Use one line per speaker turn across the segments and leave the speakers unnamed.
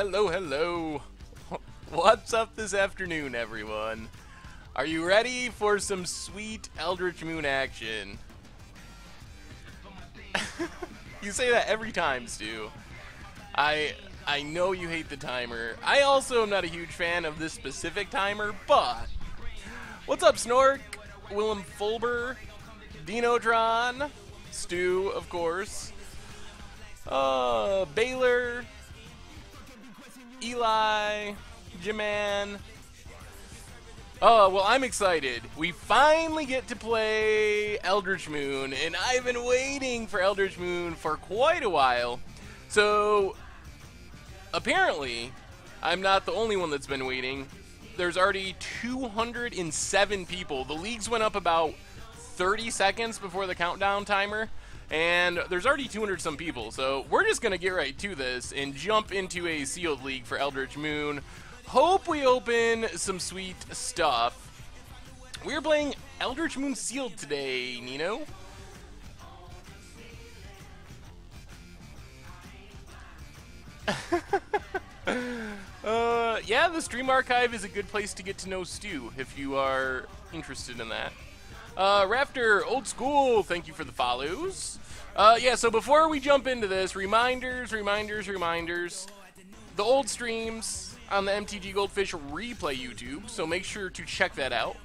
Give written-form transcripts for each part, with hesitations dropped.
Hello, hello. What's up this afternoon, everyone? Are you ready for some sweet Eldritch Moon action? You say that every time, Stu. I know you hate the timer. I also am not a huge fan of this specific timer, but what's up, Snork? Willem Fulber, Dinotron, Stu, of course, Baylor, Eli, Jiman. Oh, well, I'm excited. We finally get to play Eldritch Moon, and I've been waiting for Eldritch Moon for quite a while. So, apparently, I'm not the only one that's been waiting. There's already 207 people. The leagues went up about 30 seconds before the countdown timer, and there's already 200 some people. So we're just gonna get right to this and jump into a sealed league for Eldritch Moon. Hope we open some sweet stuff. We're playing Eldritch Moon sealed today, Nino. Yeah, the stream archive is a good place to get to know Stu if you are interested in that. Raptor, old school, thank you for the follows. Yeah, so before we jump into this, reminders. The old streams on the MTG Goldfish replay YouTube, so make sure to check that out.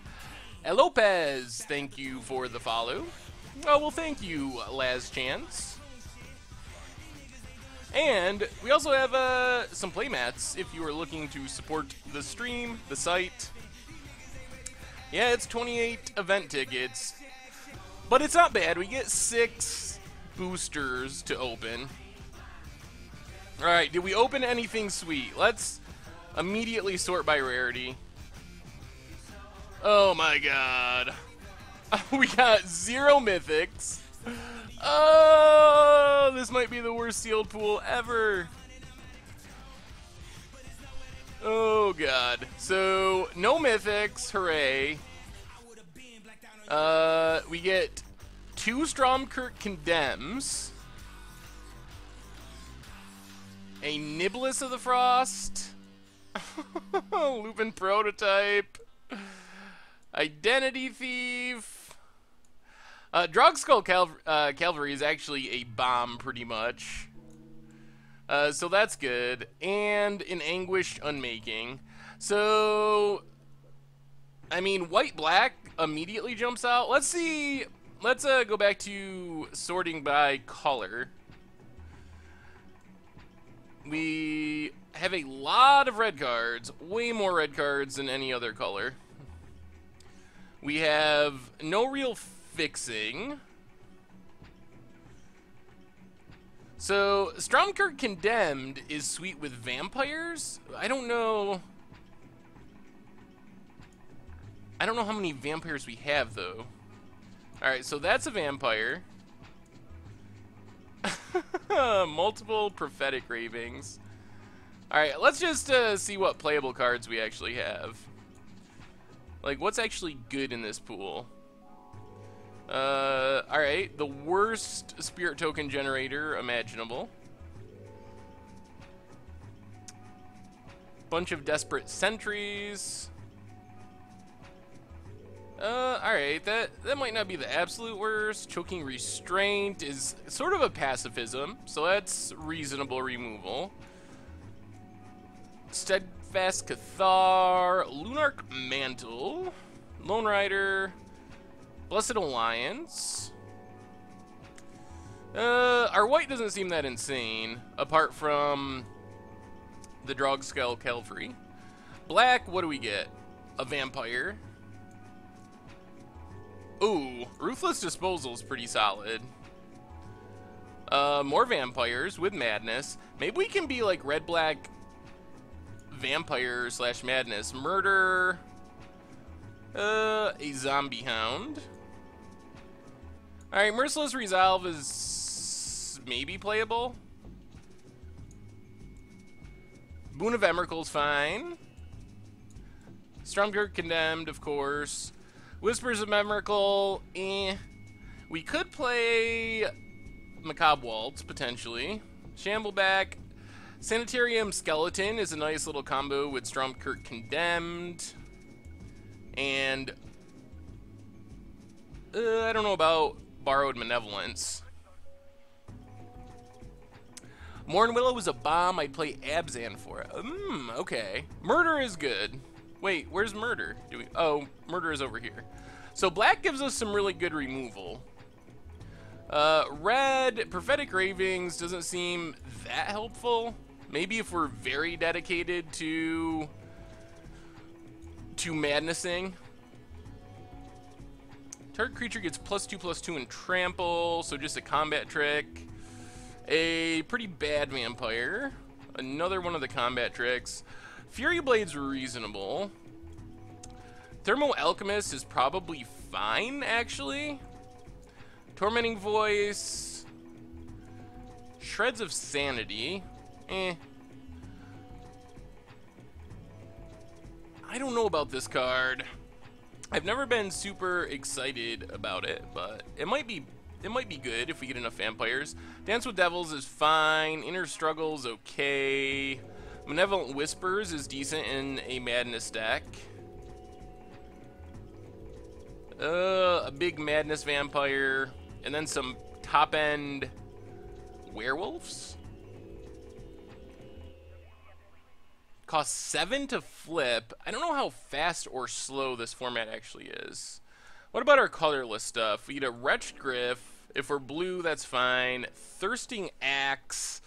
Lopez, thank you for the follow. Oh, well, thank you, Laz Chance. And we also have some playmats if you are looking to support the stream, the site. Yeah, it's 28 event tickets, but it's not bad. We get 6 boosters to open. Alright, did we open anything sweet? Let's immediately sort by rarity. Oh my god. We got 0 mythics. Oh, this might be the worst sealed pool ever. Oh god. So, no mythics, hooray. We get 2 Stromkirk Condemns, a Niblis of the Frost, Lupin Prototype, Identity Thief. Drogskull Cavalry is actually a bomb, pretty much. So that's good. And an Anguished Unmaking. So, I mean, white-black immediately jumps out. Let's see. Let's go back to sorting by color. We have a lot of red cards. Way more red cards than any other color. We have no real fixing. So, Stromkirk Condemned is sweet with vampires? I don't know how many vampires we have, though. Alright, so that's a vampire. Multiple prophetic ravings. Alright, let's just see what playable cards we actually have. Like, what's actually good in this pool? Alright, the worst spirit token generator imaginable. Bunch of desperate sentries. Alright, that might not be the absolute worst. Choking Restraint is sort of a pacifism, so that's reasonable removal. Steadfast Cathar, Lunarch Mantle, Lone Rider, Blessed Alliance. Our white doesn't seem that insane, apart from the Drogskull Cavalry. Black, what do we get? A vampire. Ooh, Ruthless Disposal is pretty solid. More vampires with Madness. Maybe we can be like red-black vampire / madness. Murder. A Zombie Hound. Alright, Merciless Resolve is maybe playable. Boon of Emerald's fine. Stromkirk Condemned, of course. Whispers of Emrakul, eh. We could play Macabre Waltz, potentially. Shambleback. Sanitarium Skeleton is a nice little combo with Stromkirk Condemned. And I don't know about Borrowed Malevolence. Morn Willow was a bomb. I'd play Abzan for it. Okay. Murder is good. Wait, where's Murder? Oh, Murder is over here. So black gives us some really good removal. Red, Prophetic Ravings doesn't seem that helpful. Maybe if we're very dedicated to madnessing. Target creature gets +2/+2 in trample, so just a combat trick. A pretty bad vampire. Another one of the combat tricks. Fury Blade's reasonable. Thermal Alchemist is probably fine, actually. Tormenting Voice. Shreds of Sanity. I don't know about this card. I've never been super excited about it, but it might be good if we get enough vampires. Dance with Devils is fine. Inner Struggle's okay. Malevolent Whispers is decent in a Madness deck. A big Madness Vampire, and then some top-end Werewolves. Costs 7 to flip. I don't know how fast or slow this format actually is. What about our colorless stuff? We get a Wretched Griff. If we're blue, that's fine. Thirsting Axe.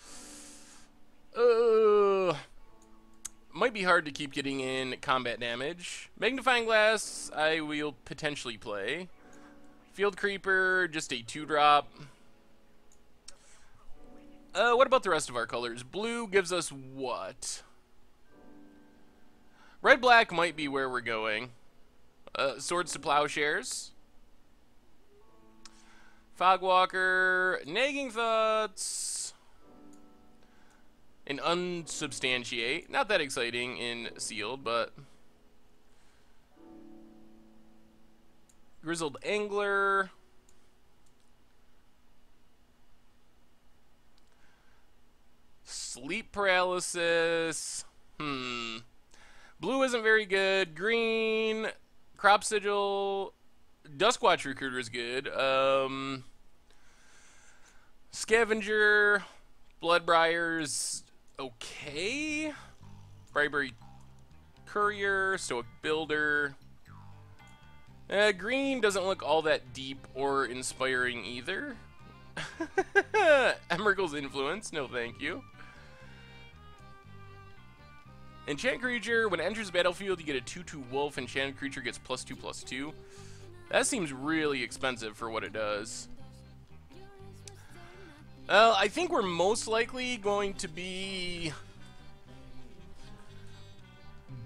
Might be hard to keep getting in combat damage. Magnifying Glass, I will potentially play. Field Creeper, just a 2-drop. What about the rest of our colors? Blue gives us what? Red-black might be where we're going. Swords to Plowshares. Fogwalker. Nagging Thoughts. And Unsubstantiate. Not that exciting in Sealed, but... Grizzled Angler. Sleep Paralysis. Blue isn't very good. Green, Crop Sigil, Duskwatch Recruiter is good. Scavenger, Bloodbriar's okay. Bribery Courier, Stoic Builder. Green doesn't look all that deep or inspiring either. Emerald's Influence, no thank you. Enchant creature, when it enters the battlefield, you get a 2/2 wolf. Enchanted creature gets +2/+2. That seems really expensive for what it does. I think we're most likely going to be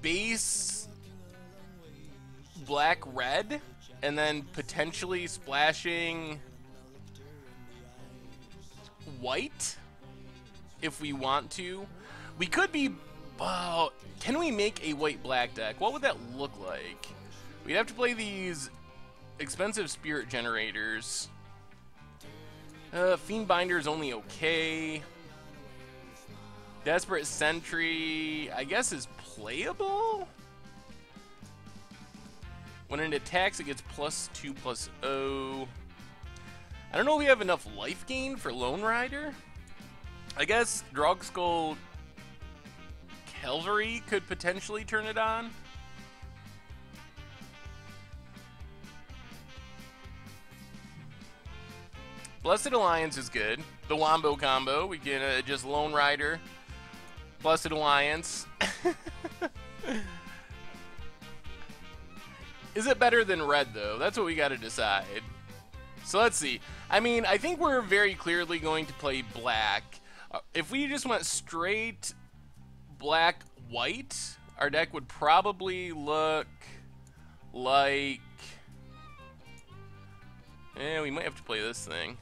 base black-red, and then potentially splashing white if we want to. We could be... can we make a white-black deck? What would that look like? We'd have to play these expensive spirit generators. Fiendbinder is only okay. Desperate Sentry, I guess, is playable? When it attacks, it gets +2/+0. I don't know if we have enough life gain for Lone Rider. I guess Drogskull Cavalry could potentially turn it on. Blessed Alliance is good. The Wombo combo. We can just Lone Rider. Blessed Alliance. Is it better than red, though? That's what we got to decide. So let's see. I mean, I think we're very clearly going to play black. If we just went straight black-white, our deck would probably look like... we might have to play this thing.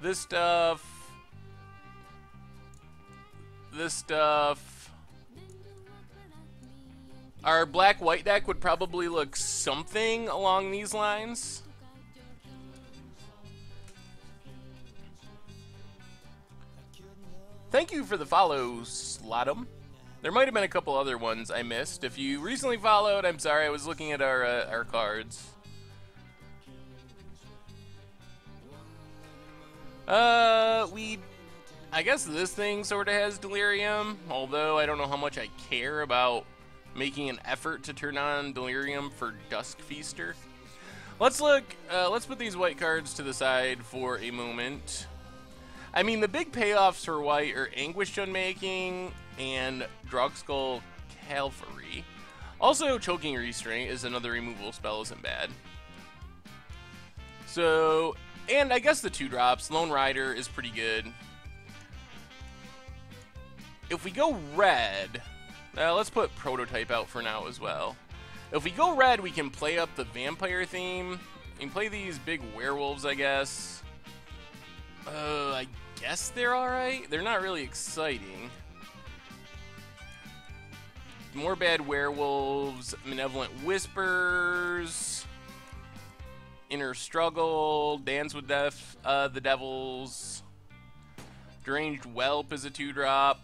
This stuff. This stuff. Our black-white deck would probably look something along these lines. Thank you for the follow, Slotum. There might have been a couple other ones I missed. If you recently followed, I'm sorry, I was looking at our cards. I guess this thing sort of has Delirium, although I don't know how much I care about making an effort to turn on Delirium for Dusk Feaster. Let's put these white cards to the side for a moment. I mean, the big payoffs for white are Anguished Unmaking and Drogskull Cavalry. Also, Choking Restraint is another removal spell, isn't bad. So, and I guess the 2-drops, Lone Rider is pretty good. If we go red, let's put Prototype out for now as well. If we go red, we can play up the vampire theme. We can play these big werewolves, I guess. I guess they're alright. They're not really exciting. More bad werewolves, Malevolent Whispers, Inner Struggle, Dance with the Devils, Deranged Whelp is a 2-drop.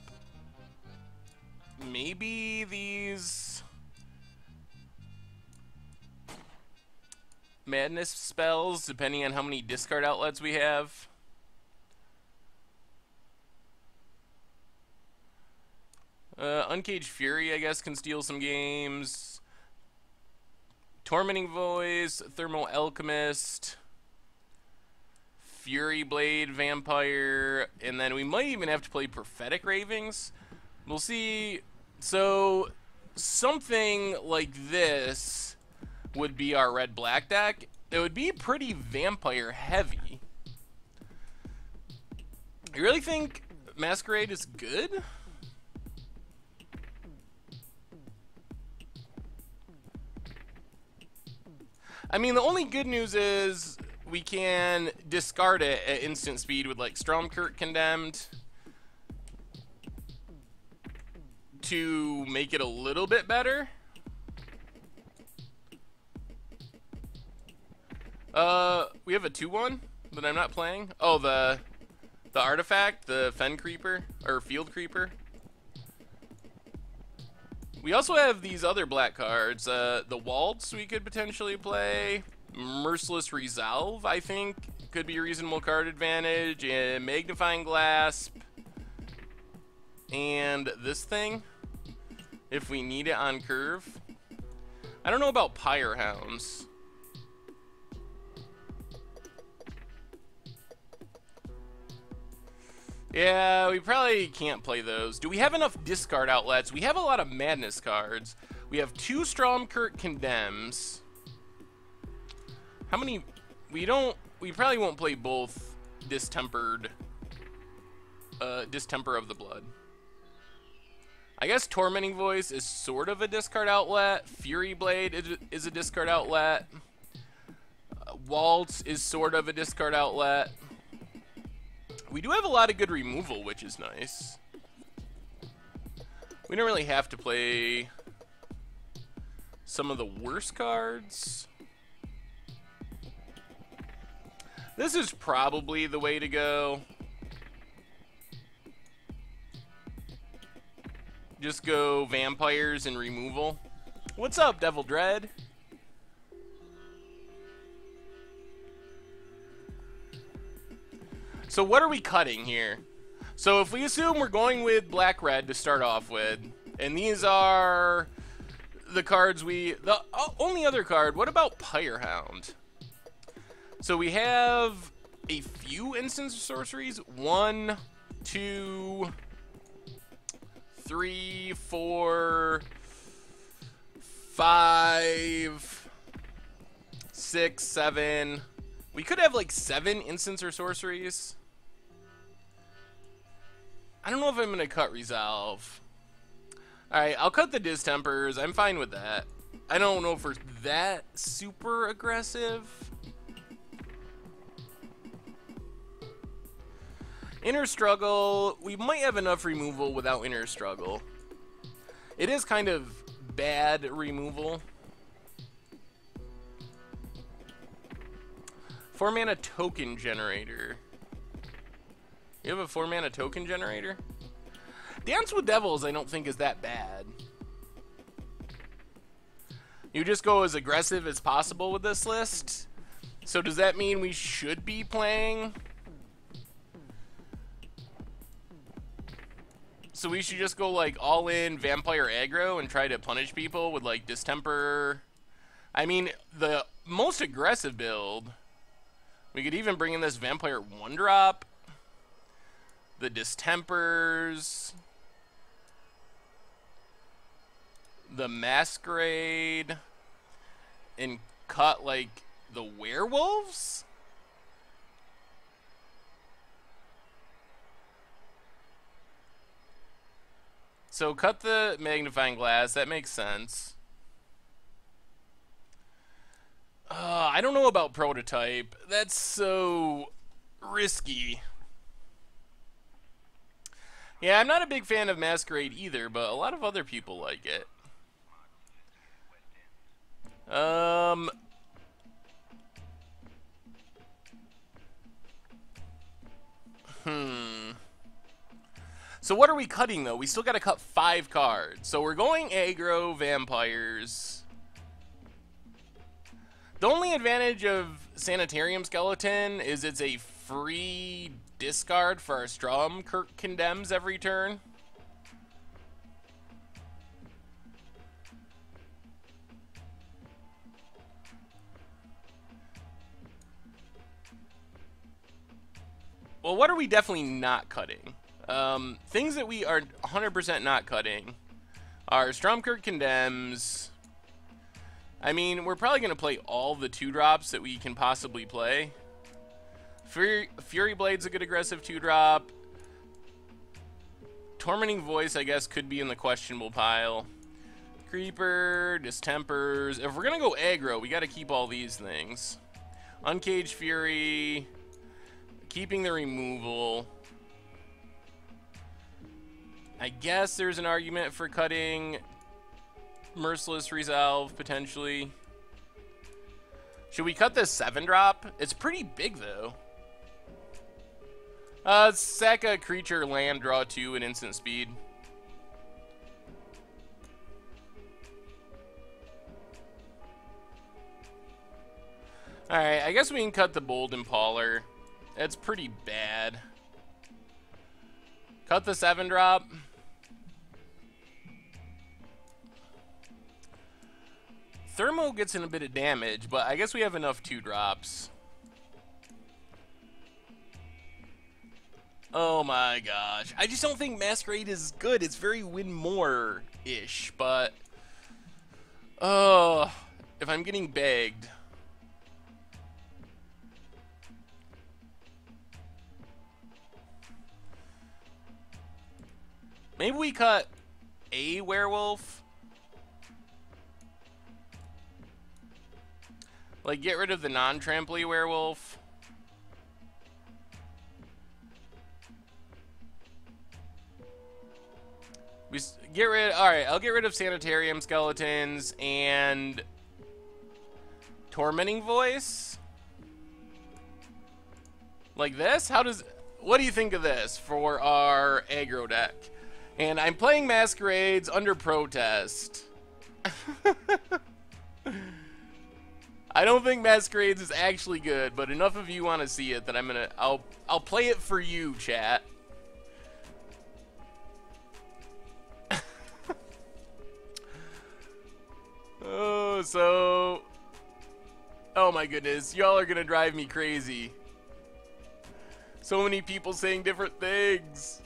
Maybe these Madness spells, depending on how many discard outlets we have. Uncaged Fury, I guess, can steal some games. Tormenting Voice, Thermal Alchemist, Fury Blade, Vampire, and then we might even have to play Prophetic Ravings. We'll see. So, something like this would be our red-black deck. It would be pretty vampire heavy. You really think Masquerade is good? I mean, the only good news is we can discard it at instant speed with, like, Stromkirk Condemned to make it a little bit better. We have a 2-1 that I'm not playing. Oh, the artifact, the Fen Creeper, or Field Creeper. We also have these other black cards. The Waltz we could potentially play. Merciless Resolve, I think, could be a reasonable card advantage. And Magnifying Glass. And this thing, if we need it on curve. I don't know about Pyre Hounds. Yeah, we probably can't play those. Do we have enough discard outlets? We have a lot of Madness cards. We have 2 Stromkirk Condemns. How many? We probably won't play both Distemper of the Blood. I guess Tormenting Voice is sort of a discard outlet. Fury Blade is a discard outlet. Waltz is sort of a discard outlet. We do have a lot of good removal, which is nice. We don't really have to play some of the worst cards. This is probably the way to go. Just go vampires and removal. What's up, Devil Dread? So what are we cutting here? So if we assume we're going with black-red to start off with, and these are the cards the only other card, what about Pyre Hound? So we have a few instance sorceries. 1, 2, 3, 4, 5, 6, 7. We could have like 7 instants or sorceries. I don't know if I'm going to cut Resolve. Alright, I'll cut the Distempers. I'm fine with that. I don't know if we're that super aggressive. Inner Struggle. We might have enough removal without Inner Struggle. It is kind of bad removal. 4-mana token generator. You have a 4-mana token generator? Dance with Devils I don't think is that bad. You just go as aggressive as possible with this list. So does that mean we should be playing? So we should just go like all in vampire aggro and try to punish people with like distemper. I mean, the most aggressive build, we could even bring in this vampire 1-drop. The distempers. The masquerade. And cut like the werewolves? So cut the magnifying glass, that makes sense. I don't know about prototype. That's so risky. Yeah, I'm not a big fan of masquerade either, but a lot of other people like it. So what are we cutting, though? We still got to cut 5 cards. So we're going aggro vampires. The only advantage of Sanitarium Skeleton is it's a free discard for our Strum condemns every turn. Well, what are we definitely not cutting? Things that we are 100% not cutting are Stromkirk Condemns. I mean, we're probably going to play all the 2-drops that we can possibly play. Fury Blade's a good aggressive 2-drop. Tormenting Voice, I guess, could be in the questionable pile. Creeper, Distempers. If we're going to go aggro, we got to keep all these things. Uncaged Fury. Keeping the removal. I guess there's an argument for cutting Merciless Resolve, potentially. Should we cut this 7-drop? It's pretty big, though. Sack a creature, land, draw 2 at instant speed. Alright, I guess we can cut the Bold Impaler. That's pretty bad. Cut the 7-drop. Thermo gets in a bit of damage, but I guess we have enough 2-drops. Oh my gosh. I just don't think Masquerade is good. It's very win more-ish, but... Oh, if I'm getting begged... Maybe we cut a werewolf. Like, get rid of the non-tramply werewolf. Alright, I'll get rid of Sanitarium Skeletons and Tormenting Voice. Like this? What do you think of this for our aggro deck? And I'm playing Masquerades under protest. I don't think Masquerades is actually good, but enough of you want to see it that I'll play it for you, chat. Oh my goodness, y'all are gonna drive me crazy. So many people saying different things.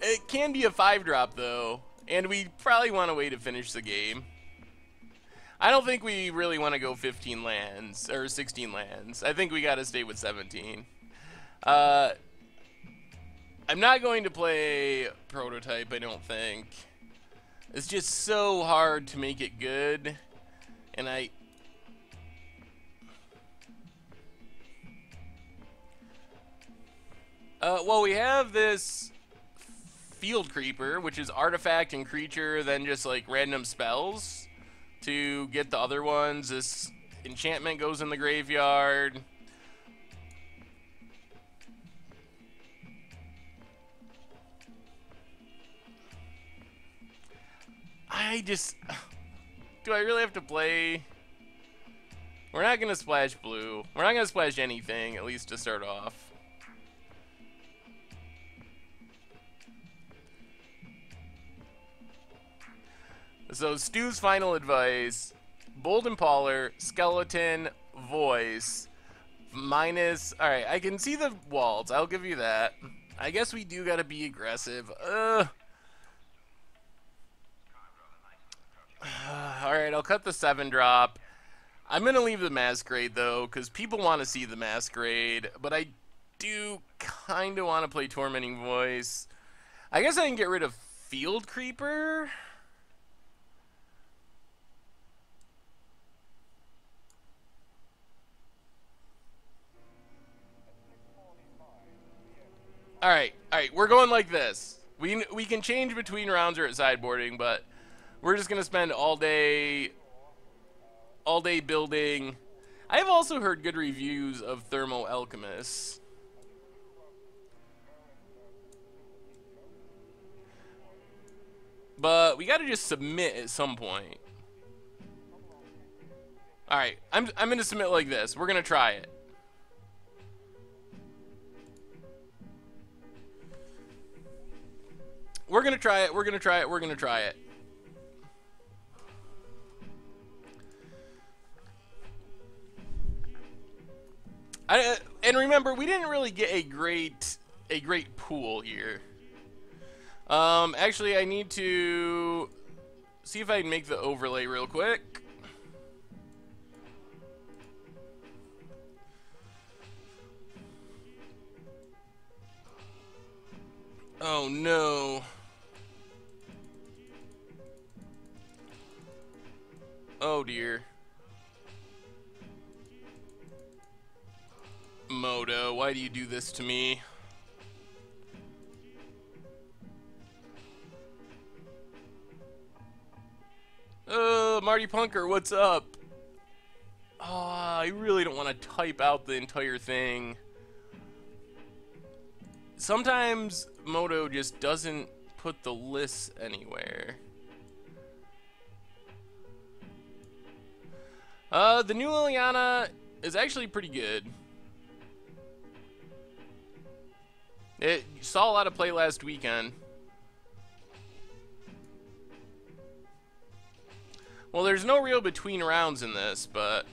It can be a 5-drop though, and we probably want to wait to finish the game. I don't think we really want to go 15 lands, or 16 lands. I think we got to stay with 17. I'm not going to play Prototype, I don't think. It's just so hard to make it good, and well, we have this Field Creeper, which is artifact and creature, then just like random spells to get the other ones. This enchantment goes in the graveyard. Do I really have to play? We're not going to splash blue. We're not going to splash anything, at least to start off. So Stu's final advice: Bold Impaler, Skeleton, Voice, minus... Alright, I can see the walls. I'll give you that. I guess we do gotta be aggressive. Alright, I'll cut the 7-drop. I'm gonna leave the Masquerade, though, because people want to see the Masquerade, but I do kind of want to play Tormenting Voice. I guess I can get rid of Field Creeper. Alright, we're going like this. We can change between rounds or at sideboarding, but we're just gonna spend all day building. I have also heard good reviews of Thermo Alchemist. But we gotta just submit at some point. Alright, I'm gonna submit like this. We're gonna try it. We're gonna try it, we're gonna try it, we're gonna try it. And remember, we didn't really get a great pool here. Actually, I need to see if I can make the overlay real quick. Oh no. Oh dear. Moto, why do you do this to me? Marty Punker, what's up? Oh, I really don't want to type out the entire thing. Sometimes Moto just doesn't put the lists anywhere. The new Liliana is actually pretty good. It saw a lot of play last weekend. Well, there's no real between rounds in this, but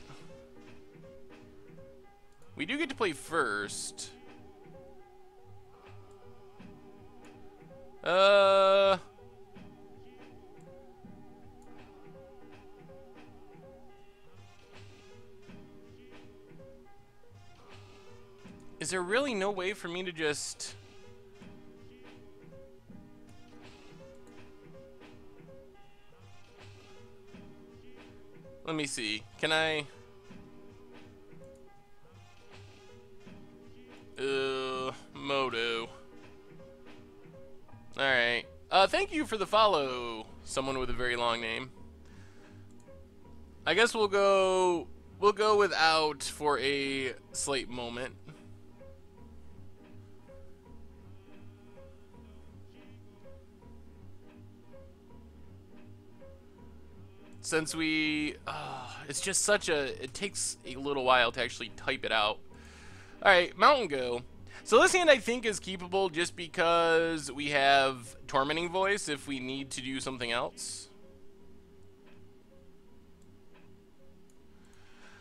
we do get to play first. Is there really no way for me to just... Let me see. Can I... Moto. Alright. Thank you for the follow, someone with a very long name. I guess we'll go without for a slight moment. Since we, it's just such a, it takes a little while to actually type it out. Alright, Mountain Go. So this hand I think is keepable just because we have Tormenting Voice if we need to do something else.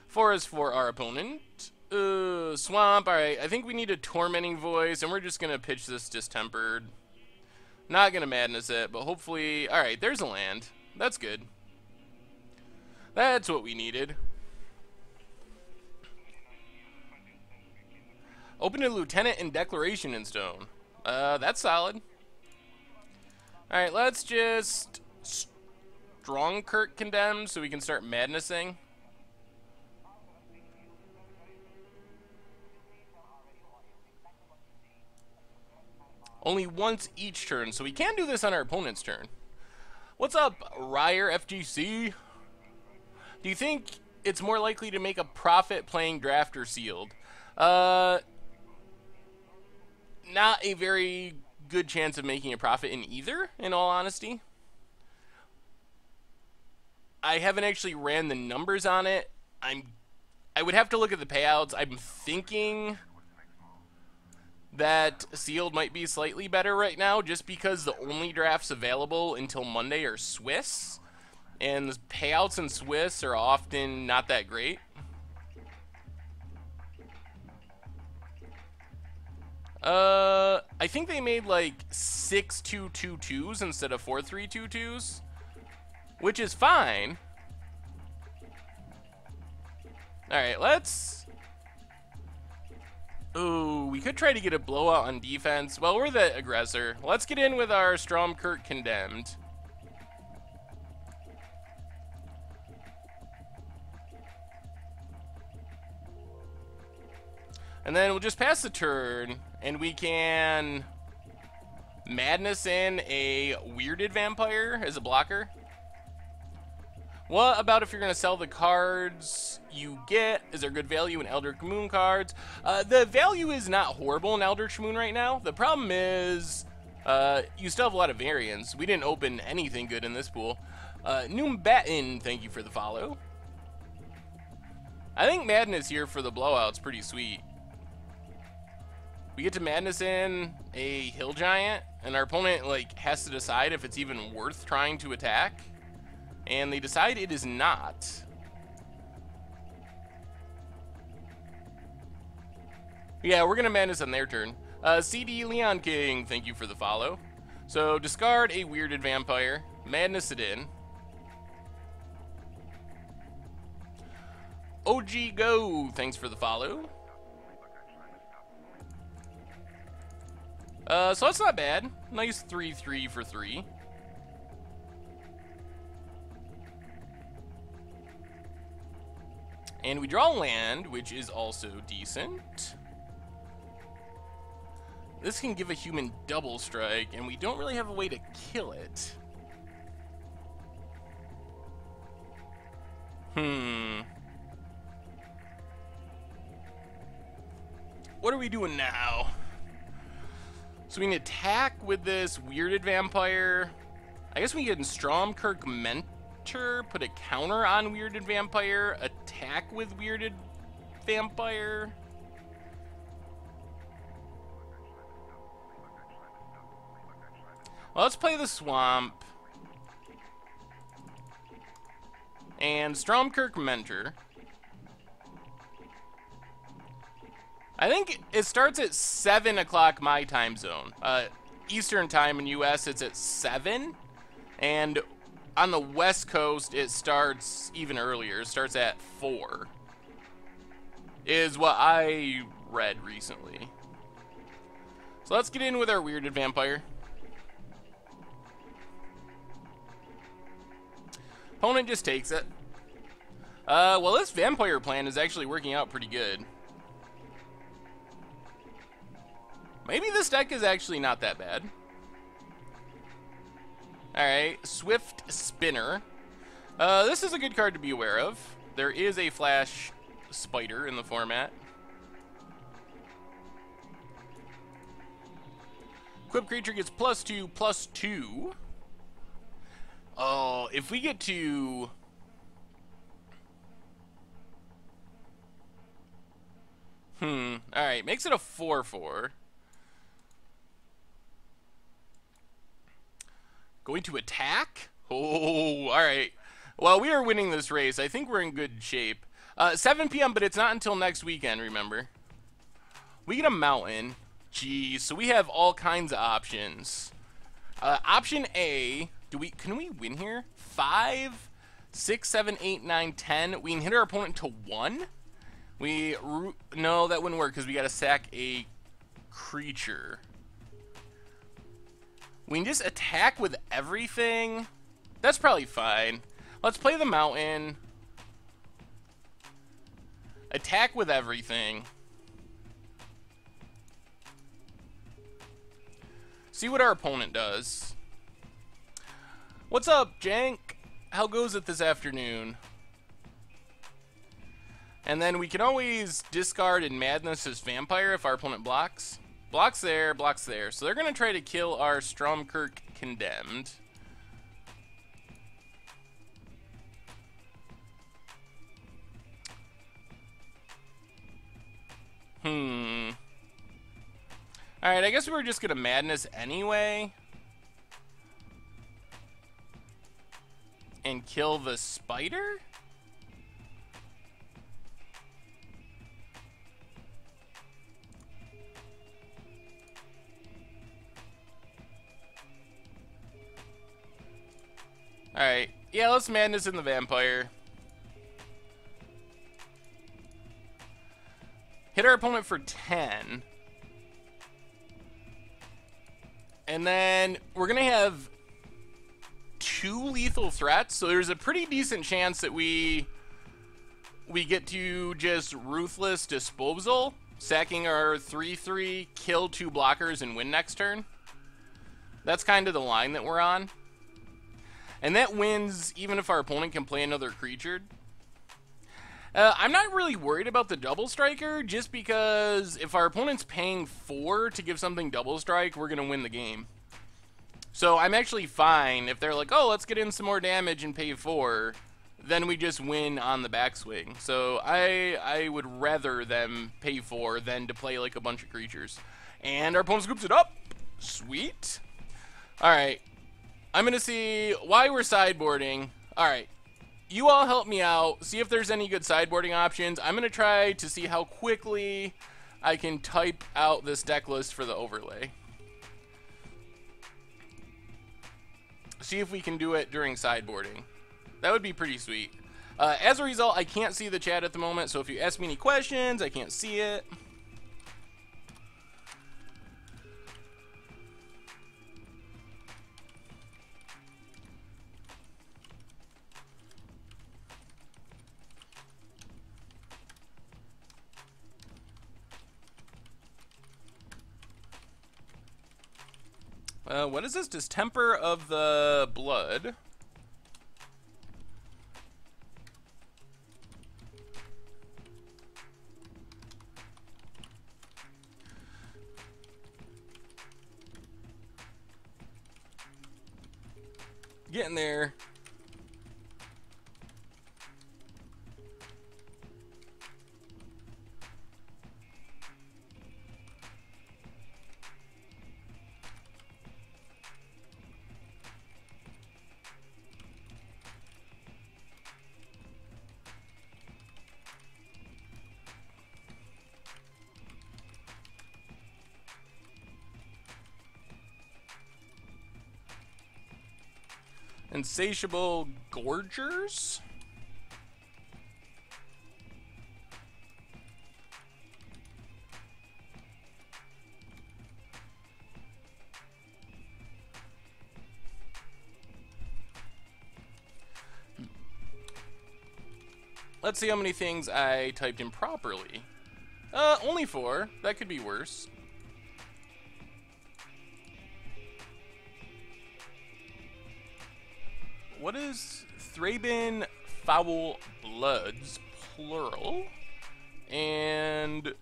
Forest for our opponent. Swamp, alright, I think we need a Tormenting Voice and we're just going to pitch this Distempered. Not going to Madness it, but hopefully, alright, there's a land. That's good. That's what we needed. Open a Lieutenant and Declaration in Stone. That's solid. Alright, let's just Strong Kirk Condemn so we can start madnessing. Only once each turn, so we can do this on our opponent's turn. What's up, Ryer FGC? Do you think it's more likely to make a profit playing Draft or Sealed? Not a very good chance of making a profit in either, in all honesty. I haven't actually ran the numbers on it. I would have to look at the payouts. I'm thinking that sealed might be slightly better right now, just because the only drafts available until Monday are Swiss, and the payouts in Swiss are often not that great. I think they made like 6-2-2-2s instead of 4-3-2-2s, which is fine. Alright, let's... Ooh, we could try to get a blowout on defense. Well, we're the aggressor. Let's get in with our Stromkirk Condemned. And then we'll just pass the turn, and we can Madness in a Weirded Vampire as a blocker. What about if you're going to sell the cards you get? Is there good value in Eldritch Moon cards? The value is not horrible in Eldritch Moon right now. The problem is you still have a lot of variants. We didn't open anything good in this pool. Noombatin, thank you for the follow. I think Madness here for the blowout's pretty sweet. We get to Madness in a Hill Giant, and our opponent like has to decide if it's even worth trying to attack. And they decide it is not. Yeah, we're going to Madness on their turn. CD Leon King, thank you for the follow. So, discard a Weirded Vampire. Madness it in. OG Go, thanks for the follow. So that's not bad. Nice 3-3 for 3. And we draw land, which is also decent. This can give a human double strike, and we don't really have a way to kill it. What are we doing now? So we can attack with this Weirded Vampire. I guess we can get in Stromkirk Mentor, put a counter on Weirded Vampire, attack with Weirded Vampire. Well, let's play the Swamp. And Stromkirk Mentor. I think it starts at 7 o'clock my time zone. Eastern time in US, it's at 7. And on the West Coast, it starts even earlier. It starts at 4. Is what I read recently. So let's get in with our Weirded Vampire. Opponent just takes it. Well, this Vampire plan is actually working out pretty good. Maybe this deck is actually not that bad. Alright, Swift Spinner. This is a good card to be aware of. There is a Flash Spider in the format. Equipped creature gets +2/+2. Oh, if we get to... Alright, makes it a 4/4. Going to attack? Oh, alright. Well, we are winning this race. I think we're in good shape. 7 p.m., but it's not until next weekend, remember. We get a mountain. Geez, so we have all kinds of options. Option A, can we win here? 5, 6, 7, 8, 9, 10. We can hit our opponent to 1. No, that wouldn't work because we got to sack a creature. We can just attack with everything. That's probably fine. Let's play the mountain. Attack with everything. See what our opponent does. What's up, Jank? How goes it this afternoon? And then we can always discard and Madness as Vampire if our opponent blocks. Blocks there, blocks there. So they're going to try to kill our Stromkirk Condemned. Alright, I guess we were just gonna madness anyway. And kill the spider? Alright, yeah, let's madness in the vampire. Hit our opponent for 10. And then we're going to have 2 lethal threats, so there's a pretty decent chance that we get to just ruthless disposal, sacking our 3/3, kill 2 blockers, and win next turn. That's kind of the line that we're on. And that wins even if our opponent can play another creature. I'm not really worried about the double striker, just because if our opponent's paying 4 to give something double strike, we're going to win the game. So I'm actually fine if they're like, oh, let's get in some more damage and pay 4, then we just win on the backswing. So I would rather them pay 4 than to play like a bunch of creatures. And our opponent scoops it up. Sweet. Alright. I'm going to see why we're sideboarding. Alright. You all help me out, see if there's any good sideboarding options. I'm going to try to see how quickly I can type out this deck list for the overlay. See if we can do it during sideboarding. That would be pretty sweet. As a result, I can't see the chat at the moment, so if you ask me any questions, I can't see it. What is this? Distemper of the blood. Getting there. Insatiable Gorgers? Let's see how many things I typed improperly. Only 4. That could be worse. What is Thraben Foul Bloods, plural? And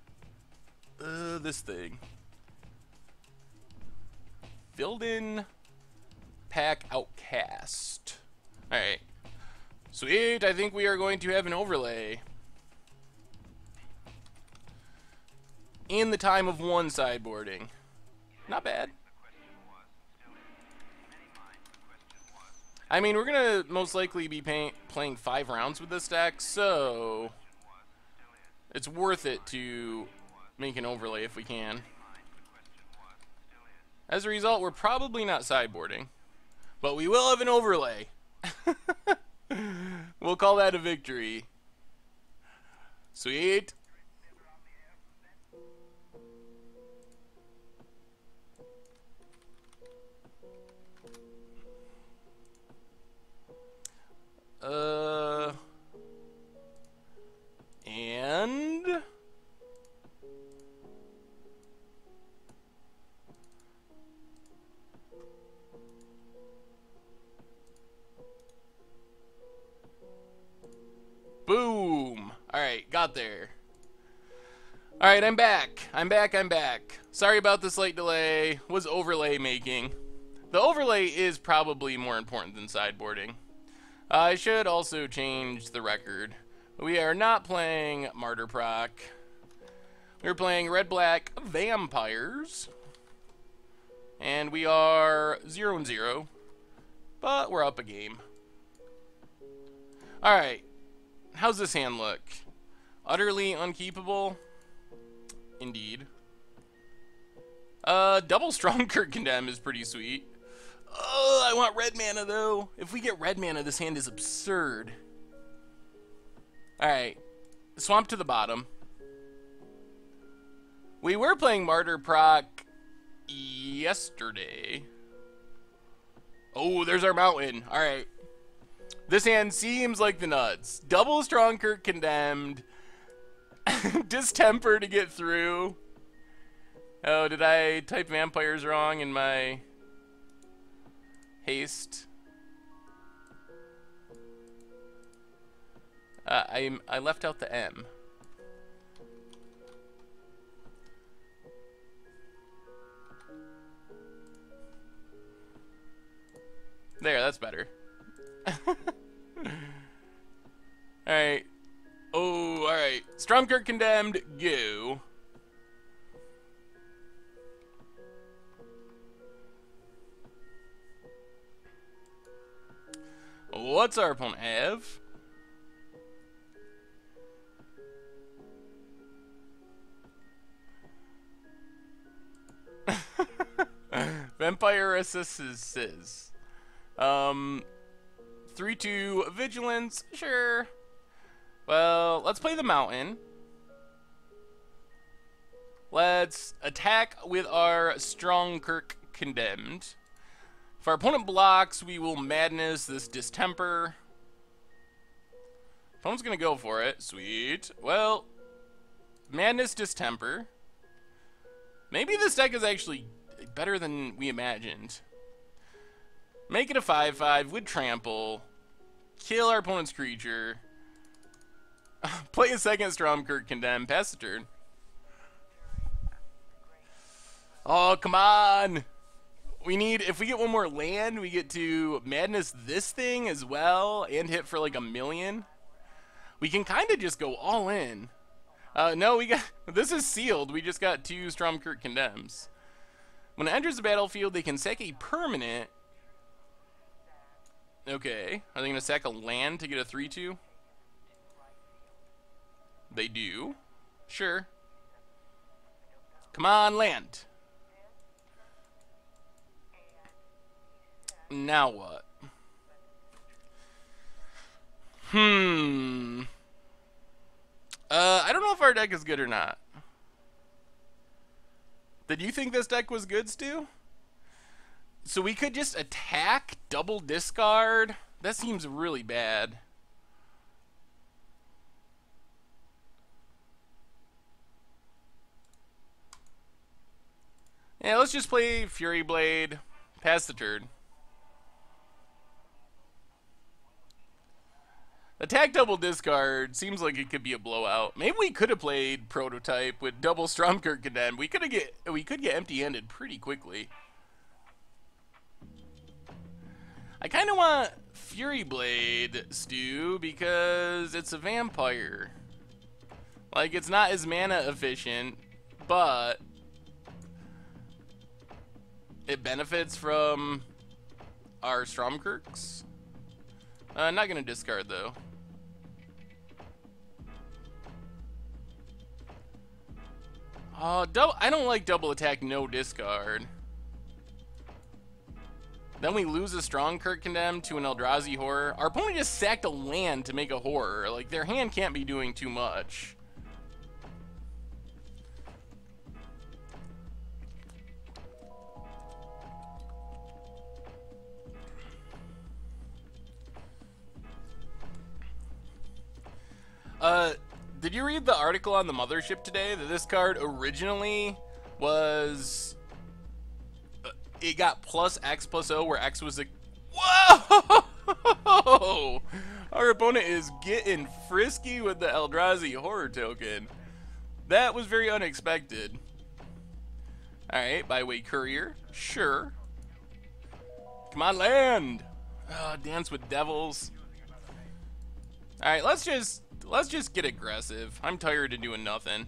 this thing. Vilden Pack Outcast. Alright. Sweet, I think we are going to have an overlay. In the time of 1 sideboarding. Not bad. I mean, we're going to most likely be playing 5 rounds with this deck, so it's worth it to make an overlay if we can. As a result, we're probably not sideboarding, but we will have an overlay. We'll call that a victory. Sweet. And boom. All right, got there. All right, I'm back. I'm back. Sorry about the slight delay. Was overlay making. The overlay is probably more important than sideboarding. I should also change the record. We are not playing Martyr Proc. We're playing red-black vampires. And we are 0-0. But we're up a game. Alright. How's this hand look? Utterly unkeepable? Indeed. Double Strongkirk Condemn is pretty sweet. Oh, I want red mana, though. If we get red mana, this hand is absurd. Alright. Swamp to the bottom. We were playing Martyr proc yesterday. Oh, there's our mountain. Alright. This hand seems like the nuts. Double Strongkirk Condemned. Distemper to get through. Oh, did I type vampires wrong in my haste? I left out the M. There, that's better. Alright. Oh, alright. Stromkirk Condemned, go. What's our opponent have? Vampire assists. 3-2 vigilance, sure. Well, let's play the mountain. Let's attack with our Strongkirk Condemned. If our opponent blocks, we will madness this distemper. Opponent's gonna go for it. Sweet. Well, madness distemper. Maybe this deck is actually better than we imagined. Make it a 5/5 with trample. Kill our opponent's creature. Play a second Stromkirk Condemn. Pass the turn. Oh, come on! We need, if we get one more land, we get to madness this thing as well and hit for like 1,000,000. We can kind of just go all in. No, we got, this is sealed. We just got 2 Stromkirk Condemns. When it enters the battlefield, they can sack a permanent. Okay, are they going to sack a land to get a 3/2? They do. Sure. Come on, land. Now what? I don't know if our deck is good or not. Did you think this deck was good, Stu? So we could just attack, double discard? That seems really bad. Yeah, let's just play Fury Blade. Pass the turn. Attack double discard seems like it could be a blowout. Maybe we could have played Prototype with double Stromkirk Condemn. We could get empty-handed pretty quickly. I kind of want Fury Blade, Stu, because it's a vampire. Like, it's not as mana efficient, but it benefits from our Stromkirks. Not gonna discard though. I don't like double attack, no discard. Then we lose a Stromkirk Condemn to an Eldrazi Horror. Our opponent just sacked a land to make a Horror. Like, their hand can't be doing too much. Did you read the article on the Mothership today that this card originally was... it got plus X plus O, where X was a... Whoa! Our opponent is getting frisky with the Eldrazi Horror token. That was very unexpected. Alright, Byway Courier. Sure. Come on, land! Oh, Dance with Devils. Alright, let's just get aggressive. I'm tired of doing nothing.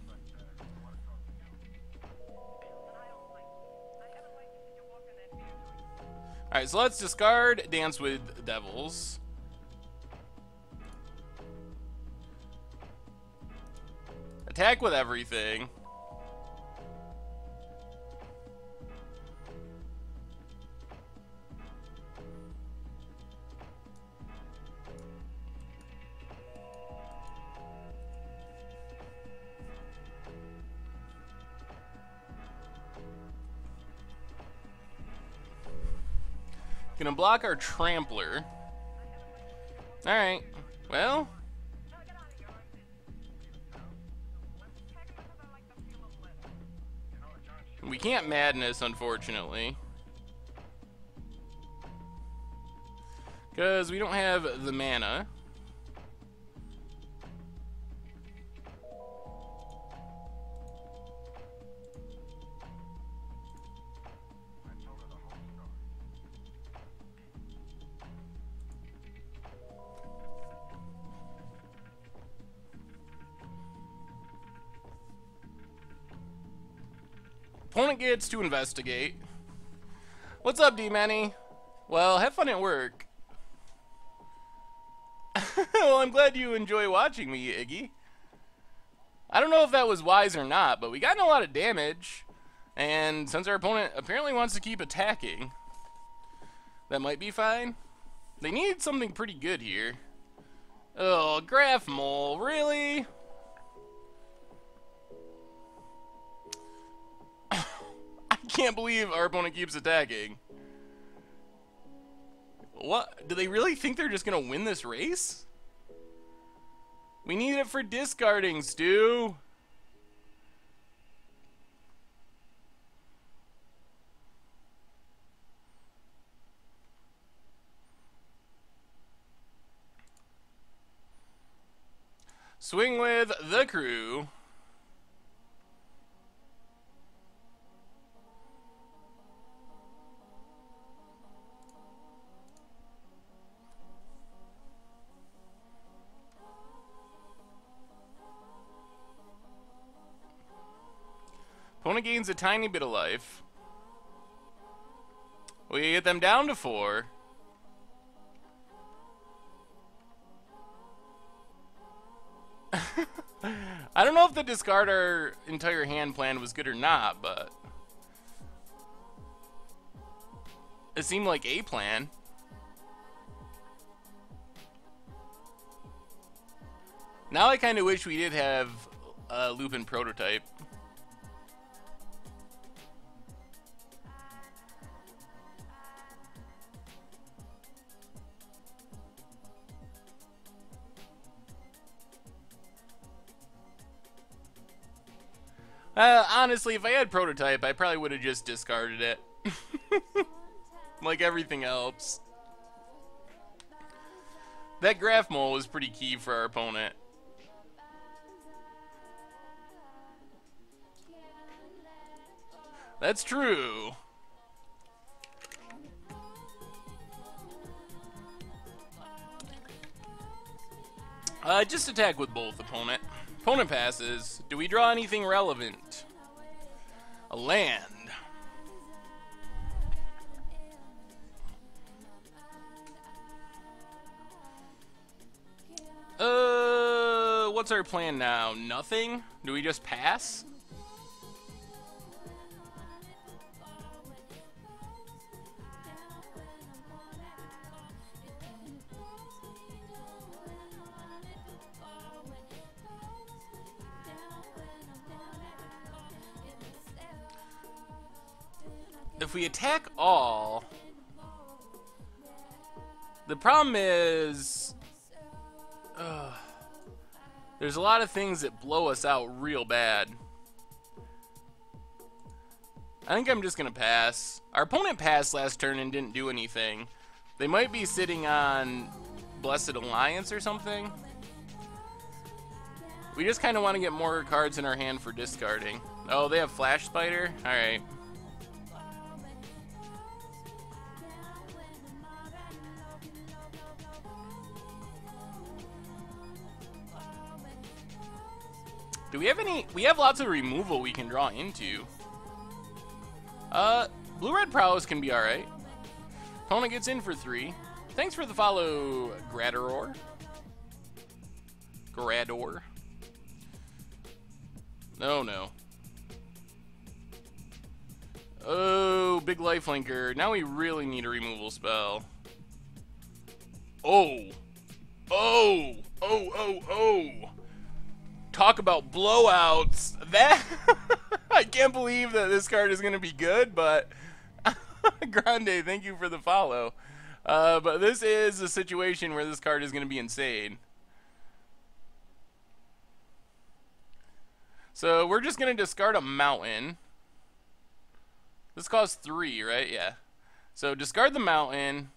Alright, so let's discard Dance with Devils. Attack with everything. Gonna block our Trampler. Alright, well. We can't Madness, unfortunately. Because we don't have the mana. Opponent gets to investigate. What's up, D-Manny? Well, have fun at work. Well, I'm glad you enjoy watching me, Iggy. I don't know if that was wise or not, but we got in a lot of damage. And since our opponent apparently wants to keep attacking, that might be fine. They need something pretty good here. Oh, Graph Mole, really? I can't believe our opponent keeps attacking. What? Do they really think they're just gonna win this race? We need it for discarding, Stu. Swing with the crew. Opponent gains a tiny bit of life. We get them down to 4. I don't know if the discard our entire hand plan was good or not, but it seemed like a plan. Now I kind of wish we did have a Lupin prototype. Honestly, if I had prototype, I probably would have just discarded it. Like everything else. That Graph Mole was pretty key for our opponent. That's true. Just attack with both, opponent. Opponent passes. Do we draw anything relevant? A land. What's our plan now? Nothing? Do we just pass? If we attack all, the problem is there's a lot of things that blow us out real bad. I think I'm just gonna pass. Our opponent passed last turn and didn't do anything. They might be sitting on Blessed Alliance or something. We just kind of want to get more cards in our hand for discarding. Oh, they have Flash Spider? Alright. Do we have any? We have lots of removal we can draw into. Blue-red prowess can be alright. Opponent gets in for 3. Thanks for the follow, Grador. Grador. Oh no. Oh, big lifelinker. Now we really need a removal spell. Oh. Oh. Oh, oh, oh. Talk about blowouts. That I can't believe that this card is going to be good, but Grande, thank you for the follow. But this is a situation where this card is going to be insane. So we're just going to discard a mountain. This costs 3, right? Yeah. So discard the mountain.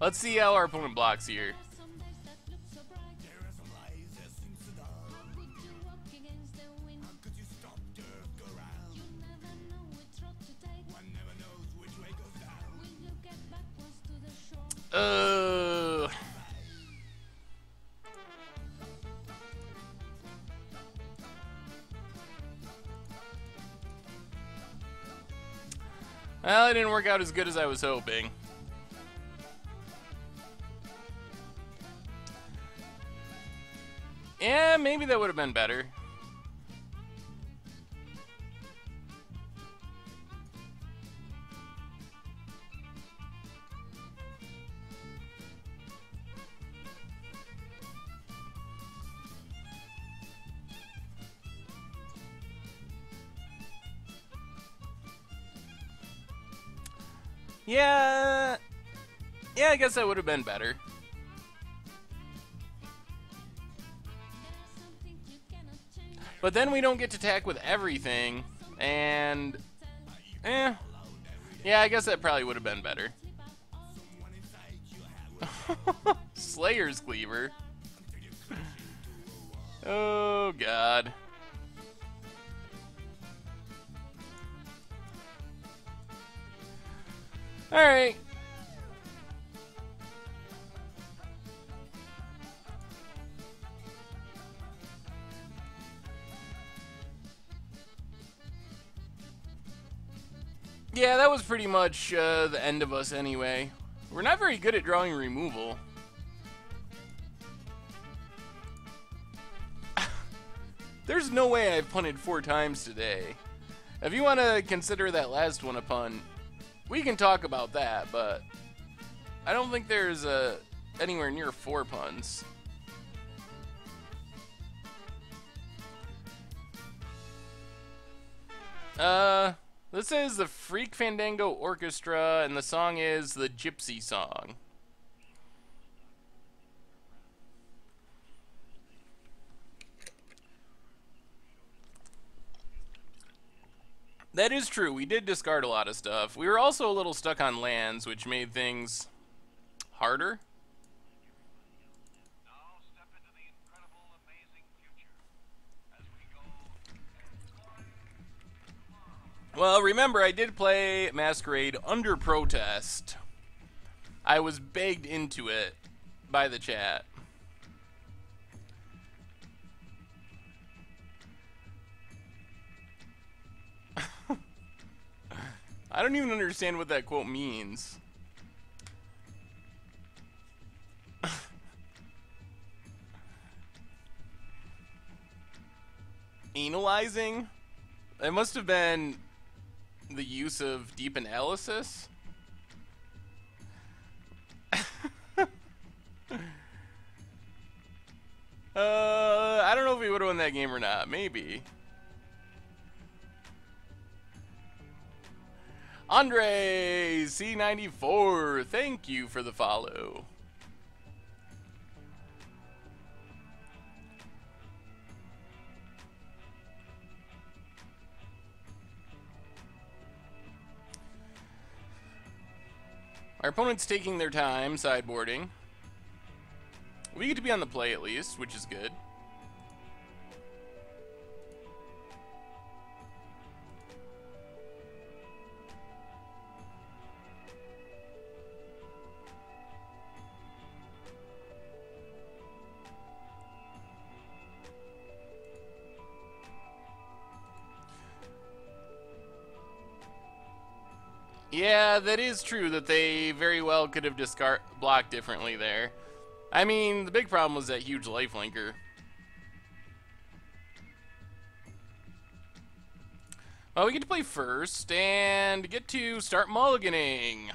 Let's see how our opponent blocks here. Well, it didn't work out as good as I was hoping. Yeah, maybe that would have been better. Yeah, I guess that would have been better. But then we don't get to attack with everything, and yeah, I guess that probably would have been better. Slayer's Cleaver. Oh God. All right. Yeah, that was pretty much the end of us anyway. We're not very good at drawing removal. There's no way I've punted 4 times today. If you want to consider that last one a pun, we can talk about that, but I don't think there's anywhere near 4 puns. This is the Freak Fandango Orchestra, and the song is the Gypsy Song. That is true, we did discard a lot of stuff. We were also a little stuck on lands, which made things harder. Well, remember, I did play Masquerade under protest. I was begged into it by the chat. I don't even understand what that quote means. Analyzing? It must have been the use of deep analysis. I don't know if we would have won that game or not. Maybe. Andre C94, thank you for the follow. Our opponent's taking their time sideboarding. We get to be on the play at least, which is good. Yeah, that is true that they very well could have blocked differently there. I mean, the big problem was that huge lifelinker. Well, we get to play first and get to start mulliganing.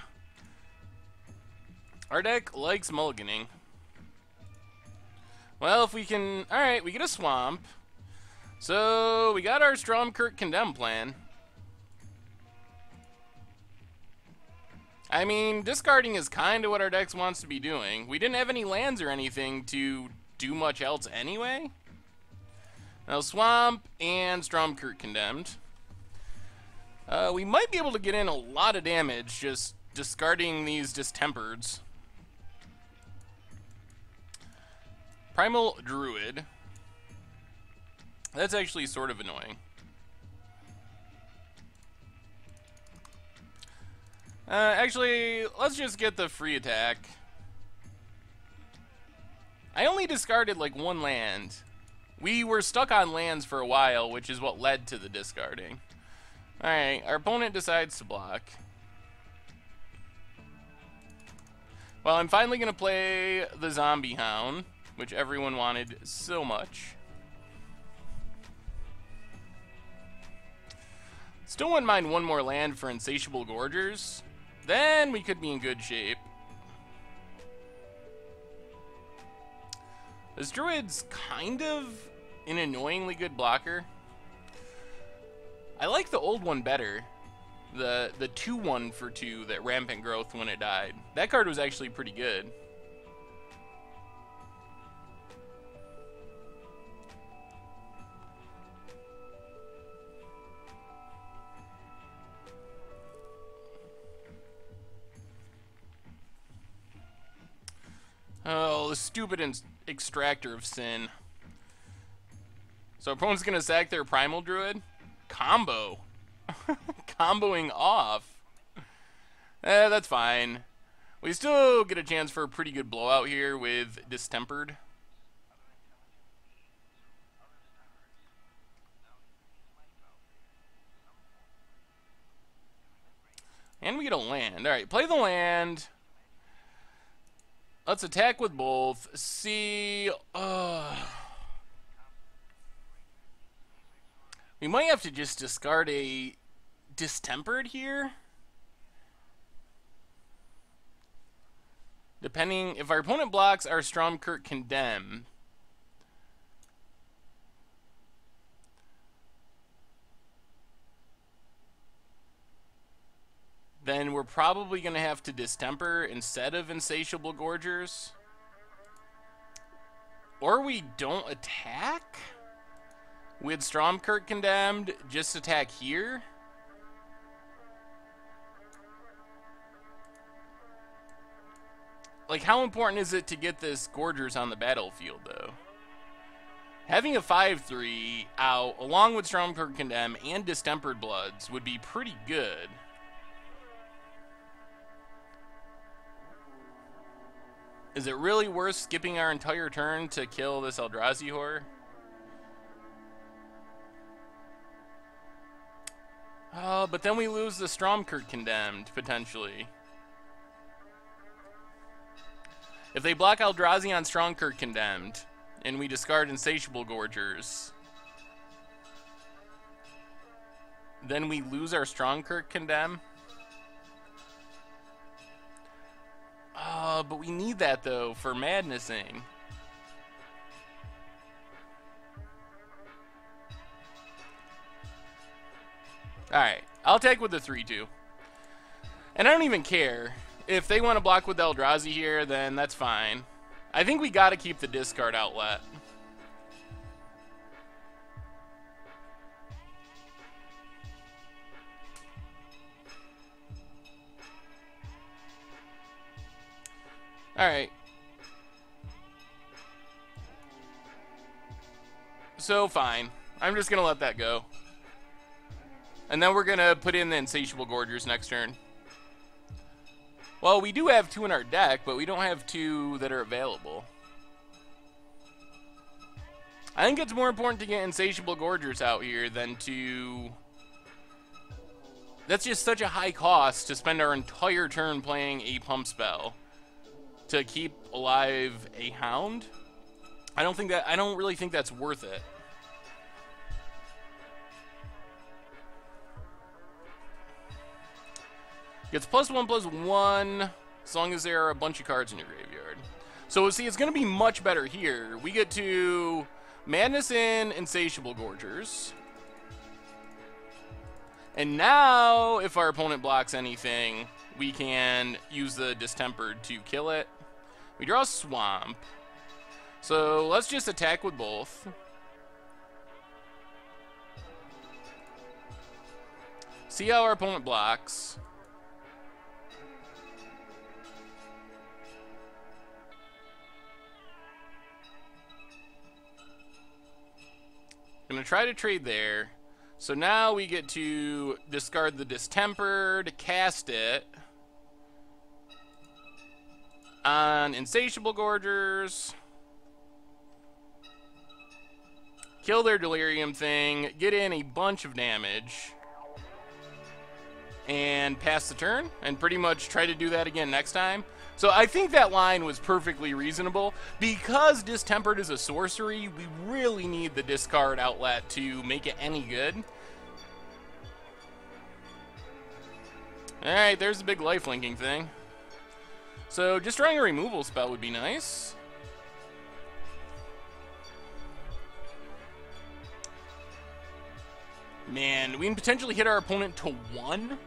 Our deck likes mulliganing. Well, if we can... Alright, we get a swamp. So, we got our Stromkirk Condemn plan. I mean, discarding is kind of what our deck wants to be doing. We didn't have any lands or anything to do much else anyway. Now, Swamp and Stromkirk Condemned. We might be able to get in a lot of damage just discarding these Distempereds. Primal Druid. That's actually sort of annoying. Actually, let's just get the free attack. I only discarded like one land. We were stuck on lands for a while, which is what led to the discarding. Alright, our opponent decides to block. Well, I'm finally going to play the Zombie Hound, which everyone wanted so much. Still wouldn't mind one more land for Insatiable Gorgers. Then we could be in good shape. This Druid's kind of an annoyingly good blocker. I like the old one better. The 2/1 for 2 that Rampant Growth when it died. That card was actually pretty good. Oh, the stupid Extractor of Sin. So opponent's gonna sack their Primal Druid? Combo. Comboing off. That's fine. We still get a chance for a pretty good blowout here with Distempered. And we get a land. Alright, play the land. Let's attack with both. See... we might have to just discard a Distempered here. Depending... If our opponent blocks our Stromkirk Condemn... then we're probably going to have to Distemper instead of Insatiable Gorgers. Or we don't attack with Stromkirk Condemned, just attack here. Like, how important is it to get this Gorgers on the battlefield, though? Having a 5/3 out, along with Stromkirk Condemn and Distempered Bloods, would be pretty good. Is it really worth skipping our entire turn to kill this Eldrazi Horror? Oh, but then we lose the Stromkirk Condemned, potentially. If they block Eldrazi on Stromkirk Condemned, and we discard Insatiable Gorgers, then we lose our Stromkirk Condemn? But we need that, though, for madnessing. Alright, I'll take with the 3/2. And I don't even care. If they want to block with Eldrazi here, then that's fine. I think we got to keep the discard outlet. Alright. So, fine. I'm just going to let that go. And then we're going to put in the Insatiable Gorgers next turn. Well, we do have 2 in our deck, but we don't have 2 that are available. I think it's more important to get Insatiable Gorgers out here than to... That's just such a high cost to spend our entire turn playing a pump spell to keep alive a Hound. I don't really think that's worth it. Gets +1/+1 as long as there are a bunch of cards in your graveyard. So see, it's going to be much better here. We get to Madness in Insatiable Gorgers. And now, if our opponent blocks anything, we can use the Distempered to kill it. We draw a Swamp. So let's just attack with both. See how our opponent blocks. Gonna try to trade there. So now we get to discard the Distempered, cast it on Insatiable Gorgers, kill their Delirium thing, get in a bunch of damage, and pass the turn, and pretty much try to do that again next time. So I think that line was perfectly reasonable. Because Distempered is a sorcery, we really need the discard outlet to make it any good. Alright, there's the big lifelinking thing. So just drawing a removal spell would be nice. Man, we can potentially hit our opponent to 1.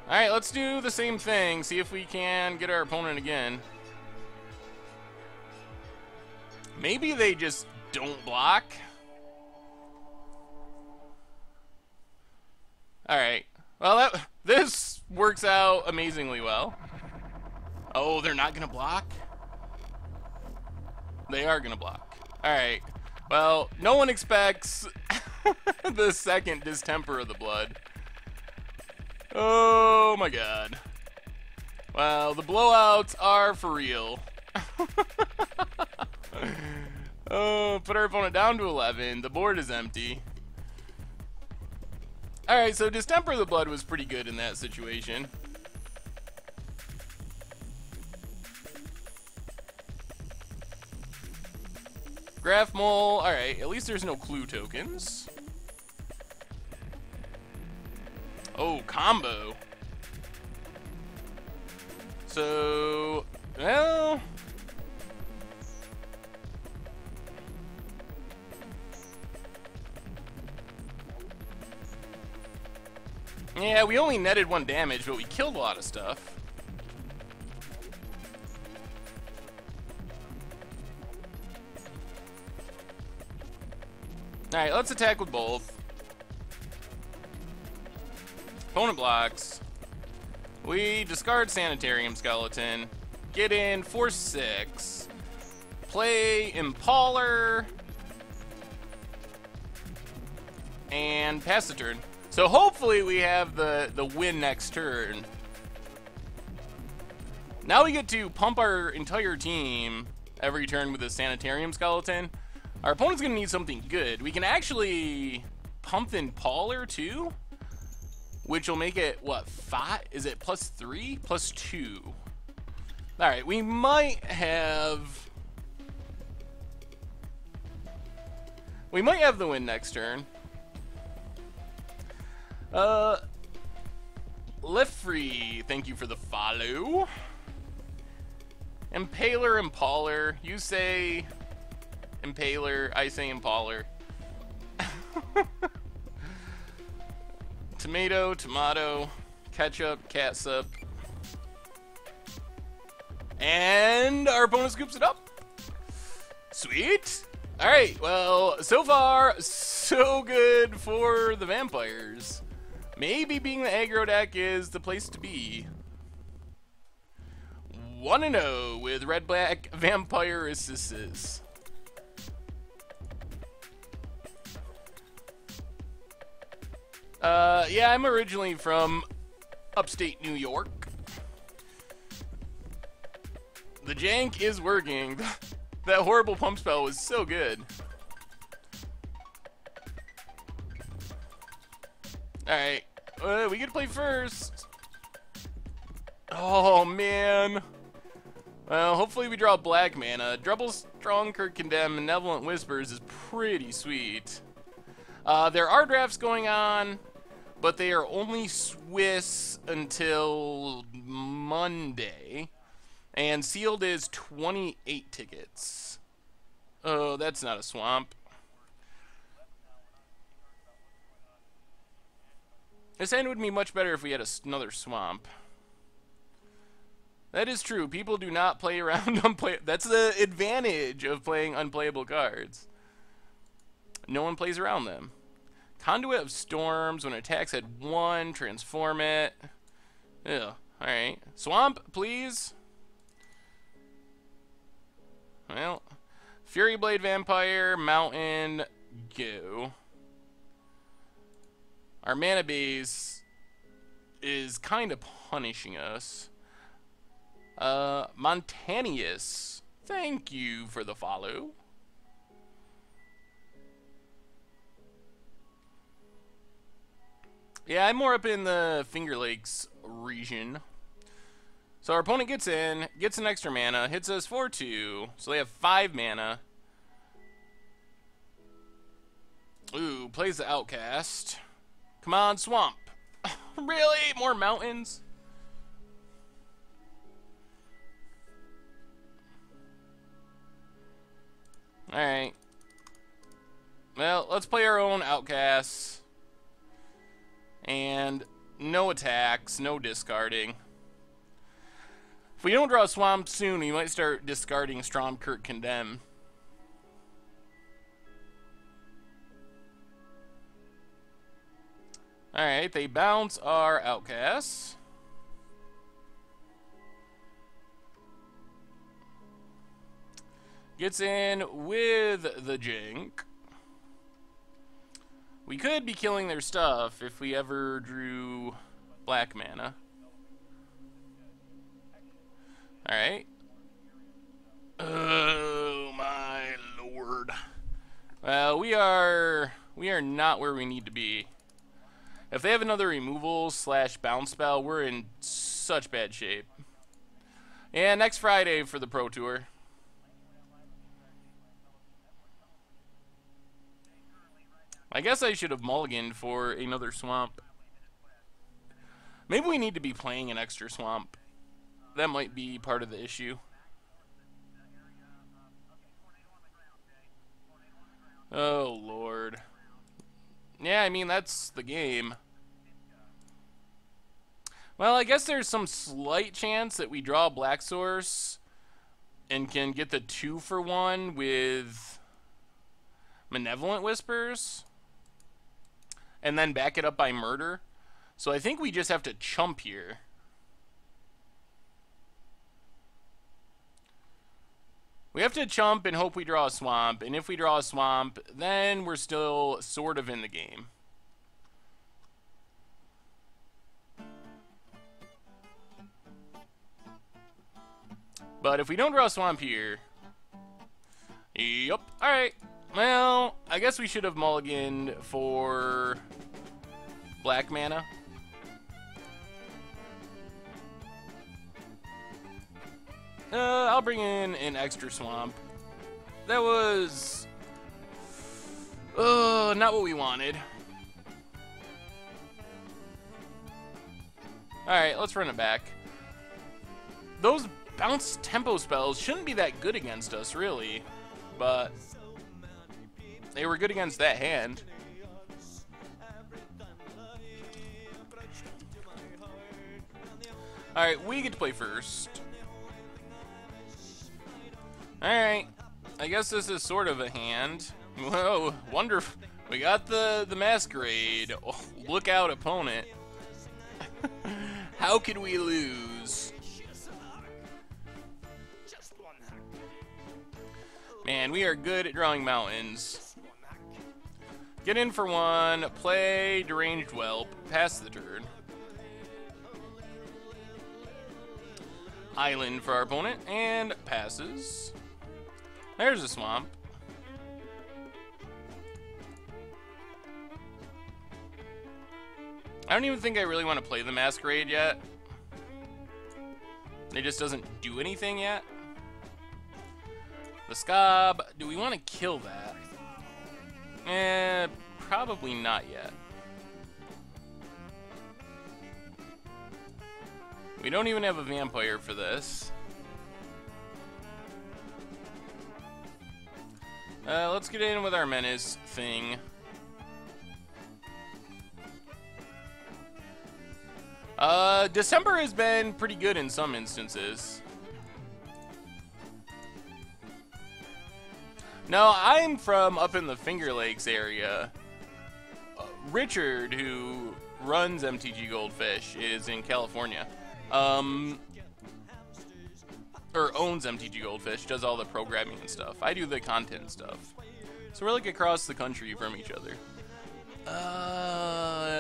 Alright, let's do the same thing. See if we can get our opponent again. Maybe they just don't block. Alright. Well, this works out amazingly well. Oh, they're not going to block? They are going to block. Alright. Well, no one expects the second Distemper of the Blood. Oh my god. Well, the blowouts are for real. Oh, put our opponent down to 11. The board is empty. Alright, so Distemper of the Blood was pretty good in that situation. Graph Mole, alright, at least there's no clue tokens. Oh, combo. So, well... yeah, we only netted 1 damage, but we killed a lot of stuff. Alright, let's attack with both. Opponent blocks. We discard Sanitarium Skeleton. Get in for 6. Play Impaler. And pass the turn. So hopefully we have the win next turn. Now we get to pump our entire team every turn with a Sanitarium Skeleton. Our opponent's going to need something good. We can actually pump Impaler too, which will make it, what, 5? Is it +3? +2. Alright, we might have... we might have the win next turn. Lefree, thank you for the follow. Impaler, Impaler. You say Impaler, I say Impaler. Tomato, tomato, ketchup, catsup. And our opponent scoops it up. Sweet. Alright, well, so far, so good for the vampires. Maybe being the aggro deck is the place to be. 1-0 with red-black vampire assists. Yeah, I'm originally from upstate New York. The jank is working. That horrible pump spell was so good. Alright, we get to play first. Oh, man. Well, hopefully we draw black mana. Double Strong Kirk Condemn Malevolent Whispers is pretty sweet. There are drafts going on, but they are only Swiss until Monday. And sealed is 28 tickets. Oh, that's not a swamp. This hand would be much better if we had another swamp. That is true. People do not play around unplayable. That's the advantage of playing unplayable cards. No one plays around them. Conduit of Storms. When it attacks at 1, transform it. Ew. Alright. Swamp, please. Well, Fury Blade Vampire, Mountain, go. Our mana base is kind of punishing us. Montanius, thank you for the follow. Yeah, I'm more up in the Finger Lakes region. So our opponent gets in, gets an extra mana, hits us for 2, so they have 5 mana. Ooh, plays the Outcast. Come on, Swamp. Really? More mountains? Alright. Well, let's play our own Outcasts. And no attacks, no discarding. If we don't draw a swamp soon, we might start discarding Strong Kirk Condemn. Alright, they bounce our Outcasts. Gets in with the Jink. We could be killing their stuff if we ever drew black mana. Alright. Oh my lord. Well, we are not where we need to be. If they have another removal / bounce spell, we're in such bad shape. And next Friday for the Pro Tour. I guess I should have mulliganed for another swamp. Maybe we need to be playing an extra swamp. That might be part of the issue. Oh, Lord. Yeah, I mean, that's the game. Well, I guess there's some slight chance that we draw a Black Source and can get the 2-for-1 with Malevolent Whispers and then back it up by Murder. So I think we just have to chump here. We have to chump and hope we draw a swamp, and if we draw a swamp, then we're still sort of in the game. But if we don't draw a swamp here... Yep, alright. Well, I guess we should have mulliganed for black mana. I'll bring in an extra swamp. That was... not what we wanted. Alright, let's run it back. Those bounce tempo spells shouldn't be that good against us, really. But they were good against that hand. Alright, we get to play first. Alright. I guess this is sort of a hand. Whoa, wonderful. We got the Masquerade. Oh, look out, opponent. How could we lose? Man, we are good at drawing mountains. Get in for one, play Deranged Whelp, pass the turn. Island for our opponent, and passes. There's a swamp. I don't even think I really want to play the Masquerade yet. It just doesn't do anything yet. The Scob, do we want to kill that? Probably not yet. We don't even have a vampire for this. Let's get in with our menace thing. December has been pretty good in some instances. No, I'm from up in the Finger Lakes area. Richard, who runs MTG Goldfish, is in California. Or owns MTG Goldfish, does all the programming and stuff. I do the content stuff. So we're like across the country from each other.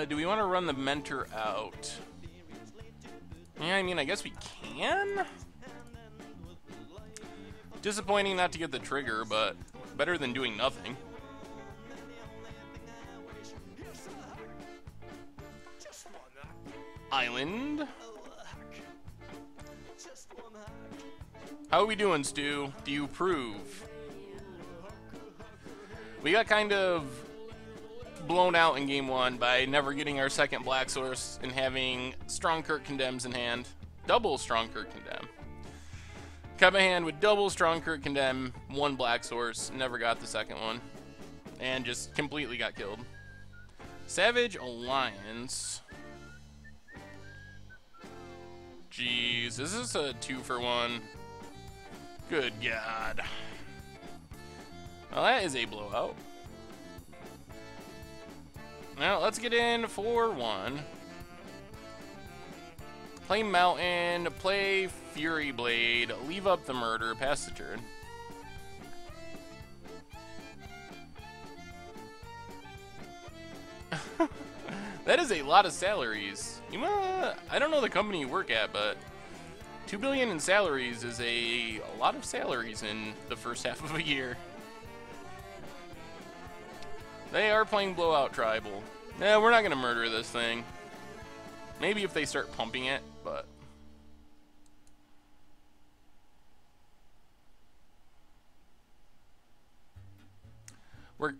Do we want to run the Mentor out? Yeah, I mean, I guess we can? Disappointing not to get the trigger, but better than doing nothing. Island. How are we doing, Stu? Do you approve? We got kind of blown out in game one by never getting our second Black Source and having strong Kirk Condemns in hand. Double strong Kirk Condemn. Kept my hand with double strong Kirk Condemn, one Black Source, never got the second one, and just completely got killed. Savage Alliance. Jeez, is this a 2-for-1? Good God. Well, that is a blowout. Now, let's get in for one. Play Mountain, play Fury Blade, leave up the murder, pass the turn. That is a lot of salaries. I don't know the company you work at, but $2 billion in salaries is a lot of salaries in the first half of a year. They are playing Blowout Tribal. Yeah, we're not going to murder this thing. Maybe if they start pumping it, but...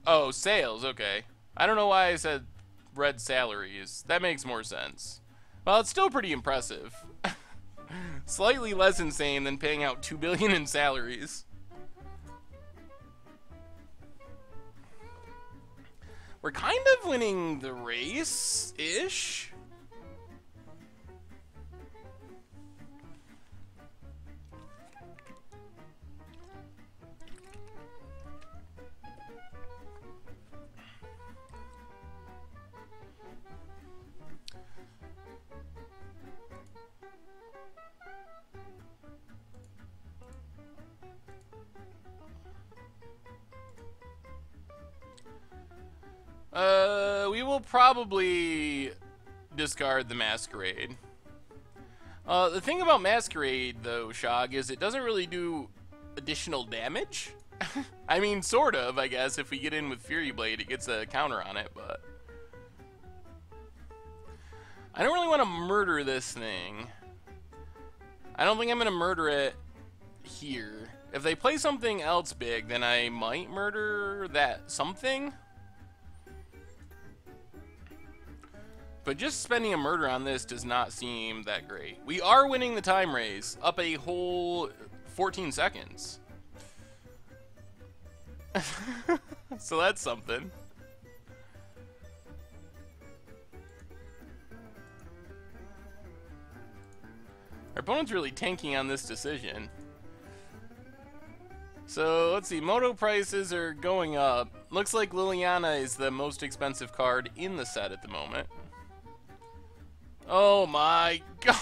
Oh, sales, okay. I don't know why I said red salaries. That makes more sense. Well, it's still pretty impressive. Slightly less insane than paying out $2 billion in salaries. We're kind of winning the race-ish. We will probably discard the Masquerade. The thing about Masquerade, though, Shog, is it doesn't really do additional damage. I mean, sort of, I guess. If we get in with Fury Blade, it gets a counter on it, but... I don't really want to murder this thing. I don't think I'm going to murder it here. If they play something else big, then I might murder that something. But just spending a murder on this does not seem that great. We are winning the time race, up a whole 14 seconds. So that's something. Our opponent's really tanking on this decision. So, let's see. Moto prices are going up. Looks like Liliana is the most expensive card in the set at the moment. Oh my god.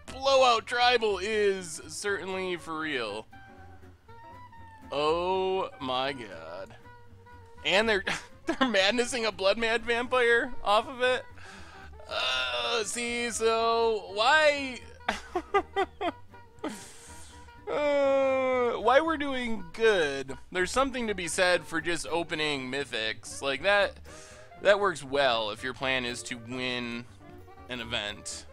Blowout Tribal is certainly for real. Oh my god. And they're madnessing a Blood Mad Vampire off of it. See, so why why we're doing good, there's something to be said for just opening mythics. Like that works well if your plan is to win an event.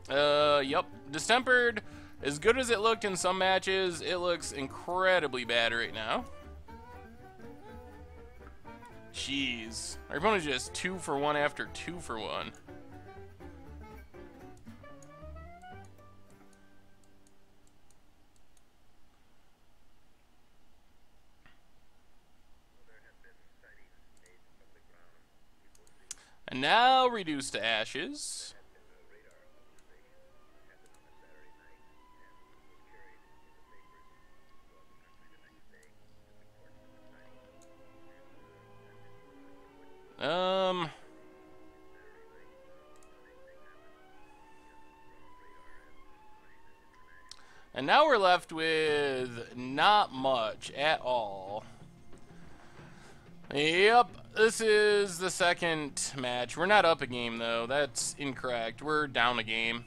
Yep. Distempered, as good as it looked in some matches, it looks incredibly bad right now. Jeez. Our opponent's just 2 for 1 after 2 for 1. And now reduced to ashes. And now we're left with not much at all. Yep, this is the second match. We're not up a game, though. That's incorrect. We're down a game.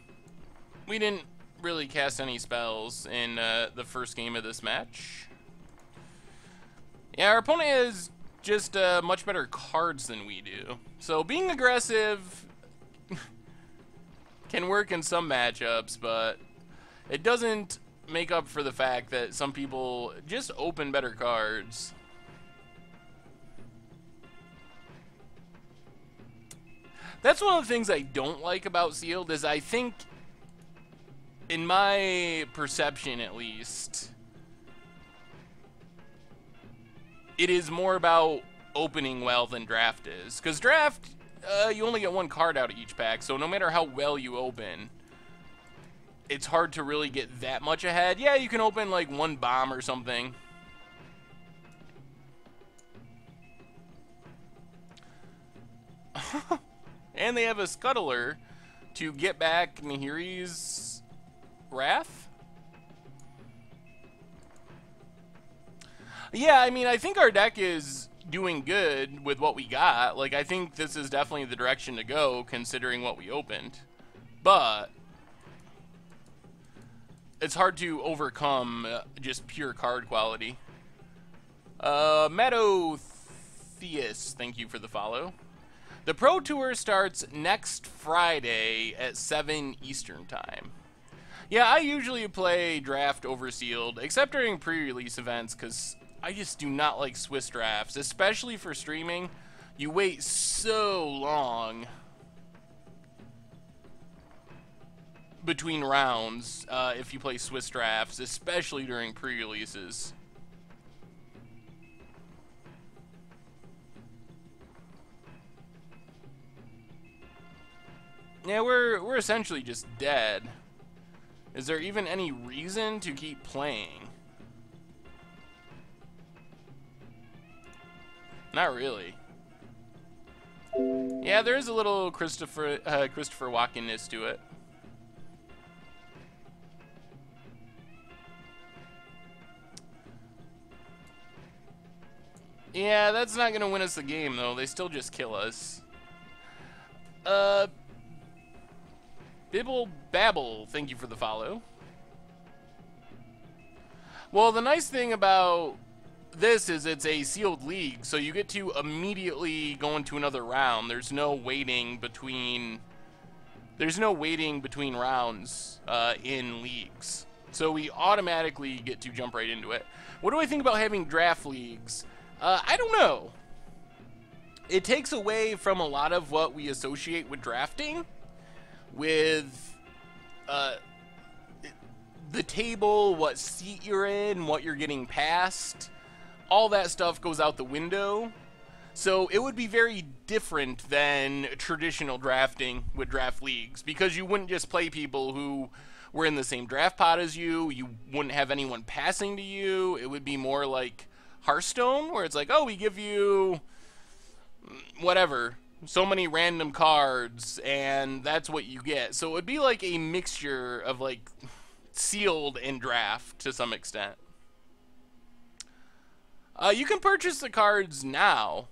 We didn't really cast any spells in the first game of this match. Yeah, our opponent has just much better cards than we do. So being aggressive can work in some matchups, but it doesn't make up for the fact that some people just open better cards. That's one of the things I don't like about Sealed, is I think, in my perception at least, it is more about opening well than draft is. Because draft, you only get one card out of each pack, so no matter how well you open, it's hard to really get that much ahead. Yeah, you can open like one bomb or something. And they have a Scuttler to get back Nahiri's Wrath. Yeah, I mean, I think our deck is doing good with what we got. Like, I think this is definitely the direction to go, considering what we opened. But it's hard to overcome just pure card quality. Meadow Theus, thank you for the follow. The Pro Tour starts next Friday at 7 Eastern Time. Yeah, I usually play draft over sealed, except during pre-release events, because I just do not like Swiss drafts, especially for streaming. You wait so long between rounds if you play Swiss drafts, especially during pre-releases. Yeah, we're essentially just dead. Is there even any reason to keep playing? Not really. Yeah, there is a little Christopher Walken-ness to it. Yeah, that's not gonna win us the game though. They still just kill us. Bibble Babble, thank you for the follow. Well, the nice thing about this is it's a sealed league, so you get to immediately go into another round. There's no waiting between rounds in leagues. So we automatically get to jump right into it. What do I think about having draft leagues? I don't know. It takes away from a lot of what we associate with drafting, with the table, what seat you're in, what you're getting past. all that stuff goes out the window. So it would be very different than traditional drafting with draft leagues, because you wouldn't just play people who were in the same draft pot as you. You wouldn't have anyone passing to you. It would be more like Hearthstone, where it's like, oh, we give you whatever, so many random cards, and that's what you get. So it would be like a mixture of like sealed and draft to some extent. You can purchase the cards now.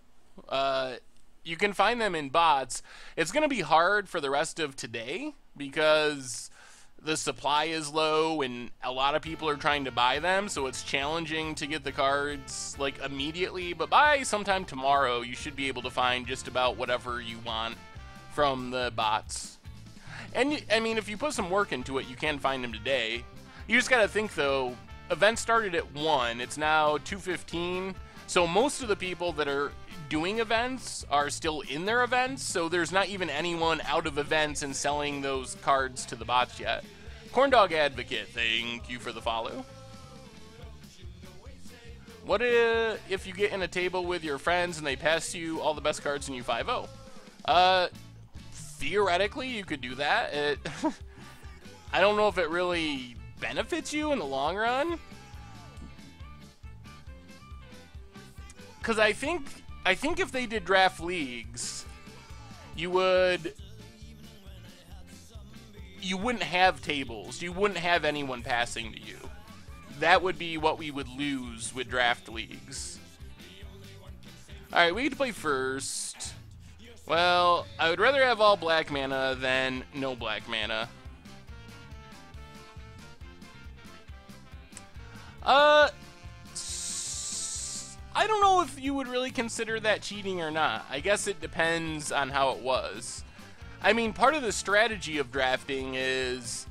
You can find them in bots. It's going to be hard for the rest of today because the supply is low and a lot of people are trying to buy them, so it's challenging to get the cards like immediately. But by sometime tomorrow, you should be able to find just about whatever you want from the bots. And I mean, if you put some work into it, you can find them today. You just got to think though, events started at 1, it's now 2:15, so most of the people that are doing events are still in their events, so there's not even anyone out of events and selling those cards to the bots yet. Corndog Advocate, thank you for the follow. What if you get in a table with your friends and they pass you all the best cards and you 5-0? Theoretically, you could do that. I don't know if it really benefits you in the long run, because I think if they did draft leagues, you wouldn't have tables. You wouldn't have anyone passing to you. That would be what we would lose with draft leagues. Alright, we get to play first. Well, I would rather have all black mana than no black mana. I don't know if you would really consider that cheating or not. I guess it depends on how it was. I mean, part of the strategy of drafting is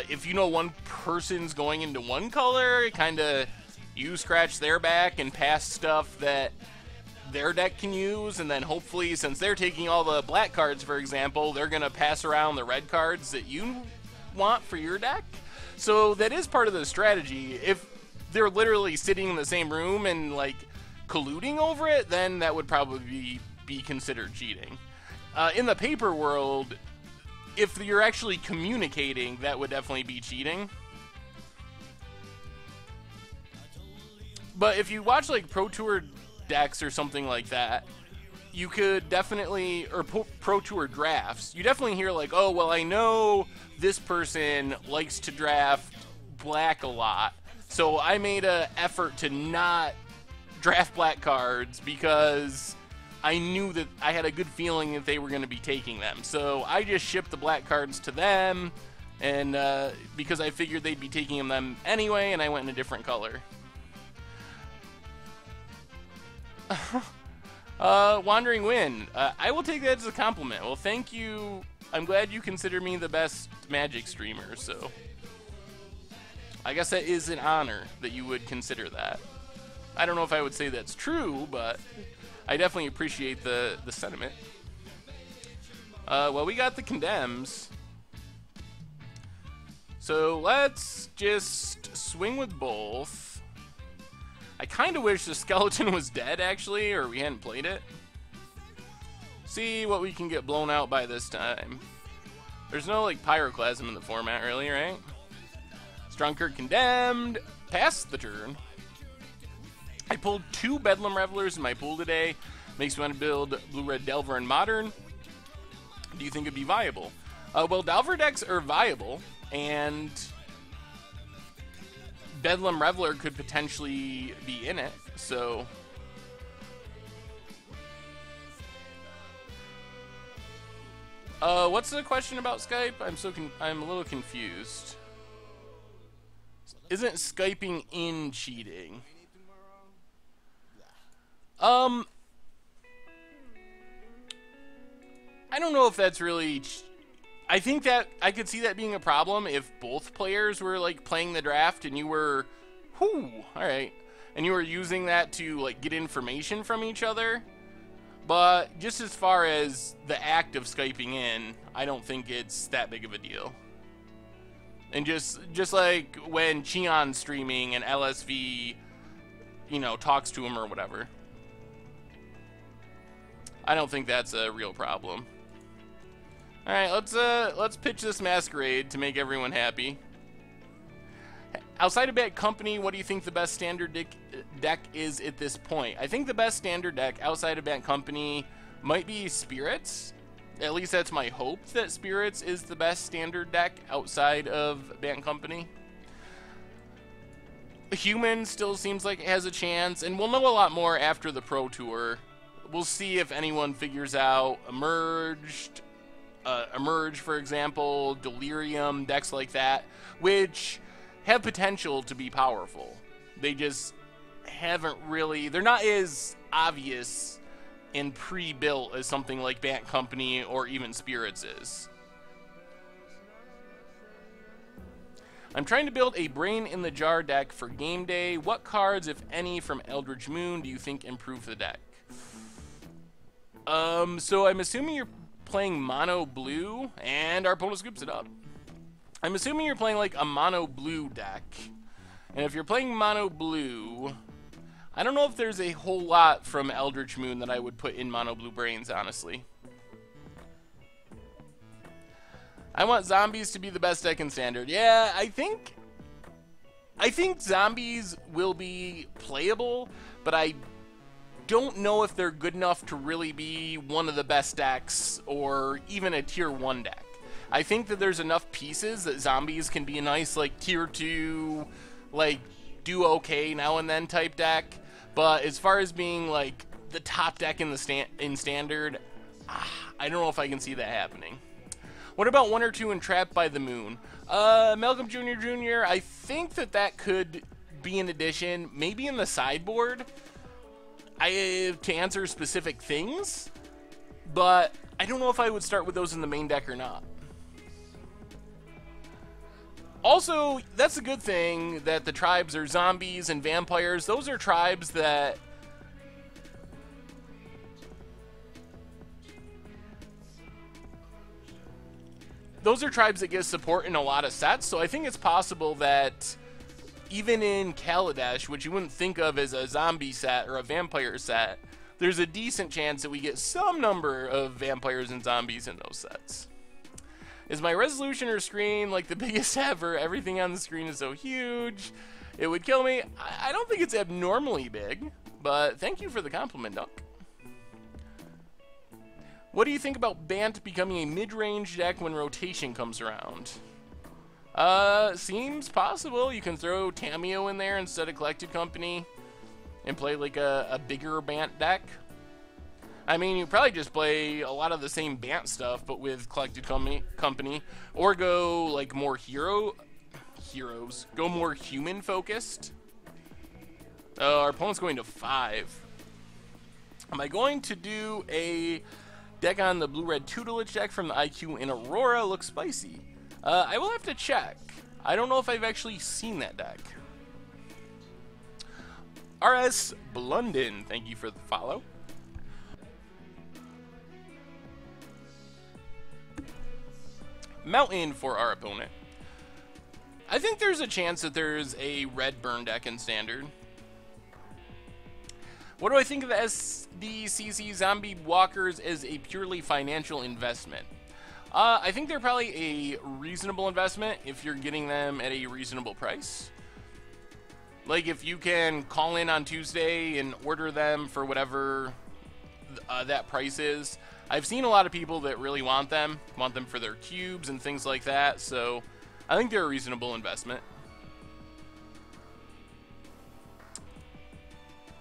if you know one person's going into one color, kind of you scratch their back and pass stuff that their deck can use, and then hopefully, since they're taking all the black cards, for example, they're going to pass around the red cards that you want for your deck. So that is part of the strategy. If they're literally sitting in the same room and like colluding over it, then that would probably be considered cheating. In the paper world, if you're actually communicating, that would definitely be cheating. But if you watch like Pro Tour decks or something like that, you could definitely, or Pro Tour drafts, you definitely hear like, oh, well, I know this person likes to draft black a lot, so I made an effort to not draft black cards because I knew that I had a good feeling that they were going to be taking them. So I just shipped the black cards to them, and because I figured they'd be taking them anyway, and I went in a different color. Wandering Wind, I will take that as a compliment. Well, thank you. I'm glad you consider me the best Magic streamer, so I guess that is an honor that you would consider that. I don't know if I would say that's true, but I definitely appreciate the sentiment. Well, we got the Condemns, so let's just swing with both. I kind of wish the skeleton was dead, actually, or we hadn't played it. See what we can get blown out by this time. There's no, like, Pyroclasm in the format, really, right? Strongkirk Condemned. Pass the turn. I pulled 2 Bedlam Revelers in my pool today. Makes me want to build Blue-Red Delver in Modern. Do you think it'd be viable? Well, Delver decks are viable, and Bedlam Reveler could potentially be in it, so what's the question about Skype? I'm a little confused. Isn't Skyping in cheating? I don't know if that's really I think that I could see that being a problem if both players were like playing the draft and you were, alright, and you were using that to like get information from each other. But just as far as the act of Skyping in, I don't think it's that big of a deal. And just like when Cheon's streaming and LSV, you know, talks to him or whatever. I don't think that's a real problem. All right, let's pitch this Masquerade to make everyone happy. Outside of Bad Company, what do you think the best standard deck is at this point? I think the best standard deck outside of Bad Company might be Spirits. At least that's my hope, that Spirits is the best standard deck outside of Bad Company. Human still seems like it has a chance, and we'll know a lot more after the Pro Tour. We'll see if anyone figures out Emerge, for example, Delirium, decks like that, which have potential to be powerful. They just haven't really, they're not as obvious and pre-built as something like Bad Company or even Spirits is. I'm trying to build a Brain in the Jar deck for game day. What cards, if any, from Eldritch Moon do you think improve the deck? So I'm assuming you're playing mono blue, and our opponent scoops it up. I'm assuming you're playing like a mono blue deck. And if you're playing mono blue, I don't know if there's a whole lot from Eldritch Moon that I would put in mono blue Brains, honestly. I want Zombies to be the best deck in Standard. Yeah, I think Zombies will be playable, but I don't know if they're good enough to really be one of the best decks or even a tier 1 deck. I think that there's enough pieces that Zombies can be a nice like tier 2, like do okay now and then type deck, but as far as being like the top deck in the Standard, I don't know if I can see that happening. What about 1 or 2 Entrapped by the Moon? Malcolm Jr., I think that could be an addition, maybe in the sideboard, to answer specific things, but I don't know if I would start with those in the main deck or not. Also, that's a good thing that the tribes are zombies and vampires. Those are tribes that get support in a lot of sets, so I think it's possible that even in Kaladesh, which you wouldn't think of as a zombie set or a vampire set, there's a decent chance that we get some number of vampires and zombies in those sets. Is my resolution or screen like the biggest ever? Everything on the screen is so huge, it would kill me. I don't think it's abnormally big, but thank you for the compliment, Duck. What do you think about Bant becoming a mid-range deck when rotation comes around? Seems possible. You can throw Tamiyo in there instead of Collected Company and play like a bigger Bant deck. I mean, you probably just play a lot of the same Bant stuff, but with Collected Company, or go like more go more human focused. Our opponent's going to 5. Am I going to do a deck on the blue-red tutelage deck from the IQ in Aurora? Looks spicy. I will have to check. I don't know if I've actually seen that deck. RS Blunden, thank you for the follow. Mountain for our opponent. I think there's a chance that there's a red burn deck in Standard. What do I think of the SDCC Zombie Walkers as a purely financial investment? I think they're probably a reasonable investment if you're getting them at a reasonable price. Like if you can call in on Tuesday and order them for whatever that price is. I've seen a lot of people that really want them for their cubes and things like that, so I think they're a reasonable investment.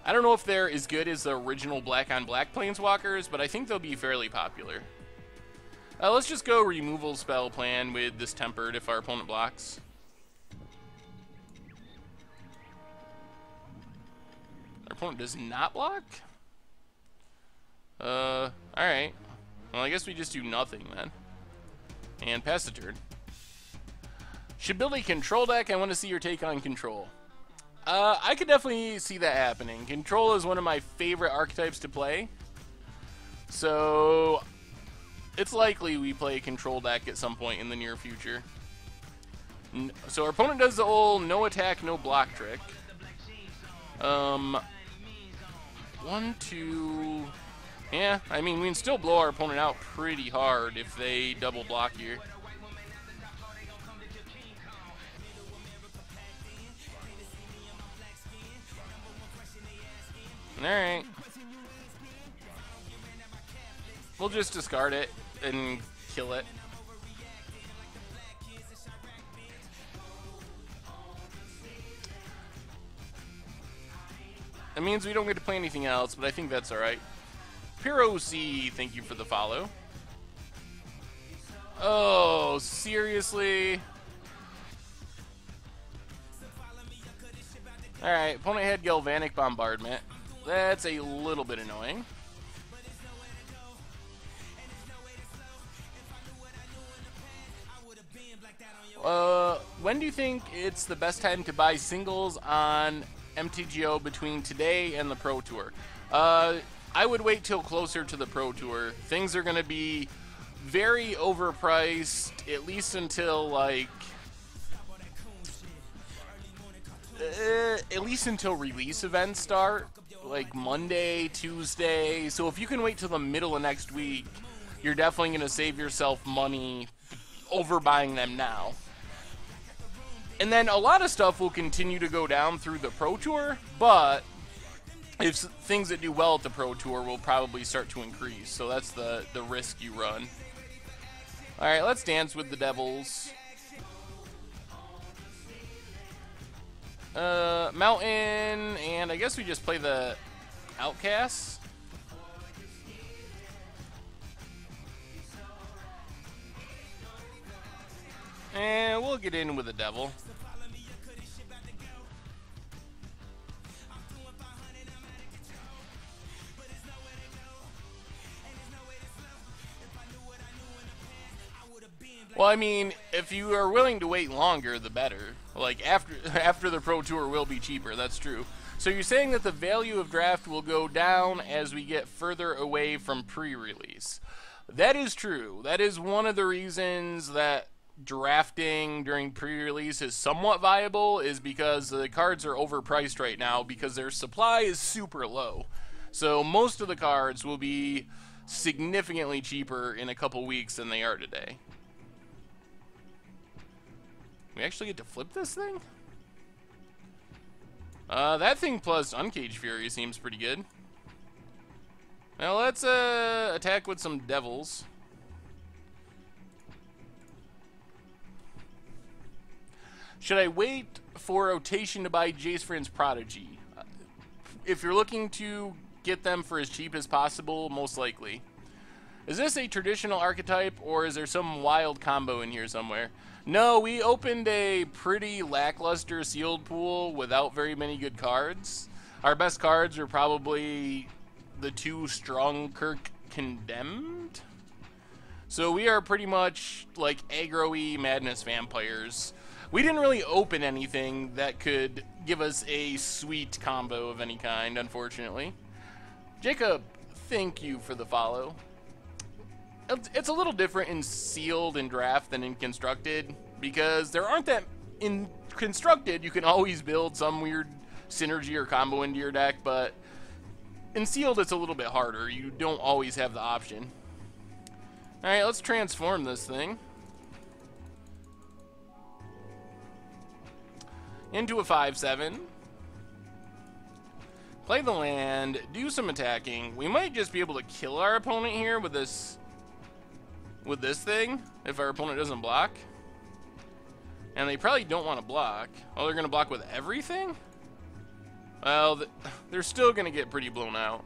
I don't know if they're as good as the original black on black Planeswalkers, but I think they'll be fairly popular. Let's just go removal spell plan with this tempered if our opponent blocks. Our opponent does not block? Alright. Well, I guess we just do nothing then. And pass the turn. Should build a control deck. I want to see your take on control. I could definitely see that happening. Control is one of my favorite archetypes to play. So it's likely we play a control deck at some point in the near future. So our opponent does the old no attack, no block trick. 1, 2... Yeah, I mean, we can still blow our opponent out pretty hard if they double block here. Alright. We'll just discard it and kill it. That means we don't get to play anything else, but I think that's alright. Prerelease, thank you for the follow. Oh, seriously? Alright, opponent had Galvanic Bombardment. That's a little bit annoying. When do you think it's the best time to buy singles on MTGO between today and the Pro Tour? I would wait till closer to the Pro Tour. Things are going to be very overpriced, at least until, like, at least until release events start, like Monday, Tuesday. So if you can wait till the middle of next week, you're definitely going to save yourself money overbuying them now. And then a lot of stuff will continue to go down through the Pro Tour, but if things that do well at the Pro Tour will probably start to increase. So that's the risk you run. Alright, let's dance with the devils. Mountain, and I guess we just play the Outcasts. And we'll get in with the devil. Well, I mean, if you are willing to wait longer, the better. Like, after the Pro Tour will be cheaper, that's true. So you're saying that the value of draft will go down as we get further away from pre-release. That is true. That is one of the reasons that drafting during pre-release is somewhat viable, is because the cards are overpriced right now because their supply is super low. So most of the cards will be significantly cheaper in a couple weeks than they are today. We actually get to flip this thing? That thing plus Uncaged Fury seems pretty good. Now let's attack with some devils. Should I wait for rotation to buy Jace Vryn's Prodigy? If you're looking to get them for as cheap as possible, most likely. Is this a traditional archetype, or is there some wild combo in here somewhere? No, we opened a pretty lackluster sealed pool without very many good cards. Our best cards are probably the 2 Strong Kirk Condemned. So we are pretty much like aggro-y Madness Vampires. We didn't really open anything that could give us a sweet combo of any kind, unfortunately. Jacob, thank you for the follow. It's a little different in sealed and draft than in constructed, because there aren't that... In constructed, you can always build some weird synergy or combo into your deck, but in sealed it's a little bit harder. You don't always have the option. Alright, let's transform this thing into a 5/7. Play the land, do some attacking. We might just be able to kill our opponent here with this thing, if our opponent doesn't block. And they probably don't want to block. Oh, they're going to block with everything? Well, they're still going to get pretty blown out.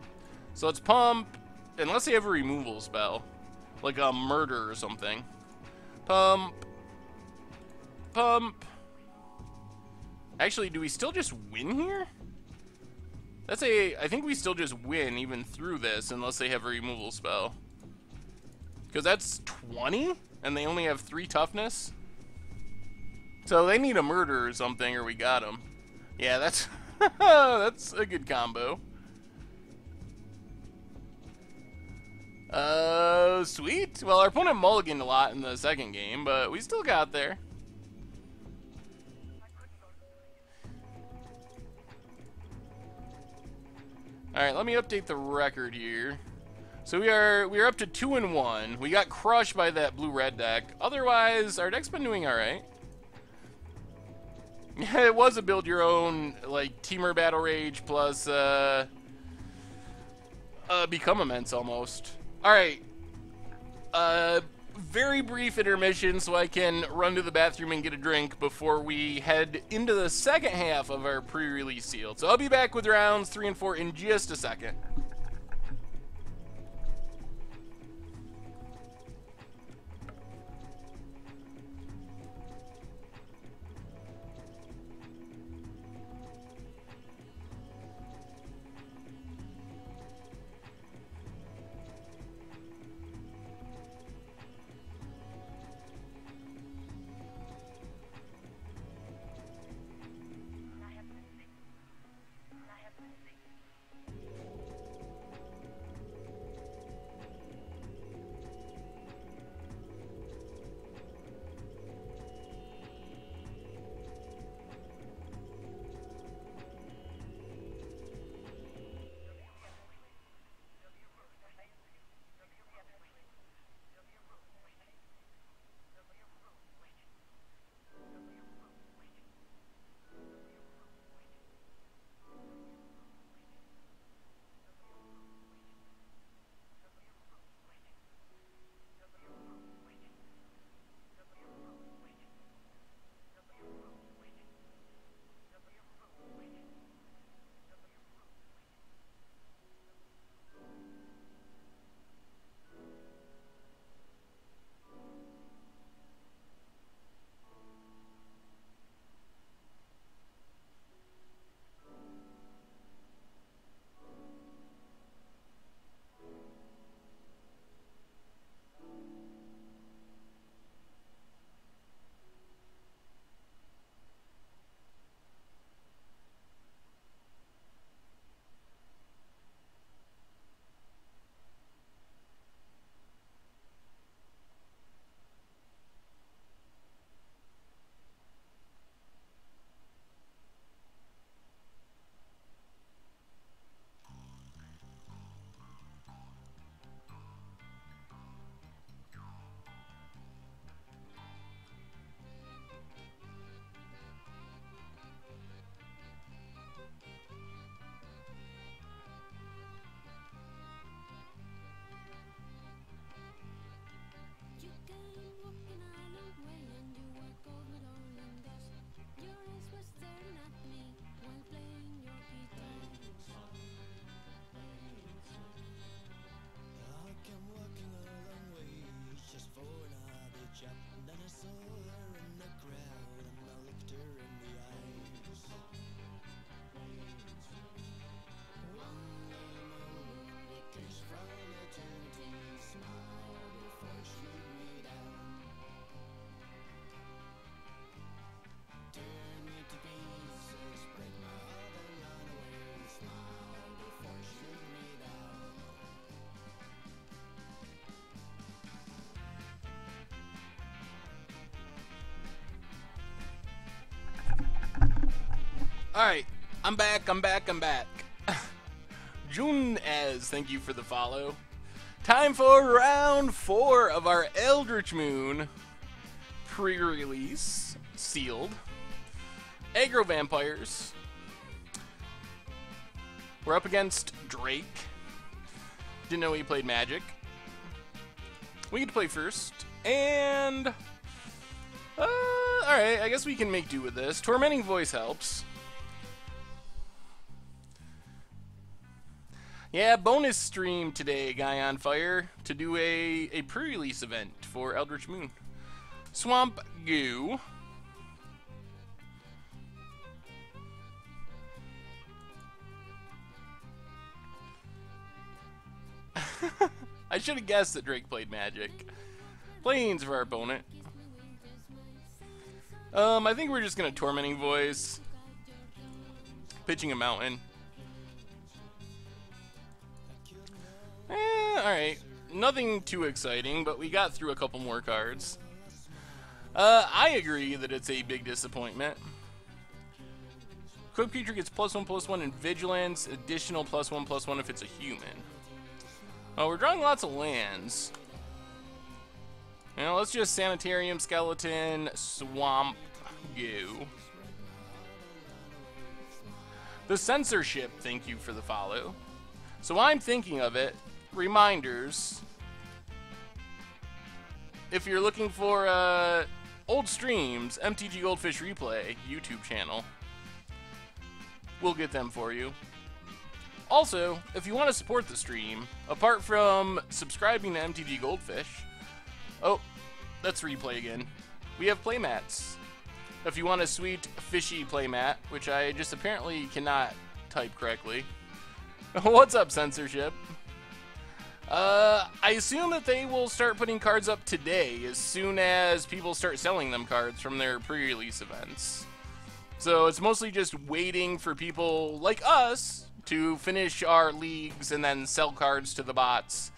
So let's pump, unless they have a removal spell, like a murder or something. Pump. Pump. Actually, do we still just win here? I think we still just win even through this, unless they have a removal spell. Because that's 20, and they only have 3 toughness. So they need a murder or something, or we got them. Yeah, that's that's a good combo. Sweet. Well, our opponent mulliganed a lot in the second game, but we still got there. All right, let me update the record here. So we are up to 2-1. We got crushed by that blue-red deck. Otherwise, our deck's been doing all right. Yeah, it was a build your own, like, Teamer Battle Rage plus Become Immense almost. All right. Very brief intermission so I can run to the bathroom and get a drink before we head into the second half of our pre-release sealed. So I'll be back with rounds 3 and 4 in just a second. Alright, I'm back. June as, thank you for the follow. Time for round 4 of our Eldritch Moon pre-release sealed. Aggro Vampires. We're up against Drake. Didn't know he played Magic. We get to play first. And alright, I guess we can make do with this. Tormenting Voice helps. Yeah, bonus stream today, Guy on Fire, to do a pre-release event for Eldritch Moon. Swamp Goo. I should have guessed that Drake played Magic. Plains for our opponent. I think we're just gonna Tormenting Voice. Pitching a Mountain. Alright. Nothing too exciting, but we got through a couple more cards. I agree that it's a big disappointment. Equipped creature gets +1/+1 in vigilance, additional +1/+1 if it's a human. Oh, we're drawing lots of lands. You know, let's just Sanitarium, Skeleton, Swamp, Goo. The censorship, thank you for the follow. So I'm thinking of it, reminders. If you're looking for old streams, MTG Goldfish Replay, YouTube channel, we'll get them for you. Also, if you want to support the stream, apart from subscribing to MTG Goldfish, oh, that's Replay again, we have playmats. If you want a sweet, fishy playmat, which I just apparently cannot type correctly. What's up, censorship? I assume that they will start putting cards up today as soon as people start selling them cards from their pre-release events. So it's mostly just waiting for people like us to finish our leagues and then sell cards to the bots.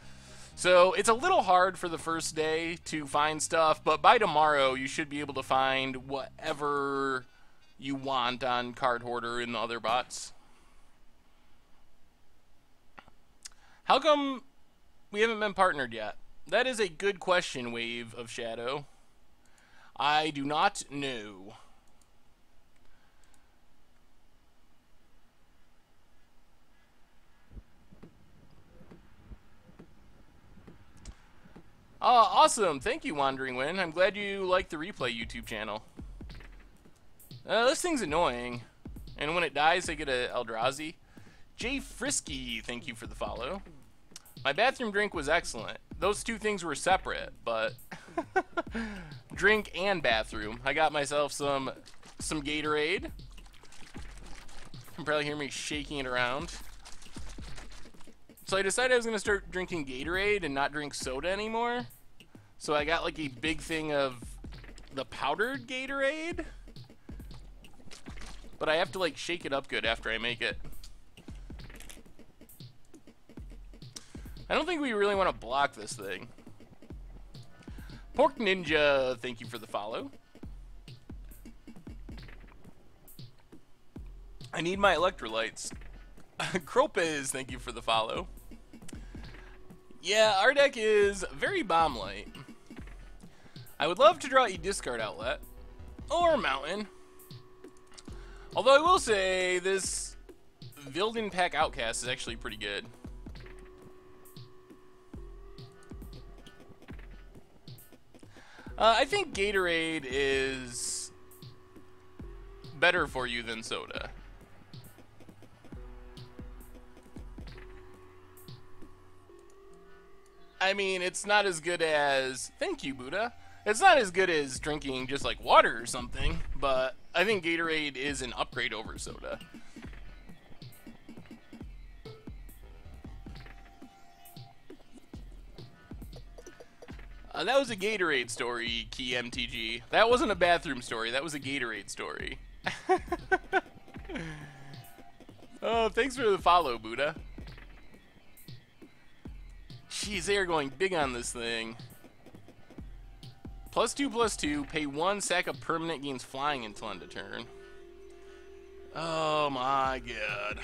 So it's a little hard for the first day to find stuff, but by tomorrow you should be able to find whatever you want on Card Hoarder and the other bots. How come we haven't been partnered yet? That is a good question, Wave of Shadow. I do not know. Awesome. Thank you, Wandering Wind. I'm glad you like the Replay YouTube channel. This thing's annoying. And when it dies, I get a Eldrazi. Jay Frisky, thank you for the follow. My bathroom drink was excellent. Those two things were separate, but drink and bathroom. I got myself some Gatorade. You can probably hear me shaking it around. So I decided I was going to start drinking Gatorade and not drink soda anymore. So I got like a big thing of the powdered Gatorade. But I have to like shake it up good after I make it. I don't think we really want to block this thing. Pork Ninja, thank you for the follow. I need my electrolytes. Cropez, thank you for the follow. Yeah, our deck is very bomb-light. I would love to draw a discard outlet. Or mountain. Although I will say, this Vilden Pack Outcast is actually pretty good. I think Gatorade is better for you than soda. I mean, it's not as good as... Thank you, Buddha. It's not as good as drinking just like water or something, but I think Gatorade is an upgrade over soda. That was a Gatorade story, Key MTG. That wasn't a bathroom story, that was a Gatorade story. Oh, thanks for the follow, Buddha. Jeez, they are going big on this thing. +2/+2, pay 1, sack a permanent, gains flying until end of turn. Oh my god.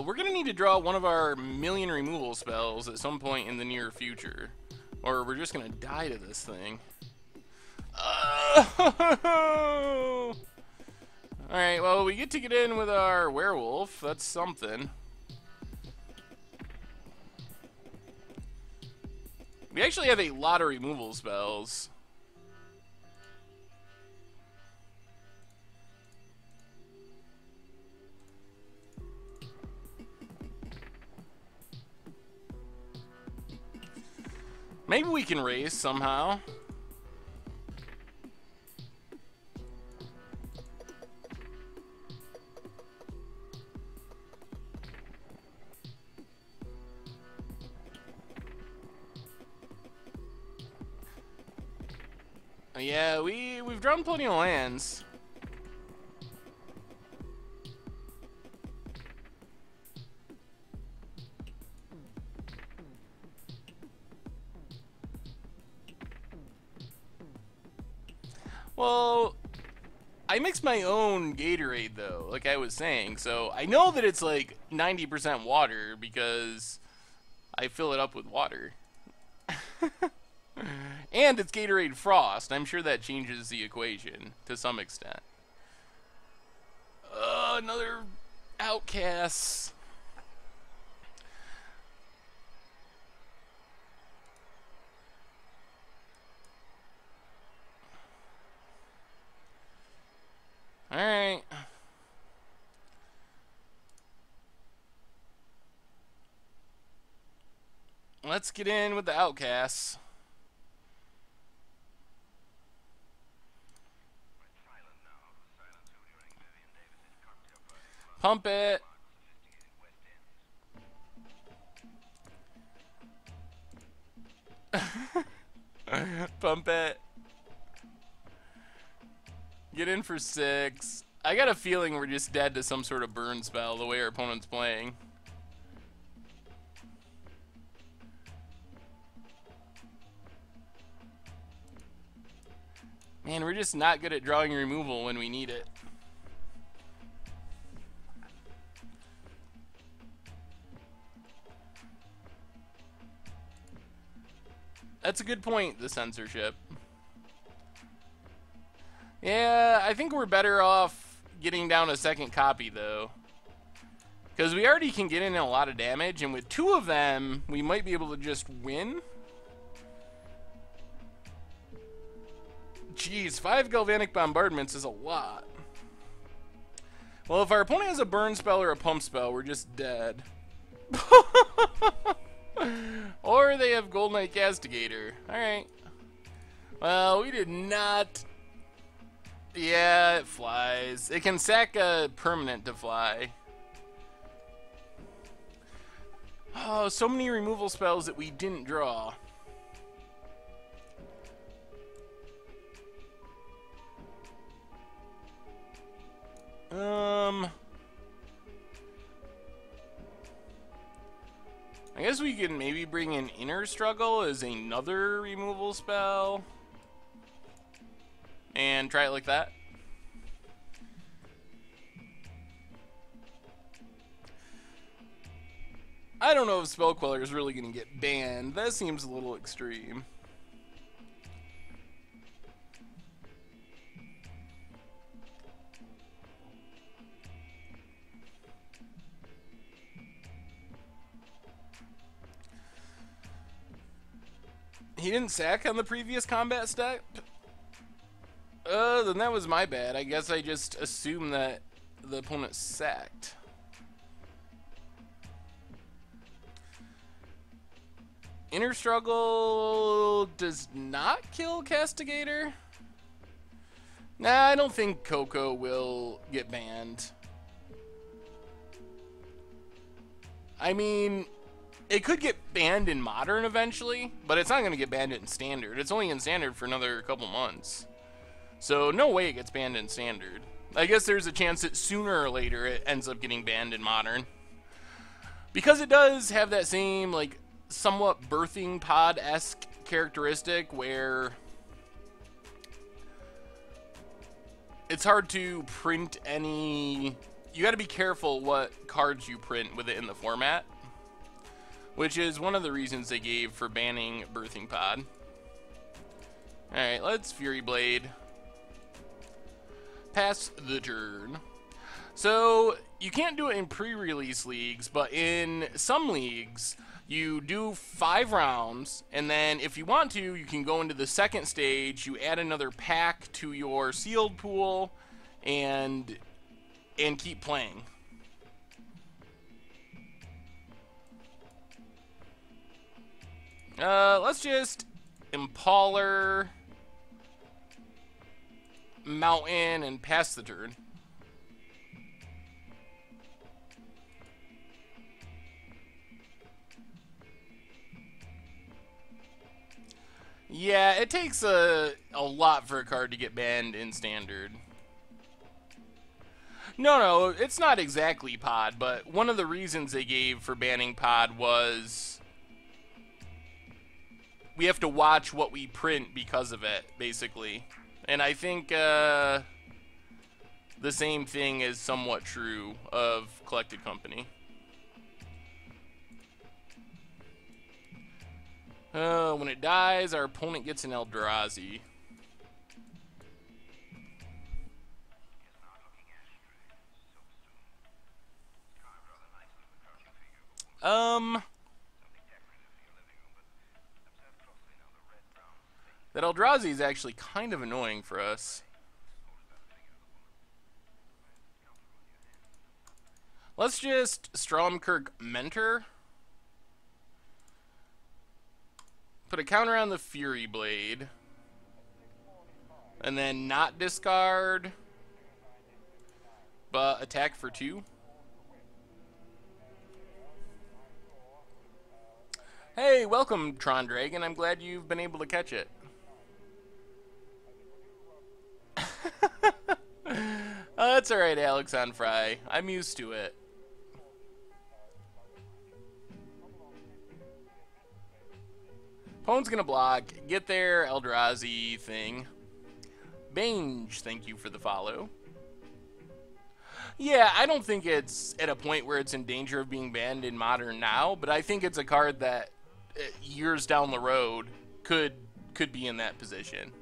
We're gonna need to draw one of our million removal spells at some point in the near future. Or we're just gonna die to this thing. Alright, well, we get to get in with our werewolf. That's something. We actually have a lot of removal spells. Maybe we can race somehow. Yeah, we've drawn plenty of lands. Well, I mix my own Gatorade, though, like I was saying. So I know that it's like 90% water because I fill it up with water. And it's Gatorade Frost. I'm sure that changes the equation to some extent. Another outcast. Alright. Let's get in with the outcasts. Pump it. Pump it. Get in for 6. I got a feeling we're just dead to some sort of burn spell the way our opponent's playing. Man, we're just not good at drawing removal when we need it. That's a good point, the censorship. Yeah, I think we're better off getting down a second copy, though. Because we already can get in a lot of damage, and with 2 of them, we might be able to just win. Jeez, 5 Galvanic Bombardments is a lot. Well, if our opponent has a burn spell or a pump spell, we're just dead. Or they have Gold Knight Castigator. Alright. Well, we did not... Yeah, it flies. It can sack a permanent to fly. Oh, so many removal spells that we didn't draw. I guess we can maybe bring in Inner Struggle as another removal spell. And try it like that. I don't know if Spell Queller is really going to get banned. That seems a little extreme. He didn't sack on the previous combat step? Then that was my bad. I guess I just assumed that the opponent sacked. Inner Struggle does not kill Castigator? Nah, I don't think Coco will get banned. I mean, it could get banned in Modern eventually, but it's not going to get banned in Standard. It's only in Standard for another couple months. So no way it gets banned in Standard. I guess there's a chance that sooner or later it ends up getting banned in Modern. Because it does have that same, like, somewhat birthing pod-esque characteristic where it's hard to print any... You gotta be careful what cards you print with it in the format, which is one of the reasons they gave for banning Birthing Pod. Alright, let's Fury Blade. Pass the turn. So, you can't do it in pre-release leagues, but in some leagues, you do 5 rounds, and then if you want to, you can go into the second stage, you add another pack to your sealed pool, and keep playing. Let's just Impaler, Mountain, and pass the turn. Yeah, it takes a lot for a card to get banned in Standard. No, it's not exactly Pod, but one of the reasons they gave for banning Pod was we have to watch what we print because of it, basically. And I think the same thing is somewhat true of Collected Company. When it dies, our opponent gets an Eldrazi. That Eldrazi is actually kind of annoying for us. Let's just Stromkirk Mentor. Put a counter on the Fury Blade. And then not discard, but attack for 2. Hey, welcome, Tron Dragon. I'm glad you've been able to catch it. That's alright, Alex on Fry. I'm used to it. Pone's gonna block. Get their Eldrazi thing. Bange, thank you for the follow. Yeah, I don't think it's at a point where it's in danger of being banned in Modern now, but I think it's a card that years down the road could be in that position.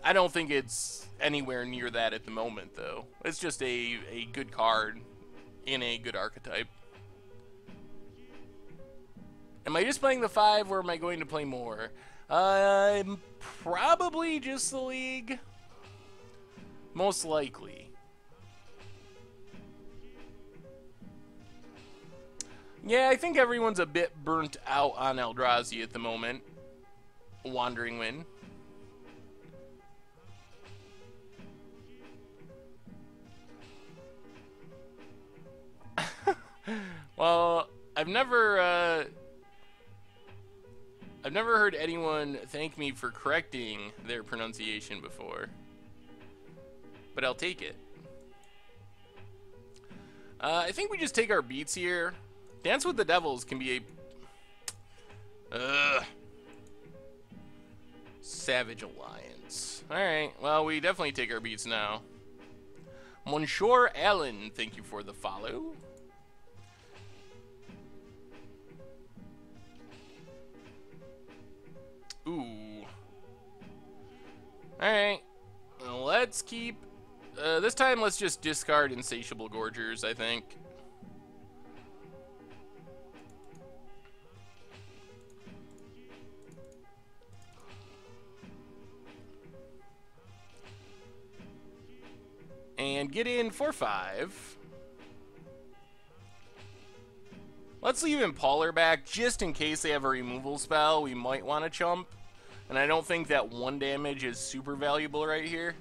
I don't think it's anywhere near that at the moment, though. It's just a good card in a good archetype. Am I just playing the 5, or am I going to play more? Probably just the League. Most likely. Yeah, I think everyone's a bit burnt out on Eldrazi at the moment. Wandering Wind. Well, I've never heard anyone thank me for correcting their pronunciation before, but I'll take it. I think we just take our beats here. Dance with the Devils can be a Savage Alliance. Alright, well, we definitely take our beats now. Monsieur Allen, thank you for the follow. Ooh. Alright. Well, let's keep... this time, let's just discard Insatiable Gorgers, I think. And get in for 5. Let's leave Impaler back just in case they have a removal spell we might want to chump. And I don't think that 1 damage is super valuable right here.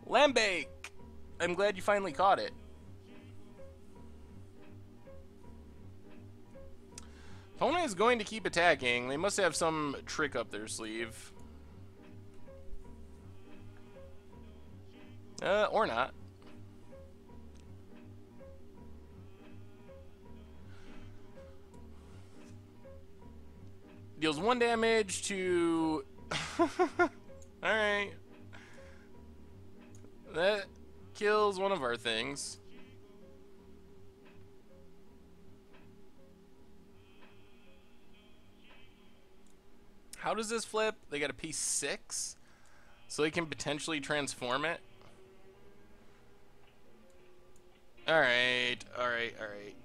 Lambake! I'm glad you finally caught it. Opponent is going to keep attacking. They must have some trick up their sleeve. Or not. Deals 1 damage to... Alright. That kills one of our things. How does this flip? They got a piece 6? So they can potentially transform it? Alright, alright, alright.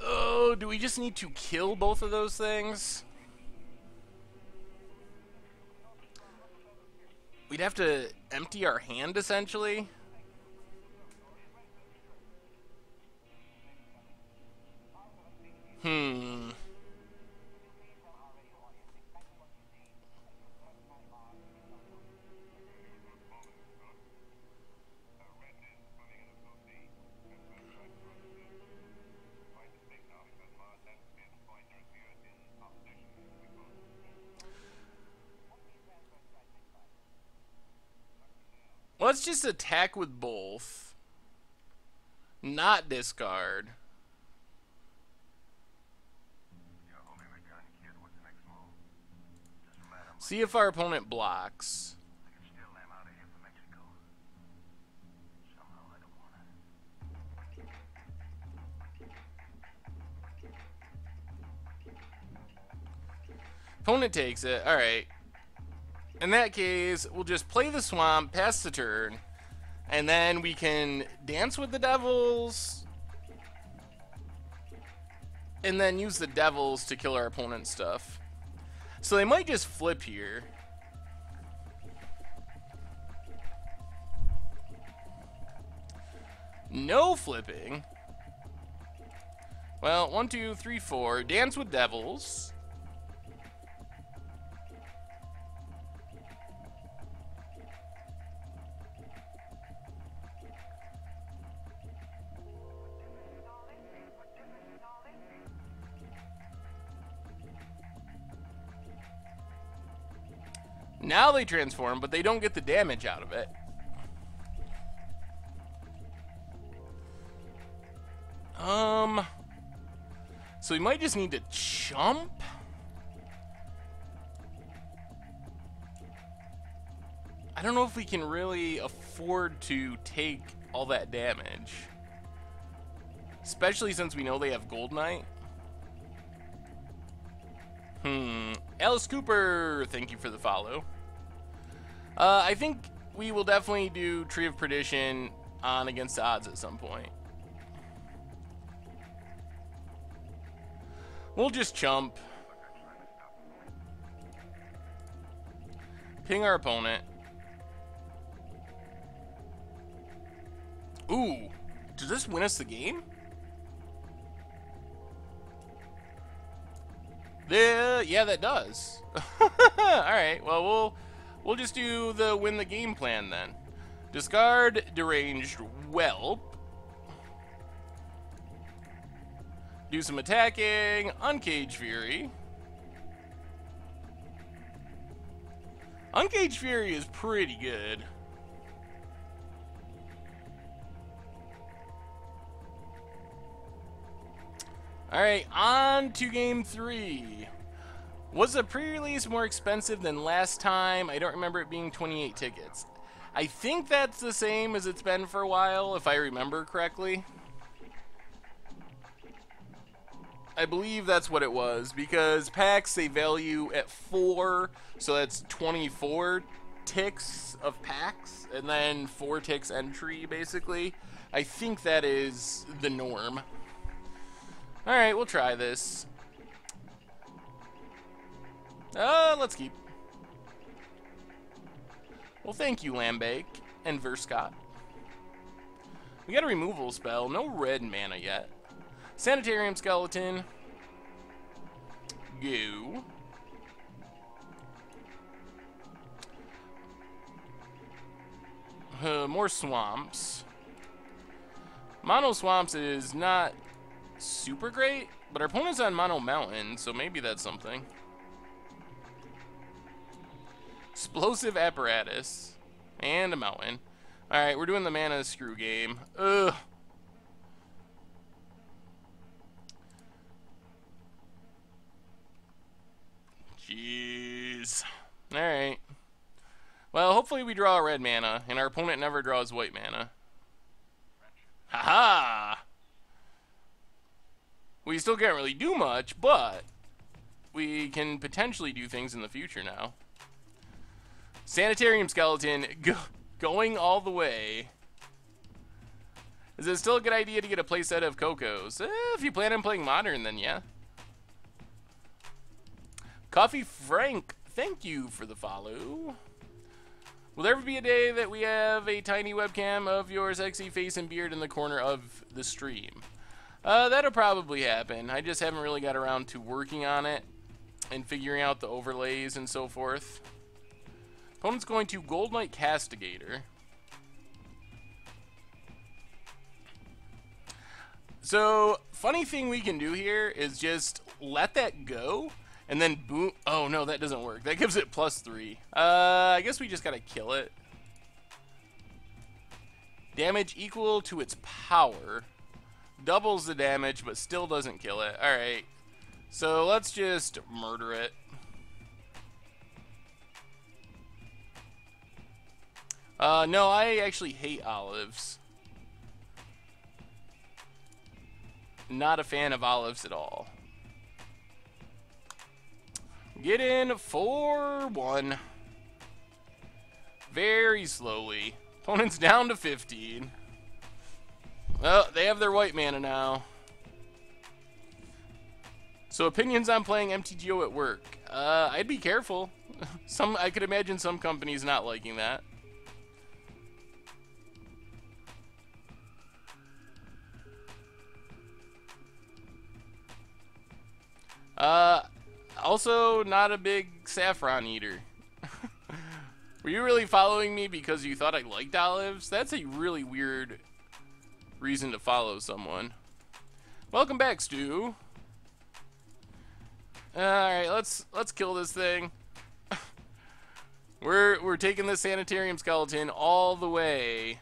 Oh, do we just need to kill both of those things? We'd have to empty our hand, essentially. Let's just attack with both. Not discard. See if our opponent blocks. Opponent takes it. Alright. In that case, we'll just play the swamp, pass the turn, and then we can dance with the devils, and then use the devils to kill our opponent's stuff. So they might just flip here. No flipping. Well, 1, 2, 3, 4. Dance with devils. Now they transform, but they don't get the damage out of it. So we might just need to chump. I don't know if we can really afford to take all that damage. Especially since we know they have Gold Knight. Alice Cooper, thank you for the follow. I think we will definitely do Tree of Perdition on Against the Odds at some point. We'll just chump. Ping our opponent. Ooh, does this win us the game? Yeah, that does. Alright, well, we'll just do the win the game plan then. Discard Deranged Whelp. Do some attacking. Uncage Fury. Uncage Fury is pretty good. Alright, on to game 3. Was the pre-release more expensive than last time? I don't remember it being 28 tickets. I think that's the same as it's been for a while, if I remember correctly. I believe that's what it was, because packs they value at 4, so that's 24 ticks of packs, and then 4 ticks entry, basically. I think that is the norm. Alright, we'll try this. Let's keep. Well, thank you, Lambake and Verscott. We got a removal spell. No red mana yet. Sanitarium Skeleton. Go. More swamps. Mono swamps is not super great, but our opponent's on mono mountain, so maybe that's something. Explosive apparatus and a mountain. All right, we're doing the mana screw game. Ugh. Jeez. All right. Well, hopefully we draw a red mana, and our opponent never draws white mana. Haha! We still can't really do much, but we can potentially do things in the future now. Sanitarium Skeleton going all the way. Is it still a good idea to get a playset of Cocos? If you plan on playing Modern, then yeah. Coffee Frank, thank you for the follow. Will there ever be a day that we have a tiny webcam of your sexy face and beard in the corner of the stream? That'll probably happen. I just haven't really got around to working on it and figuring out the overlays and so forth. Opponent's going to Gold Knight Castigator. So, funny thing we can do here is just let that go, and then boom. Oh no, that doesn't work. That gives it +3. I guess we just gotta kill it. Damage equal to its power. Doubles the damage, but still doesn't kill it. Alright. So let's just murder it. No, I actually hate olives. Not a fan of olives at all. Get in 4-1. Very slowly. Opponent's down to 15. Oh, they have their white mana now. So opinions on playing MTGO at work. I'd be careful. I could imagine some companies not liking that. Also not a big saffron eater. Were you really following me because you thought I liked olives? That's a really weird reason to follow someone. Welcome back, Stu. Alright, let's kill this thing. We're taking the sanitarium skeleton all the way.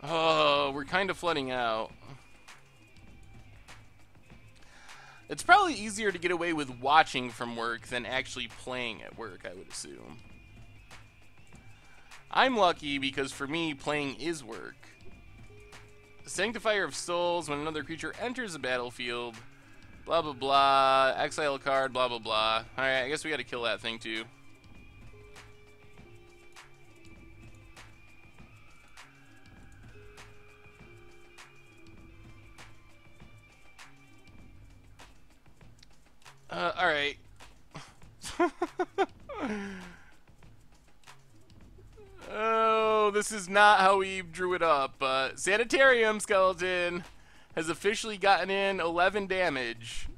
Oh, we're kind of flooding out. It's probably easier to get away with watching from work than actually playing at work, I would assume. I'm lucky because for me, playing is work. Sanctifier of Souls, when another creature enters the battlefield, blah blah blah, exile a card, blah blah blah. Alright, I guess we gotta kill that thing too. Alright. Oh, this is not how we drew it up. Sanitarium Skeleton has officially gotten in 11 damage.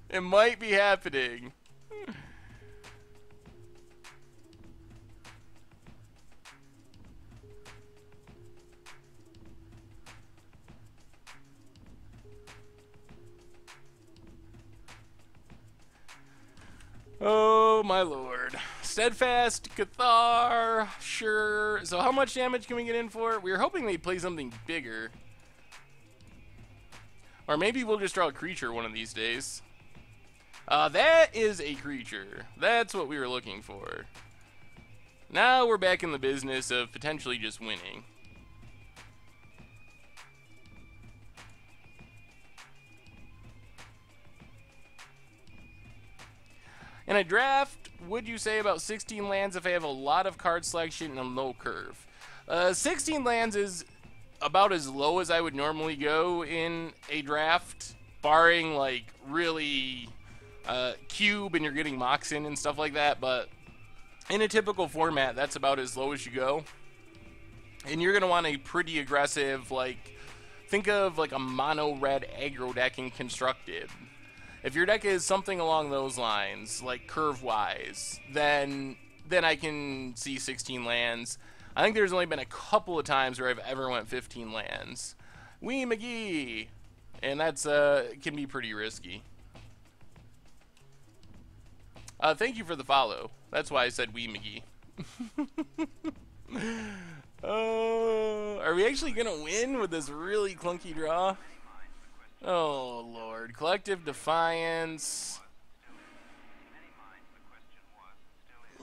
It might be happening. Oh my lord. Steadfast, Cathar, sure. So how much damage can we get in for? We were hoping they'd play something bigger. Or maybe we'll just draw a creature one of these days. That is a creature. That's what we were looking for. Now we're back in the business of potentially just winning. In a draft, would you say about 16 lands if I have a lot of card selection and a low curve? 16 lands is about as low as I would normally go in a draft, barring like really cube and you're getting Moxen and stuff like that, but in a typical format, that's about as low as you go. And you're going to want a pretty aggressive, like, think of like a mono red aggro deck in Constructed. If your deck is something along those lines, like curve-wise, then I can see 16 lands. I think there's only been a couple of times where I've ever went 15 lands. Wee McGee! And that's, can be pretty risky. Thank you for the follow. That's why I said Wee McGee. Oh, are we actually gonna win with this really clunky draw? Oh lord, Collective Defiance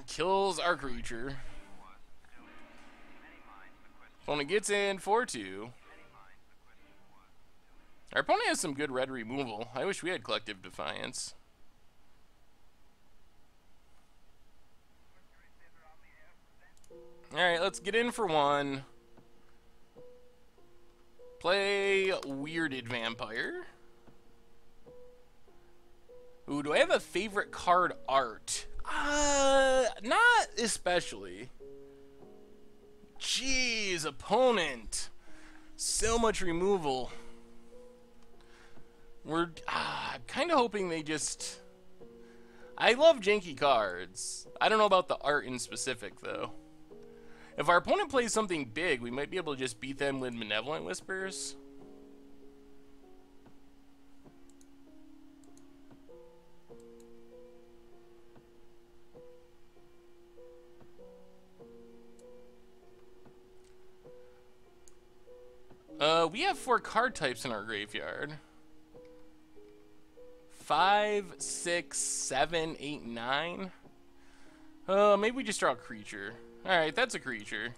kills our creature. Opponent gets in 4-2. Our opponent has some good red removal. I wish we had Collective Defiance. Alright, let's get in for one. Play Weirded Vampire. Ooh, do I have a favorite card art? Not especially. Jeez, opponent. So much removal. I'm kind of hoping they just... I love janky cards. I don't know about the art in specific, though. If our opponent plays something big, we might be able to just beat them with Malevolent Whispers. We have 4 card types in our graveyard. 5, 6, 7, 8, 9. Maybe we just draw a creature. Alright, that's a creature.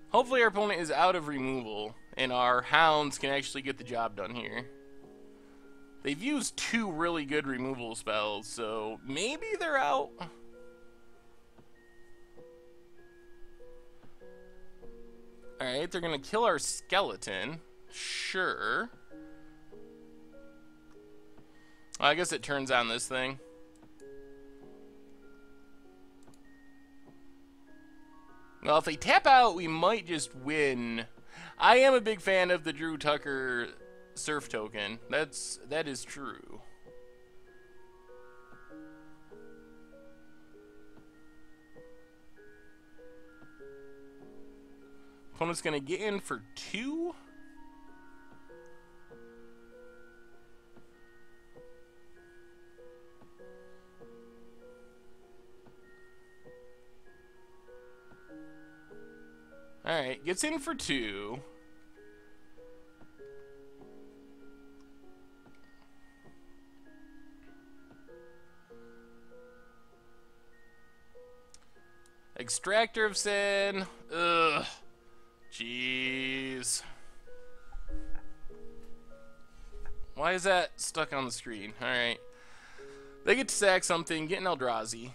Hopefully our opponent is out of removal, and our hounds can actually get the job done here. They've used 2 really good removal spells, so maybe they're out. Alright, they're gonna kill our skeleton. Sure. Well, I guess it turns on this thing. Well, if they tap out, we might just win. I am a big fan of the Drew Tucker Surf token. That is true. Opponent's gonna get in for 2. Alright, gets in for 2. Extractor of Sin. Ugh. Jeez. Why is that stuck on the screen? Alright. They get to sack something, get an Eldrazi.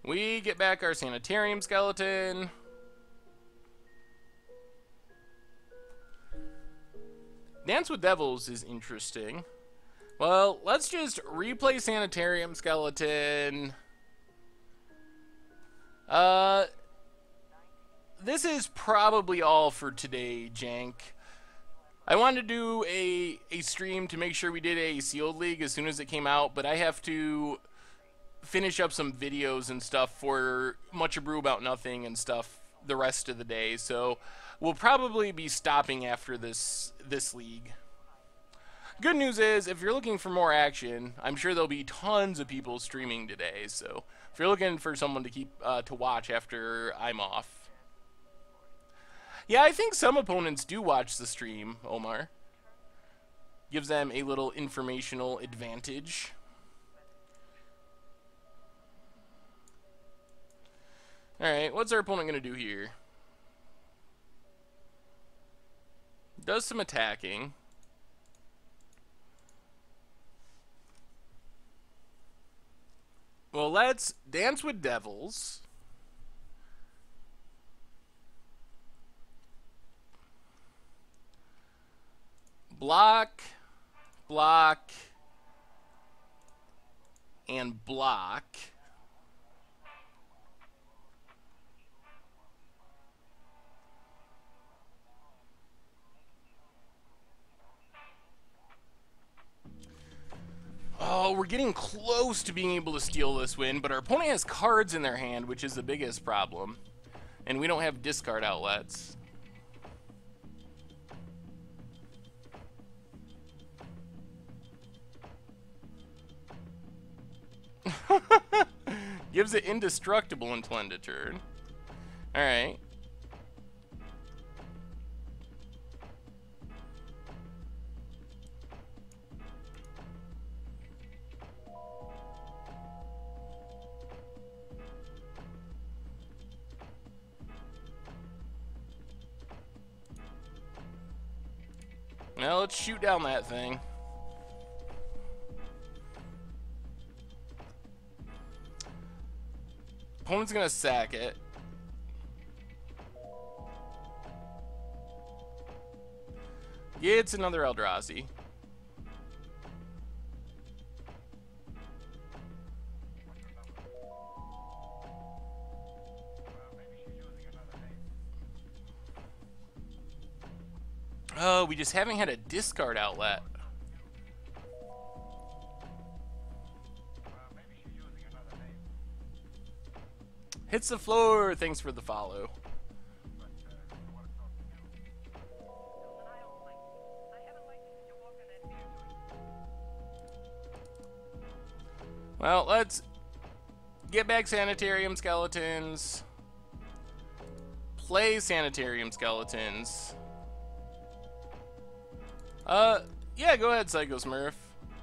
We get back our Sanitarium skeleton. Dance with Devils is interesting. Well, let's just replay Sanitarium skeleton. This is probably all for today, Jank. I wanted to do a stream to make sure we did a sealed league as soon as it came out, but I have to finish up some videos and stuff for Much Ado About Nothing and stuff the rest of the day, so we'll probably be stopping after this league. Good news is, if you're looking for more action, I'm sure there'll be tons of people streaming today, so if you're looking for someone to keep to watch after I'm off. Yeah, I think some opponents do watch the stream, Omar. Gives them a little informational advantage. Alright, what's our opponent going to do here? Does some attacking. Well, let's Dance with Devils. Block, block, and block. Oh, we're getting close to being able to steal this win, but our opponent has cards in their hand, which is the biggest problem. And we don't have discard outlets. Gives it indestructible until end of turn. Alright. Now let's shoot down that thing. Opponent's gonna sack it. It's another Eldrazi. Oh, we just haven't had a discard outlet. Hits the floor. Thanks for the follow. Well, let's get back Sanitarium Skeletons. Play Sanitarium Skeletons. Yeah, go ahead, Psycho Smurf.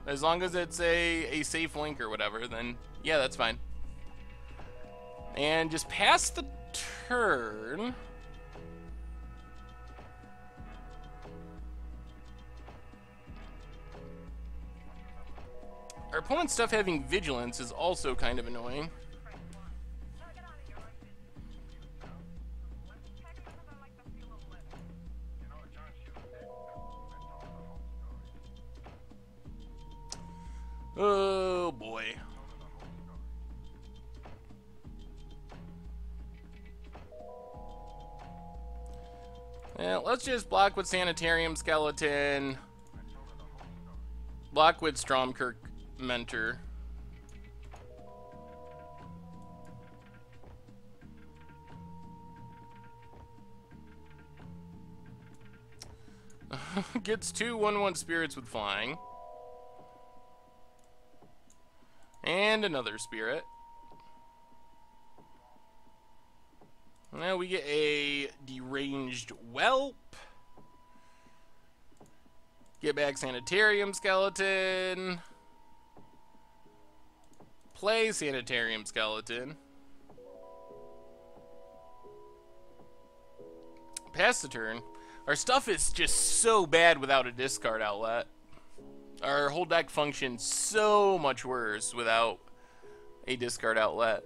As long as it's a safe link or whatever, then yeah, that's fine. And just pass the turn. Our opponent's stuff having vigilance is also kind of annoying. Oh boy. Yeah, let's just block with Sanitarium Skeleton. Block with Stromkirk Mentor. Gets 2 1/1 spirits with flying. And another spirit. Now we get a deranged whelp. Get back Sanitarium Skeleton. Play Sanitarium Skeleton. Pass the turn. Our stuff is just so bad without a discard outlet. Our whole deck functions so much worse without a discard outlet.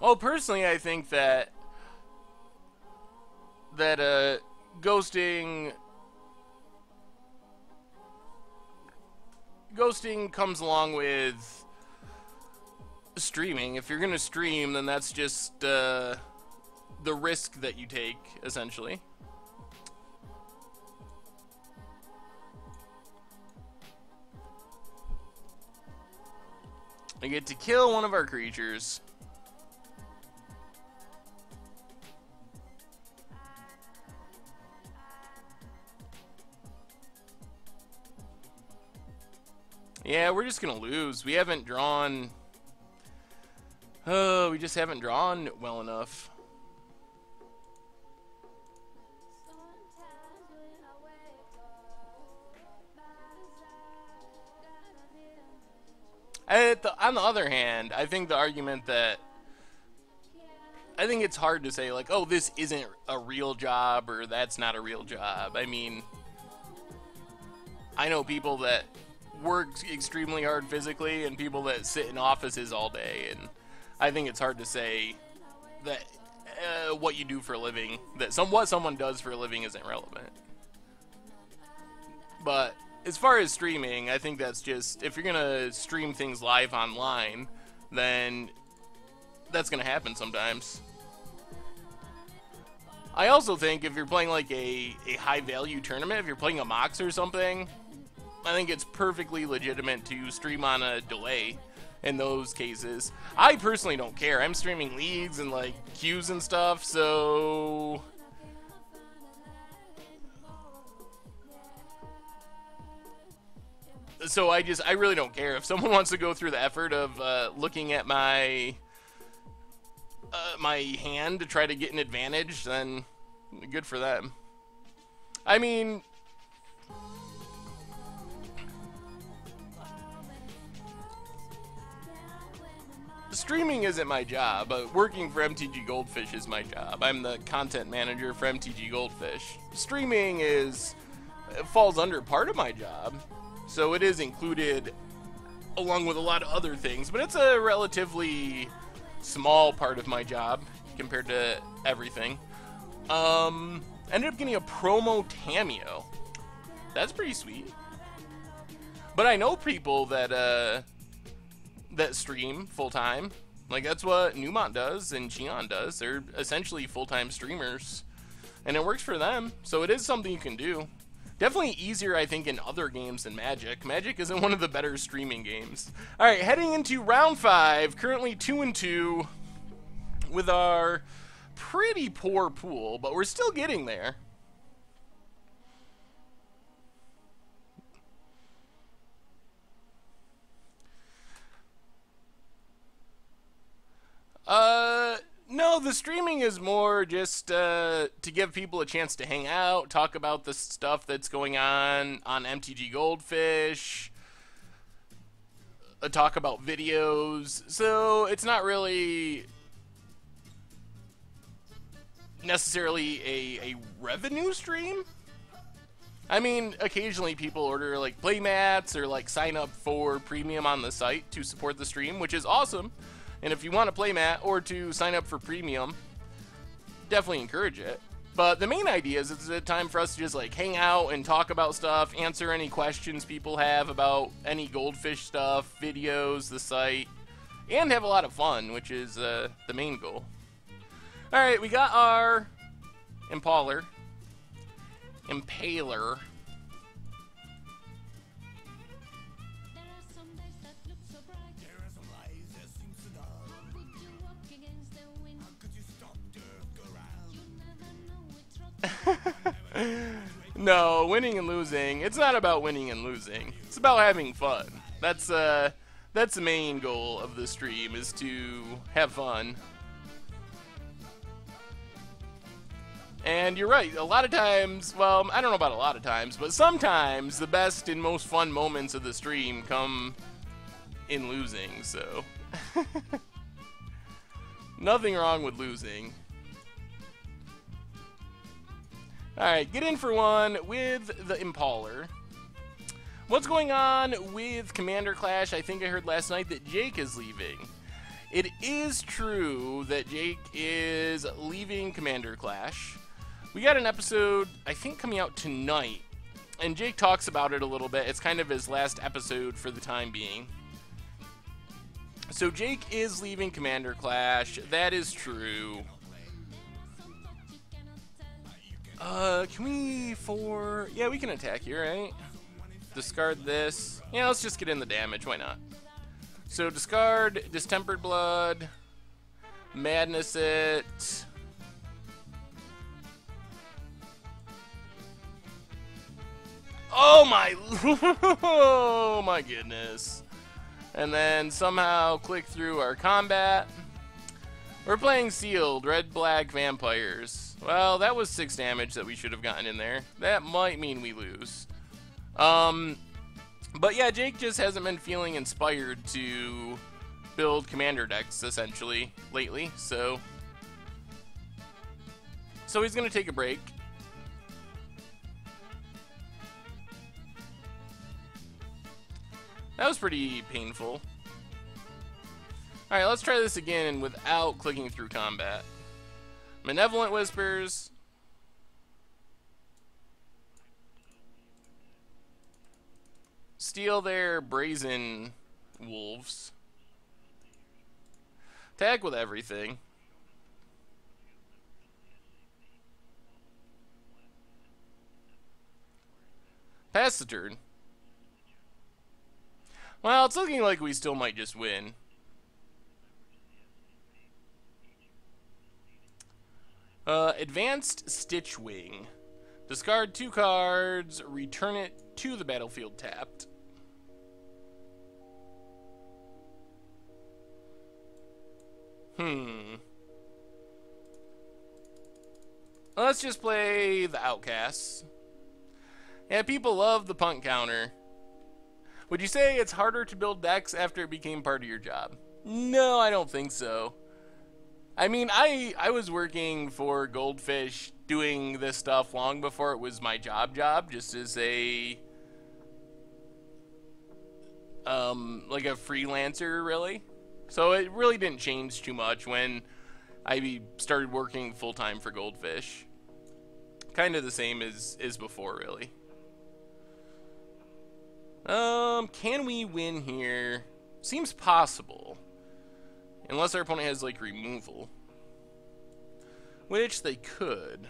Oh, personally, I think that ghosting comes along with streaming. If you're gonna stream, then that's just the risk that you take, essentially. I get to kill one of our creatures. Yeah, we're just gonna lose. We haven't drawn... we just haven't drawn well enough. On the other hand, I think the argument that... I think it's hard to say, like, oh, this isn't a real job, or that's not a real job. I mean, I know people that work extremely hard physically and people that sit in offices all day, and I think it's hard to say that what you do for a living, that what someone does for a living isn't relevant. But as far as streaming, I think that's just, if you're gonna stream things live online, then that's gonna happen sometimes. I also think if you're playing like a high value tournament, if you're playing a MOX or something, I think it's perfectly legitimate to stream on a delay in those cases. I personally don't care. I'm streaming leagues and like queues and stuff, so I really don't care. If someone wants to go through the effort of looking at my my hand to try to get an advantage, then good for them. I mean, streaming isn't my job, but working for MTG Goldfish is my job. I'm the content manager for MTG Goldfish. Streaming falls under part of my job, so it is included along with a lot of other things, but it's a relatively small part of my job compared to everything. Ended up getting a promo Tameo. That's pretty sweet. But I know people that that stream full-time. Like, that's what Newmont does and Cheon does. They're essentially full-time streamers. And it works for them, so it is something you can do. Definitely easier, I think, in other games than Magic. Magic isn't one of the better streaming games. Alright, heading into round 5, currently 2-2 with our pretty poor pool, but we're still getting there. No, the streaming is more just to give people a chance to hang out, talk about the stuff that's going on MTG Goldfish, talk about videos. So it's not really necessarily a revenue stream. I mean, occasionally people order like playmats or like sign up for premium on the site to support the stream, which is awesome. And if you want a playmat or to sign up for premium, definitely encourage it. But the main idea is it's a time for us to just like hang out and talk about stuff, answer any questions people have about any Goldfish stuff, videos, the site, and have a lot of fun, which is the main goal. Alright, we got our Impaler. No, winning and losing. It's not about winning and losing. It's about having fun. That's the main goal of the stream, is to have fun. And you're right, a lot of times, well, I don't know about a lot of times, but sometimes the best and most fun moments of the stream come in losing, so. Nothing wrong with losing. Alright, get in for one with the Impaler. What's going on with Commander Clash? I think I heard last night that Jake is leaving. It is true that Jake is leaving Commander Clash. We got an episode, I think, coming out tonight, and Jake talks about it a little bit. It's kind of his last episode for the time being. So Jake is leaving Commander Clash. That is true. Can we yeah, we can attack here, right? Discard this. Yeah, let's just get in the damage. Why not? So discard Distempered Blood. Madness it. Oh my, oh my goodness. And then somehow click through our combat. We're playing Sealed, Red-Black Vampires. Well, that was 6 damage that we should have gotten in there. That might mean we lose. But yeah, Jake just hasn't been feeling inspired to build commander decks, essentially, lately. So he's going to take a break. That was pretty painful. Alright, let's try this again without clicking through combat. Malevolent Whispers. Steal their Brazen Wolves. Tag with everything. Pass the turn. Well, it's looking like we still might just win. Advanced Stitchwing. Discard 2 cards, return it to the battlefield tapped. Let's just play the Outcasts. Yeah, people love the punt counter. Would you say it's harder to build decks after it became part of your job? No, I don't think so. I mean, I was working for Goldfish doing this stuff long before it was my job, just as a like a freelancer, really. So it really didn't change too much when I started working full-time for Goldfish. Kind of the same as before, really. Can we win here? Seems possible. Unless our opponent has, like, removal. Which they could.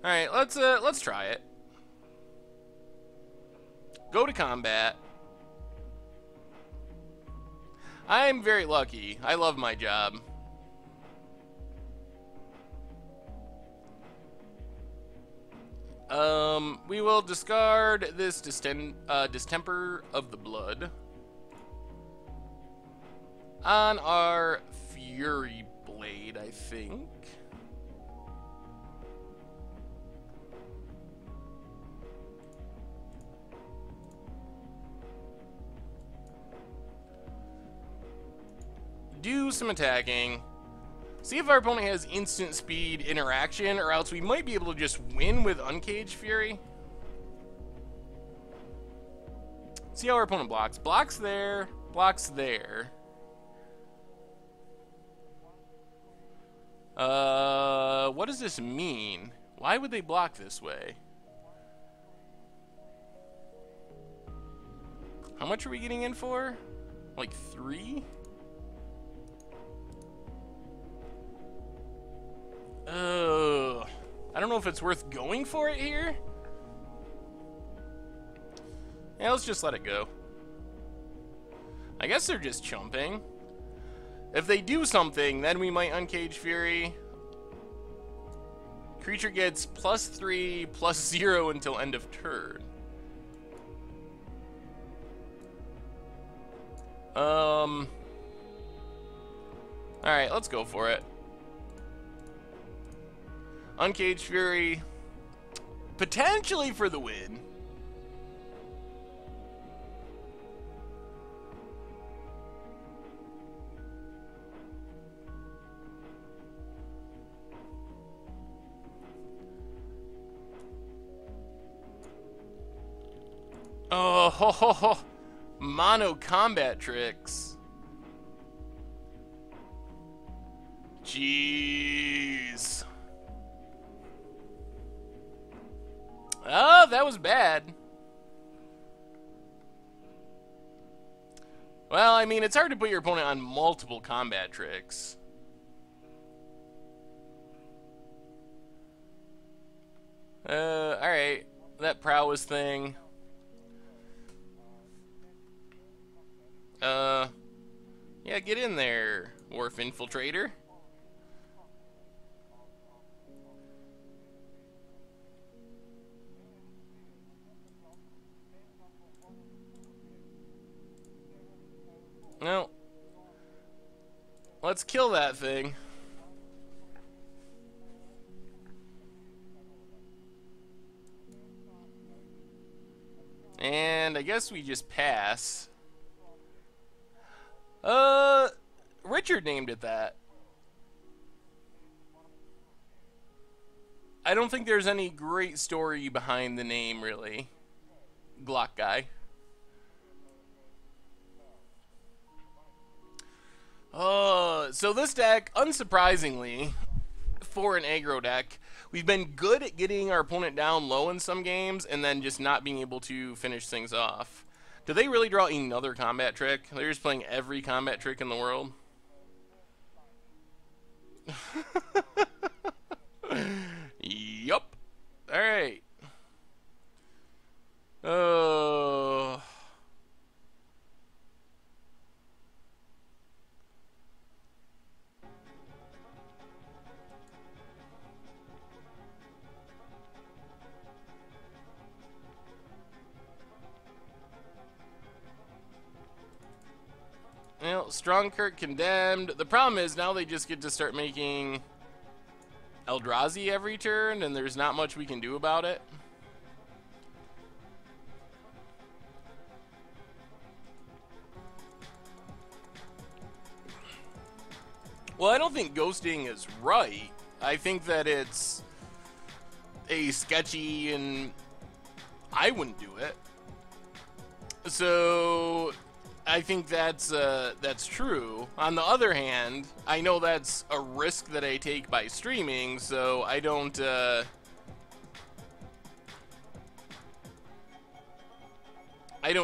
Alright, let's try it. Go to combat. I'm very lucky. I love my job. We will discard this Distemper of the Blood on our Fury Blade, I think. Do some attacking. See if our opponent has instant speed interaction, or else we might be able to just win with Uncaged Fury. See how our opponent blocks. Blocks there, blocks there. What does this mean? Why would they block this way? How much are we getting in for? Like 3? I don't know if it's worth going for it here. Yeah, let's just let it go. I guess they're just chumping. If they do something, then we might Uncaged Fury. Creature gets +3, +0 until end of turn. Alright, let's go for it. Uncaged Fury, potentially for the win. Oh, ho, ho, ho. Mono combat tricks. Jeez. Oh, that was bad. Well, I mean, it's hard to put your opponent on multiple combat tricks. Alright. That prowess thing. Yeah, get in there, Wharf Infiltrator. No. Let's kill that thing. And I guess we just pass. Richard named it that. I don't think there's any great story behind the name, really. Glock guy. So this deck, unsurprisingly, for an aggro deck, we've been good at getting our opponent down low in some games and then just not being able to finish things off. Do they really draw another combat trick? They're just playing every combat trick in the world? Yup. Alright. Oh. Well, Strongkirk condemned. The problem is now they just get to start making Eldrazi every turn, and there's not much we can do about it. Well, I don't think ghosting is right. I think that it's a sketchy, and I wouldn't do it. So I think that's true. On the other hand, I know that's a risk that I take by streaming, so I don't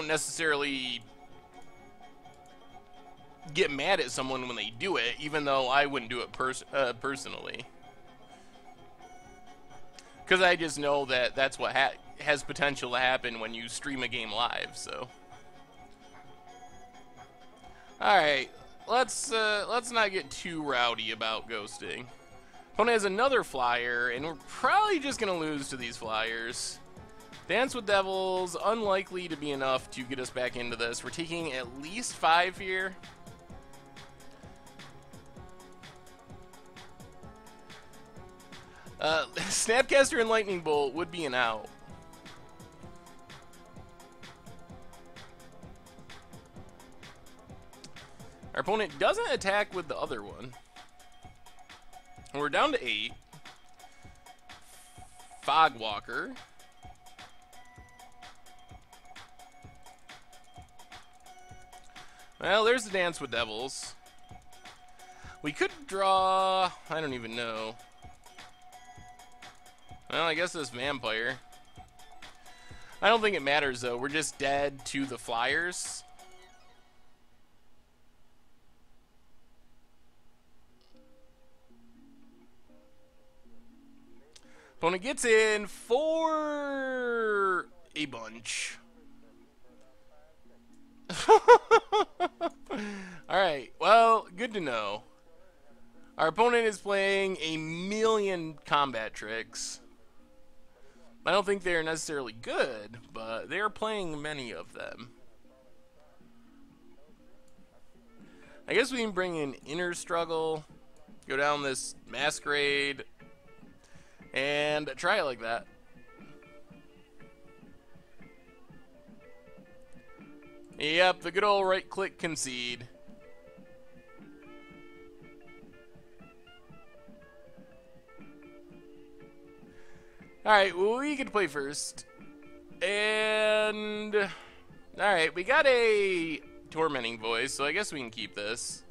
necessarily get mad at someone when they do it, even though I wouldn't do it personally. Because I just know that that's what has potential to happen when you stream a game live, so. Alright, let's not get too rowdy about ghosting. Opponent has another flyer, and we're probably just going to lose to these flyers. Dance with Devils, unlikely to be enough to get us back into this. We're taking at least 5 here. Snapcaster and Lightning Bolt would be an out. Our opponent doesn't attack with the other one. We're down to 8. Fogwalker. Well, there's the Dance with Devils. We could draw... I don't even know. Well, I guess this Vampire. I don't think it matters, though. We're just dead to the flyers. Opponent gets in for a bunch. Alright, well, good to know. Our opponent is playing a million combat tricks. I don't think they're necessarily good, but they're playing many of them. I guess we can bring in Inner Struggle, go down this Masquerade, and try it like that. Yep, the good old right-click concede. Alright, well, we could play first. And... Alright, we got a Tormenting Voice, so I guess we can keep this.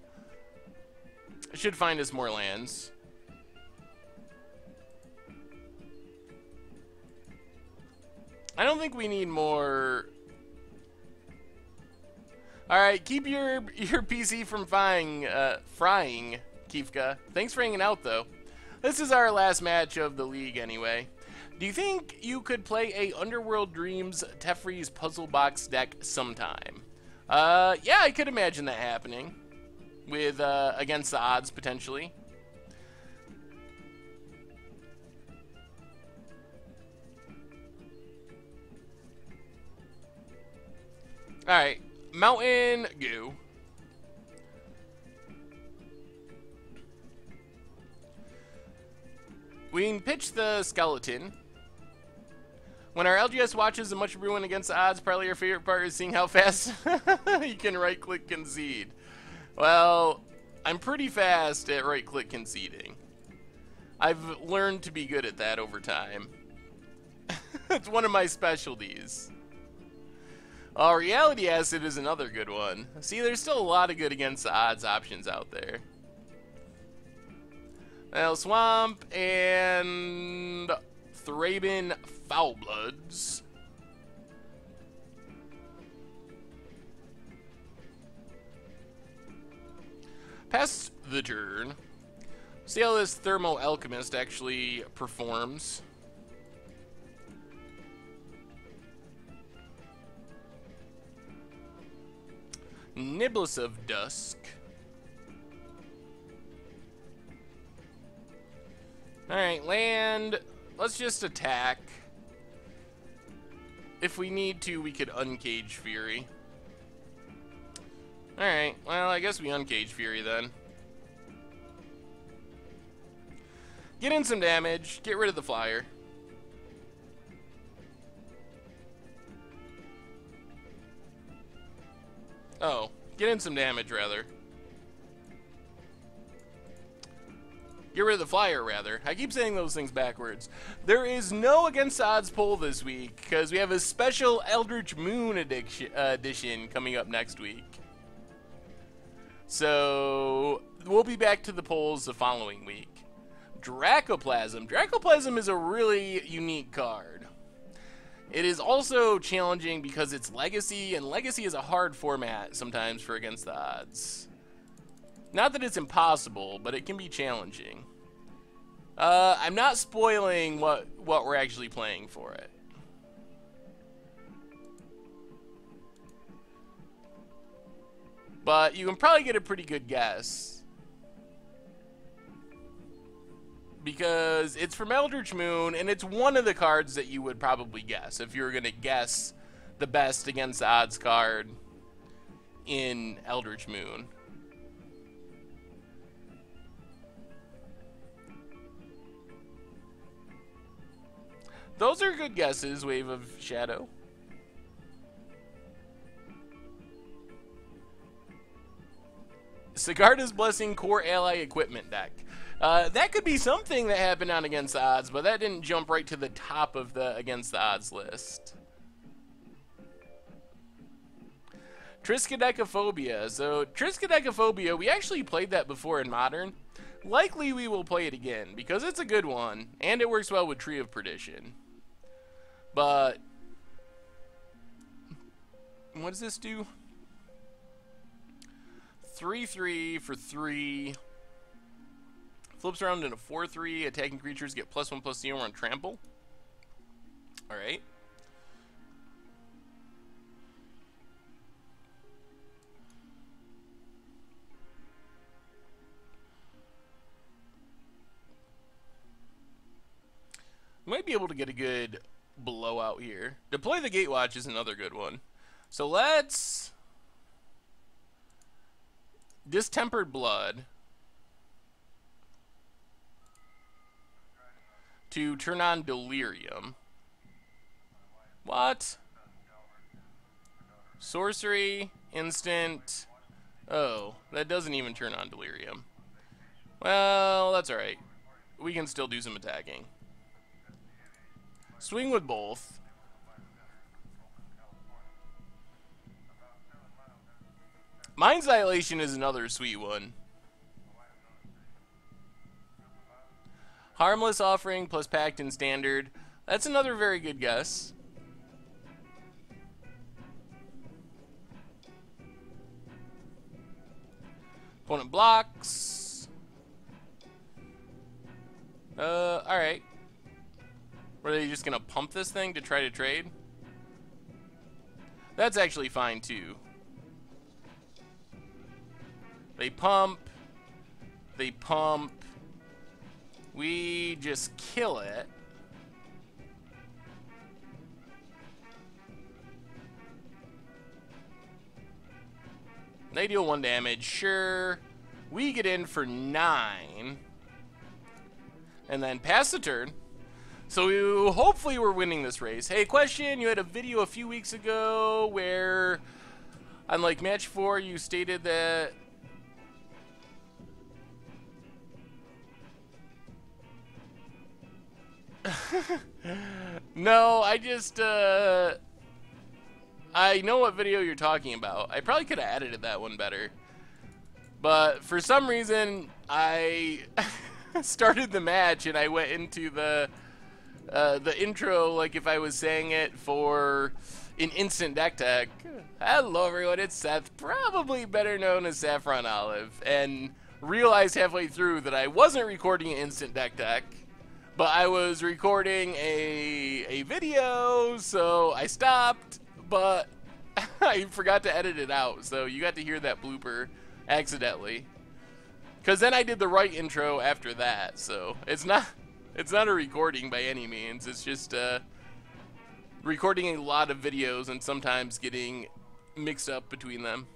It should find us more lands. I don't think we need more... Alright, keep your PC from frying, Kifka. Thanks for hanging out, though. This is our last match of the league, anyway. Do you think you could play a Underworld Dreams Teferi's Puzzle Box deck sometime? Yeah, I could imagine that happening. With, against the odds, potentially. Alright, Mountain Goo. We can pitch the Skeleton. When our LGS watches a much Bruin against the odds, probably your favorite part is seeing how fast you can right-click concede. Well, I'm pretty fast at right-click conceding. I've learned to be good at that over time. It's one of my specialties. Reality Acid is another good one. See, there's still a lot of good against the odds options out there. Well, Swamp and Thraben Foulbloods. Pass the turn. See how this Thermo Alchemist actually performs. Niblis of Dusk. Alright, land. Let's just attack. If we need to, we could uncage Fury. Alright, well, I guess we uncage Fury then. Get in some damage, get rid of the flyer. Oh, get in some damage, rather. Get rid of the flyer, rather. I keep saying those things backwards. There is no Against the Odds poll this week, because we have a special Eldritch Moon edition coming up next week. So, we'll be back to the polls the following week. Dracoplasm. Dracoplasm is a really unique card. It is also challenging because it's Legacy, and Legacy is a hard format sometimes for Against the Odds. Not that it's impossible, but it can be challenging. I'm not spoiling what we're actually playing for it. But you can probably get a pretty good guess. Because it's from Eldritch Moon, and it's one of the cards that you would probably guess if you were going to guess the best Against the Odds card in Eldritch Moon. Those are good guesses, Wave of Shadow. Sigarda's Blessing Core Ally Equipment deck. That could be something that happened on Against the Odds, but that didn't jump right to the top of the Against the Odds list. Triskaidekaphobia. So, Triskaidekaphobia, we actually played that before in Modern. Likely we will play it again, because it's a good one, and it works well with Tree of Perdition. But, what does this do? 3/3 for 3. Flips around in a 4/3. Attacking creatures get +1/+0 on trample. Alright. Might be able to get a good blowout here. Deploy the Gatewatch is another good one. So let's... Distempered Blood to turn on Delirium. What? Sorcery, instant. Oh, that doesn't even turn on Delirium. Well, that's alright. We can still do some attacking. Swing with both. Mind's Dilation is another sweet one. Harmless Offering plus Pact in Standard. That's another very good guess. Opponent blocks. Alright. Were they just gonna pump this thing to try to trade? That's actually fine too. They pump. They pump. We just kill it. They deal 1 damage. Sure. We get in for 9. And then pass the turn. So hopefully we're winning this race. Hey, question. You had a video a few weeks ago where on like match 4 you stated that no, I just I know what video you're talking about. I probably could have edited that one better. But for some reason I started the match and I went into the intro like if I was saying it for an instant deck tech. Hello everyone, it's Seth, probably better known as Saffron Olive, and realized halfway through that I wasn't recording an instant deck tech, but I was recording a video, so I stopped, but I forgot to edit it out, so you got to hear that blooper accidentally. Because then I did the right intro after that, so it's not a recording by any means. It's just recording a lot of videos and sometimes getting mixed up between them.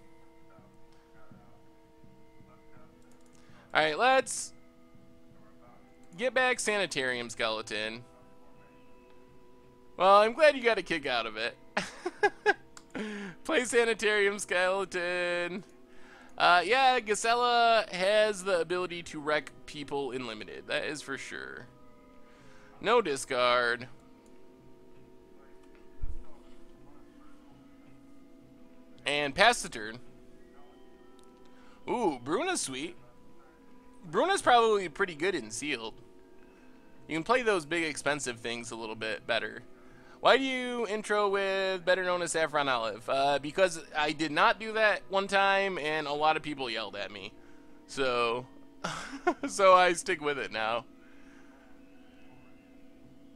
Alright, let's get back Sanitarium Skeleton. Well, I'm glad you got a kick out of it. Play Sanitarium Skeleton. Yeah, Gisela has the ability to wreck people in limited. That is for sure. No discard. And pass the turn. Ooh, Bruna's sweet. Bruna's probably pretty good in sealed. You can play those big expensive things a little bit better. Why do you intro with better known as Saffron Olive? Because I did not do that one time and a lot of people yelled at me. So, so I stick with it now.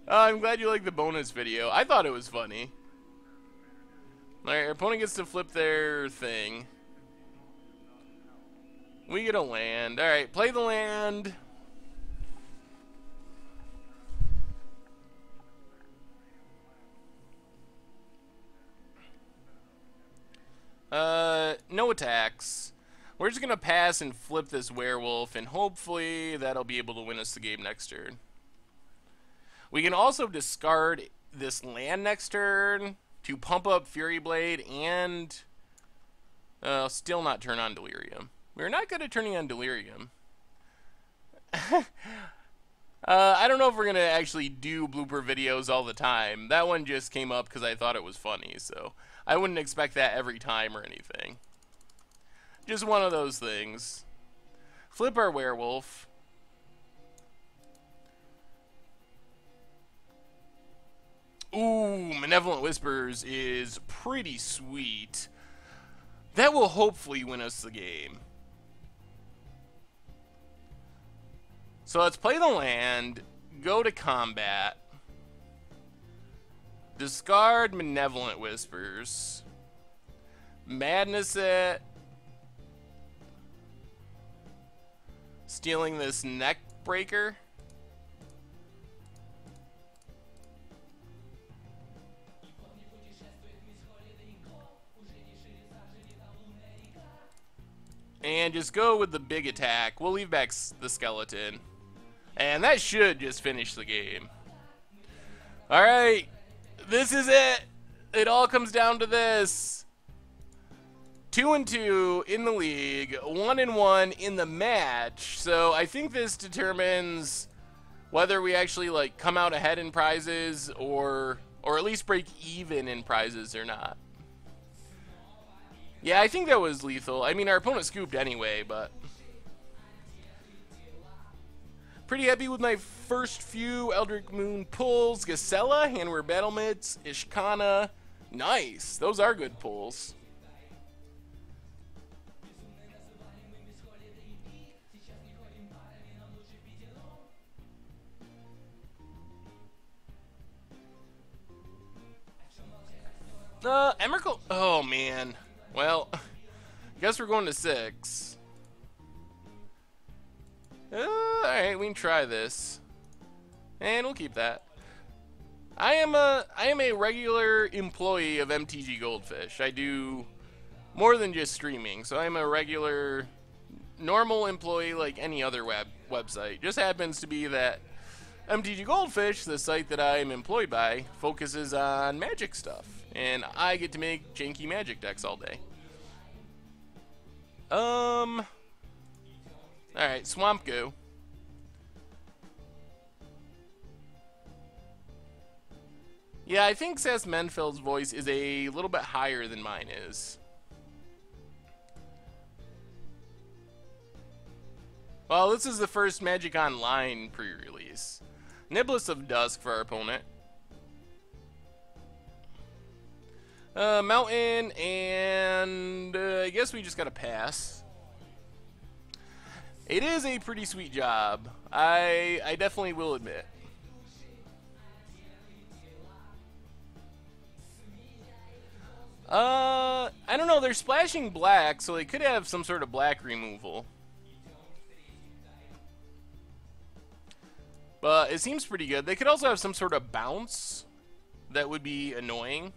I'm glad you liked the bonus video. I thought it was funny. Alright, our opponent gets to flip their thing. We get a land. Alright, play the land. No attacks. We're just gonna pass and flip this werewolf, and hopefully that'll be able to win us the game next turn. We can also discard this land next turn to pump up Fury Blade and still not turn on Delirium. We're not good at turning on Delirium. I don't know if we're going to actually do blooper videos all the time. That one just came up because I thought it was funny, so I wouldn't expect that every time or anything. Just one of those things. Flip our werewolf. Ooh, Malevolent Whispers is pretty sweet. That will hopefully win us the game. So let's play the land, go to combat, discard Malevolent Whispers, madness it, stealing this neck breaker. And just go with the big attack. We'll leave back the skeleton. And that should just finish the game. Alright. This is it. It all comes down to this. 2-2 in the league. 1-1 in the match. So I think this determines whether we actually like come out ahead in prizes or at least break even in prizes or not. Yeah, I think that was lethal. I mean, our opponent scooped anyway, but... Pretty happy with my first few Eldritch Moon pulls. Gisela, Handwear Battle Mitts, Ishkana. Nice. Those are good pulls. Emrakul. Oh, man. Well, guess we're going to 6. Alright, we can try this. And we'll keep that. I am a regular employee of MTG Goldfish. I do more than just streaming, so I'm a regular, normal employee like any other website. Just happens to be that MTG Goldfish, the site that I'm employed by, focuses on magic stuff. And I get to make janky magic decks all day. Alright, Swamp Goo. Yeah, I think Seth Menfeld's voice is a little bit higher than mine is. Well, this is the first Magic Online pre-release. Niblis of Dusk for our opponent. Mountain, and I guess we just gotta pass. It is a pretty sweet job. I definitely will admit. I don't know, they're splashing black, so they could have some sort of black removal. But it seems pretty good. They could also have some sort of bounce that would be annoying.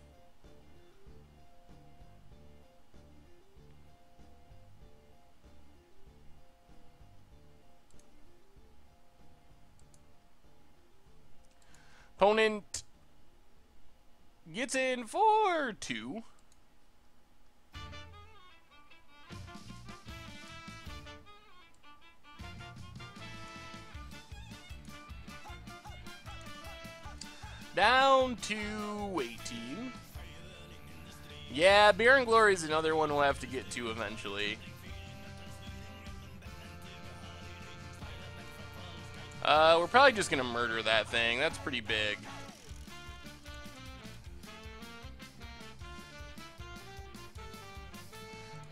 Opponent gets in for 2. Down to 18. Yeah, Baron Glory is another one we'll have to get to eventually. We're probably just going to murder that thing. That's pretty big.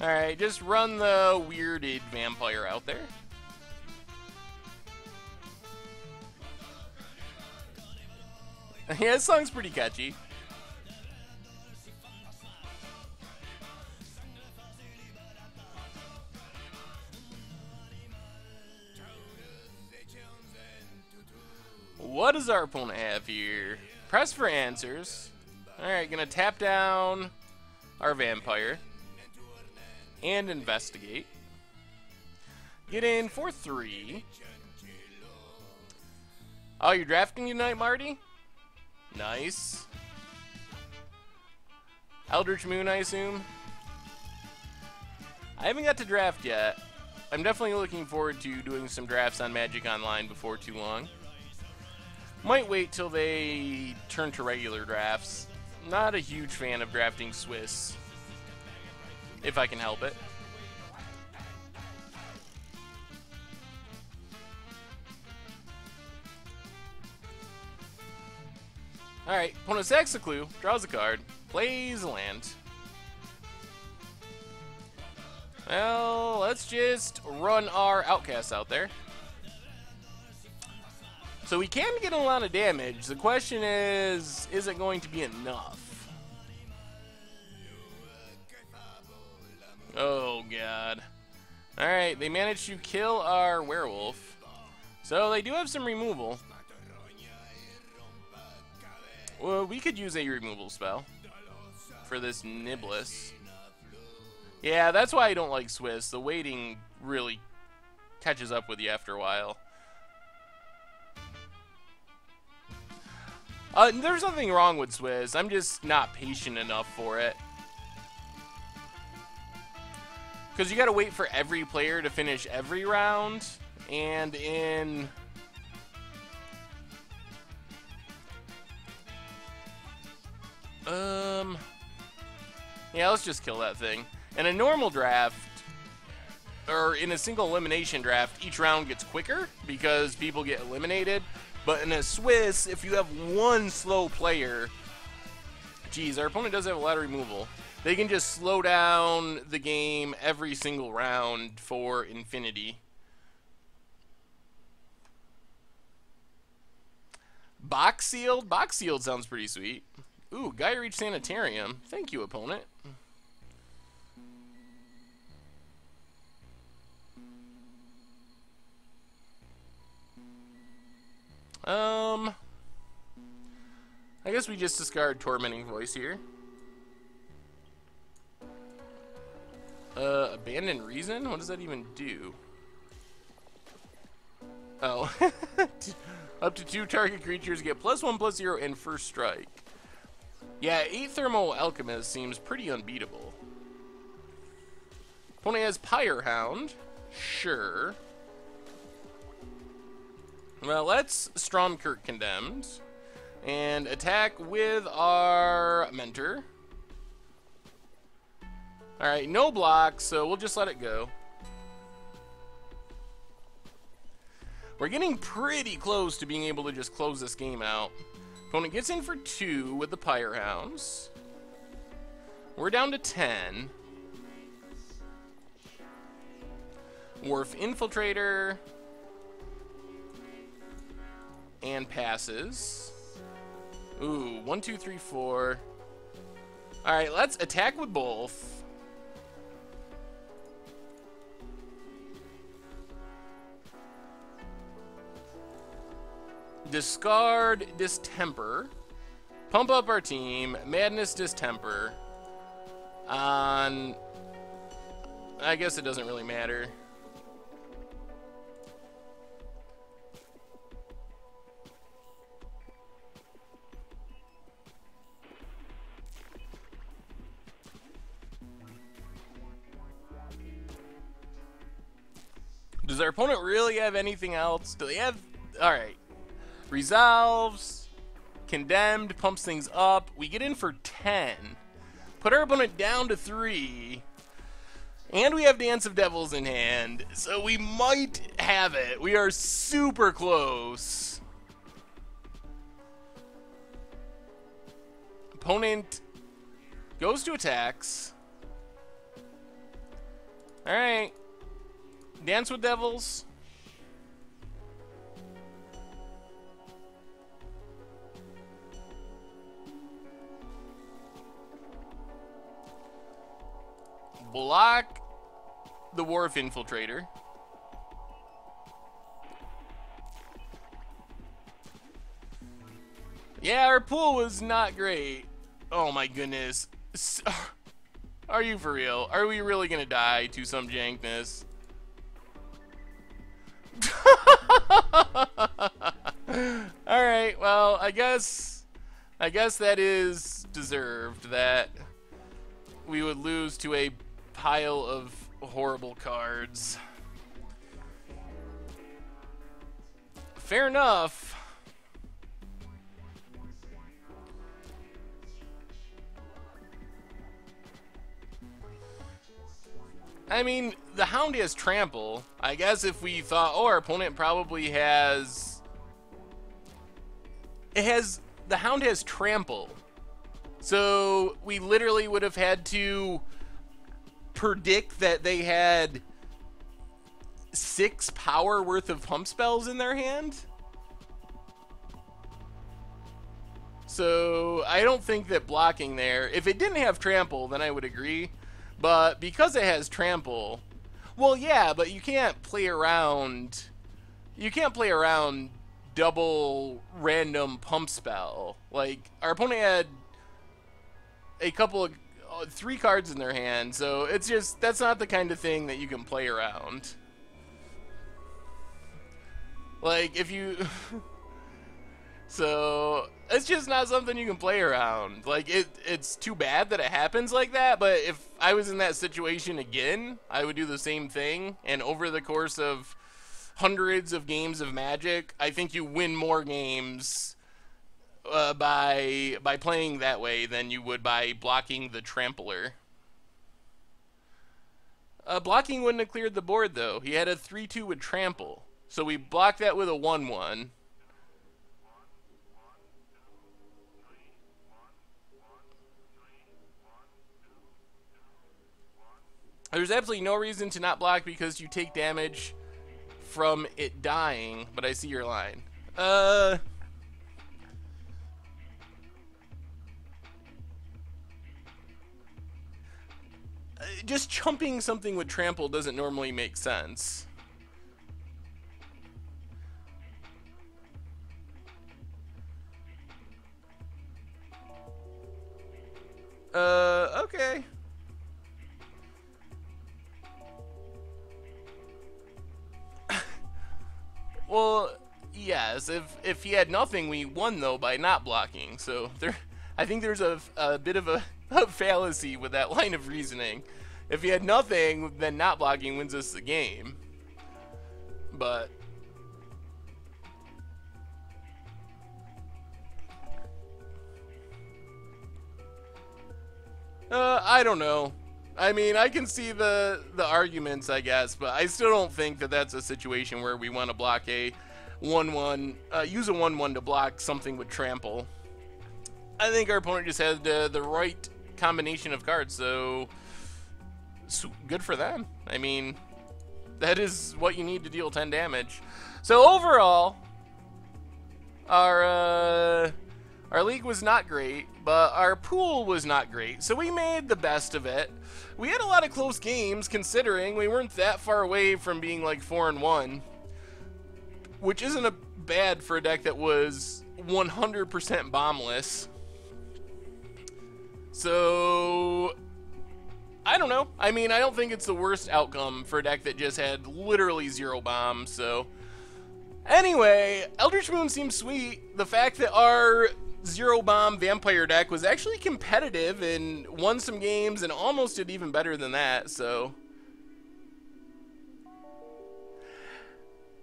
Alright, just run the weirded vampire out there. Yeah, this song's pretty catchy. What does our opponent have here? Press for answers. Alright, gonna tap down our vampire. And investigate. Get in for 3. Oh, you're drafting tonight, Marty? Nice. Eldritch Moon, I assume? I haven't got to draft yet. I'm definitely looking forward to doing some drafts on Magic Online before too long. Might wait till they turn to regular drafts. Not a huge fan of drafting Swiss, if I can help it. Alright, opponent sacks a clue, draws a card, plays a land. Well, let's just run our outcasts out there. So we can get a lot of damage. The question is it going to be enough? Oh, God. Alright, they managed to kill our werewolf. So they do have some removal. Well, we could use a removal spell for this Niblis. Yeah, that's why I don't like Swiss. The waiting really catches up with you after a while. There's nothing wrong with Swiss. I'm just not patient enough for it. Because you gotta wait for every player to finish every round. And in... Yeah, let's just kill that thing. In a normal draft, or in a single elimination draft, each round gets quicker because people get eliminated. But in a Swiss, if you have one slow player, geez, our opponent does have a lot of removal. They can just slow down the game every single round for infinity. Box sealed? Box sealed sounds pretty sweet. Ooh, Guy Reach Sanitarium. Thank you, opponent. I guess we just discard Tormenting Voice here. Abandon Reason? What does that even do? Oh. Up to 2 target creatures get +1/+0 and first strike. Yeah, 8 Thermal Alchemist seems pretty unbeatable. Opponent has Pyre Hound. Sure. Well, let's Stromkirk Condemned. And attack with our Mentor. Alright, no block, so we'll just let it go. We're getting pretty close to being able to just close this game out. Opponent gets in for 2 with the Pyre Hounds. We're down to 10. Wharf Infiltrator. And passes. Ooh, 1, 2, 3, 4. Alright, let's attack with both. Discard Distemper. Pump up our team. Madness Distemper. On... I guess it doesn't really matter. Does our opponent really have anything else? Do they have... Alright. Resolves. Condemned pumps things up. We get in for 10. Put our opponent down to 3. And we have Dance of Devils in hand, so we might have it. We are super close. Opponent goes to attacks. Alright. Dance with Devils. Block the Wharf Infiltrator. Yeah, our pool was not great. Oh my goodness. Are you for real? Are we really gonna die to some jankness? Alright, well, I guess that is deserved, that we would lose to a pile of horrible cards. Fair enough. I mean, the Hound has Trample. I guess if we thought, oh, our opponent probably has... The Hound has Trample. So we literally would have had to predict that they had 6 power worth of pump spells in their hand. So I don't think that blocking there, if it didn't have Trample, then I would agree. But because it has Trample, well, yeah, but you can't play around. You can't play around double random pump spell. Like, our opponent had a couple of 3 cards in their hand, so it's just, that's not the kind of thing that you can play around. Like, if you so it's just not something you can play around. Like, it's too bad that it happens like that, but if I was in that situation again, I would do the same thing. And over the course of hundreds of games of Magic, I think you win more games by playing that way than you would by blocking the Trampler. Blocking wouldn't have cleared the board, though. He had a 3-2 with Trample. So we blocked that with a 1-1. There's absolutely no reason to not block because you take damage from it dying, but I see your line. Just chumping something with Trample doesn't normally make sense. Okay. Well, yes, if he had nothing, we won, though, by not blocking. So I think there's a bit of a fallacy with that line of reasoning. If he had nothing, then not blocking wins us the game. But I don't know. I mean, I can see the arguments, I guess, but I still don't think that that's a situation where we want to block a 1-1, use a 1-1 to block something with Trample. I think our opponent just had the right combination of cards, so good for them. I mean, that is what you need to deal 10 damage. So overall, our league was not great, but our pool was not great, so we made the best of it. We had a lot of close games, considering we weren't that far away from being like 4-1, which isn't a bad for a deck that was 100% bombless. So I don't know. I mean, I don't think it's the worst outcome for a deck that just had literally 0 bombs. So anyway, Eldritch Moon seems sweet. The fact that our 0 bomb vampire deck was actually competitive and won some games and almost did even better than that. So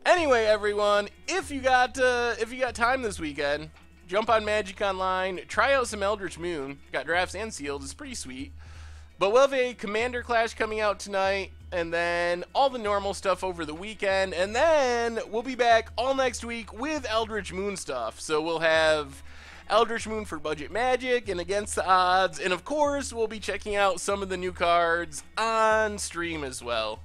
anyway, everyone, if you got time this weekend, jump on Magic Online, try out some Eldritch Moon. Got drafts and sealed. It's pretty sweet. But we'll have a Commander Clash coming out tonight, and then all the normal stuff over the weekend, and then we'll be back all next week with Eldritch Moon stuff. So we'll have Eldritch Moon for Budget Magic and Against the Odds, and of course we'll be checking out some of the new cards on stream as well.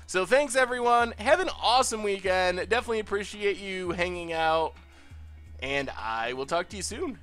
So thanks everyone, have an awesome weekend, definitely appreciate you hanging out, and I will talk to you soon.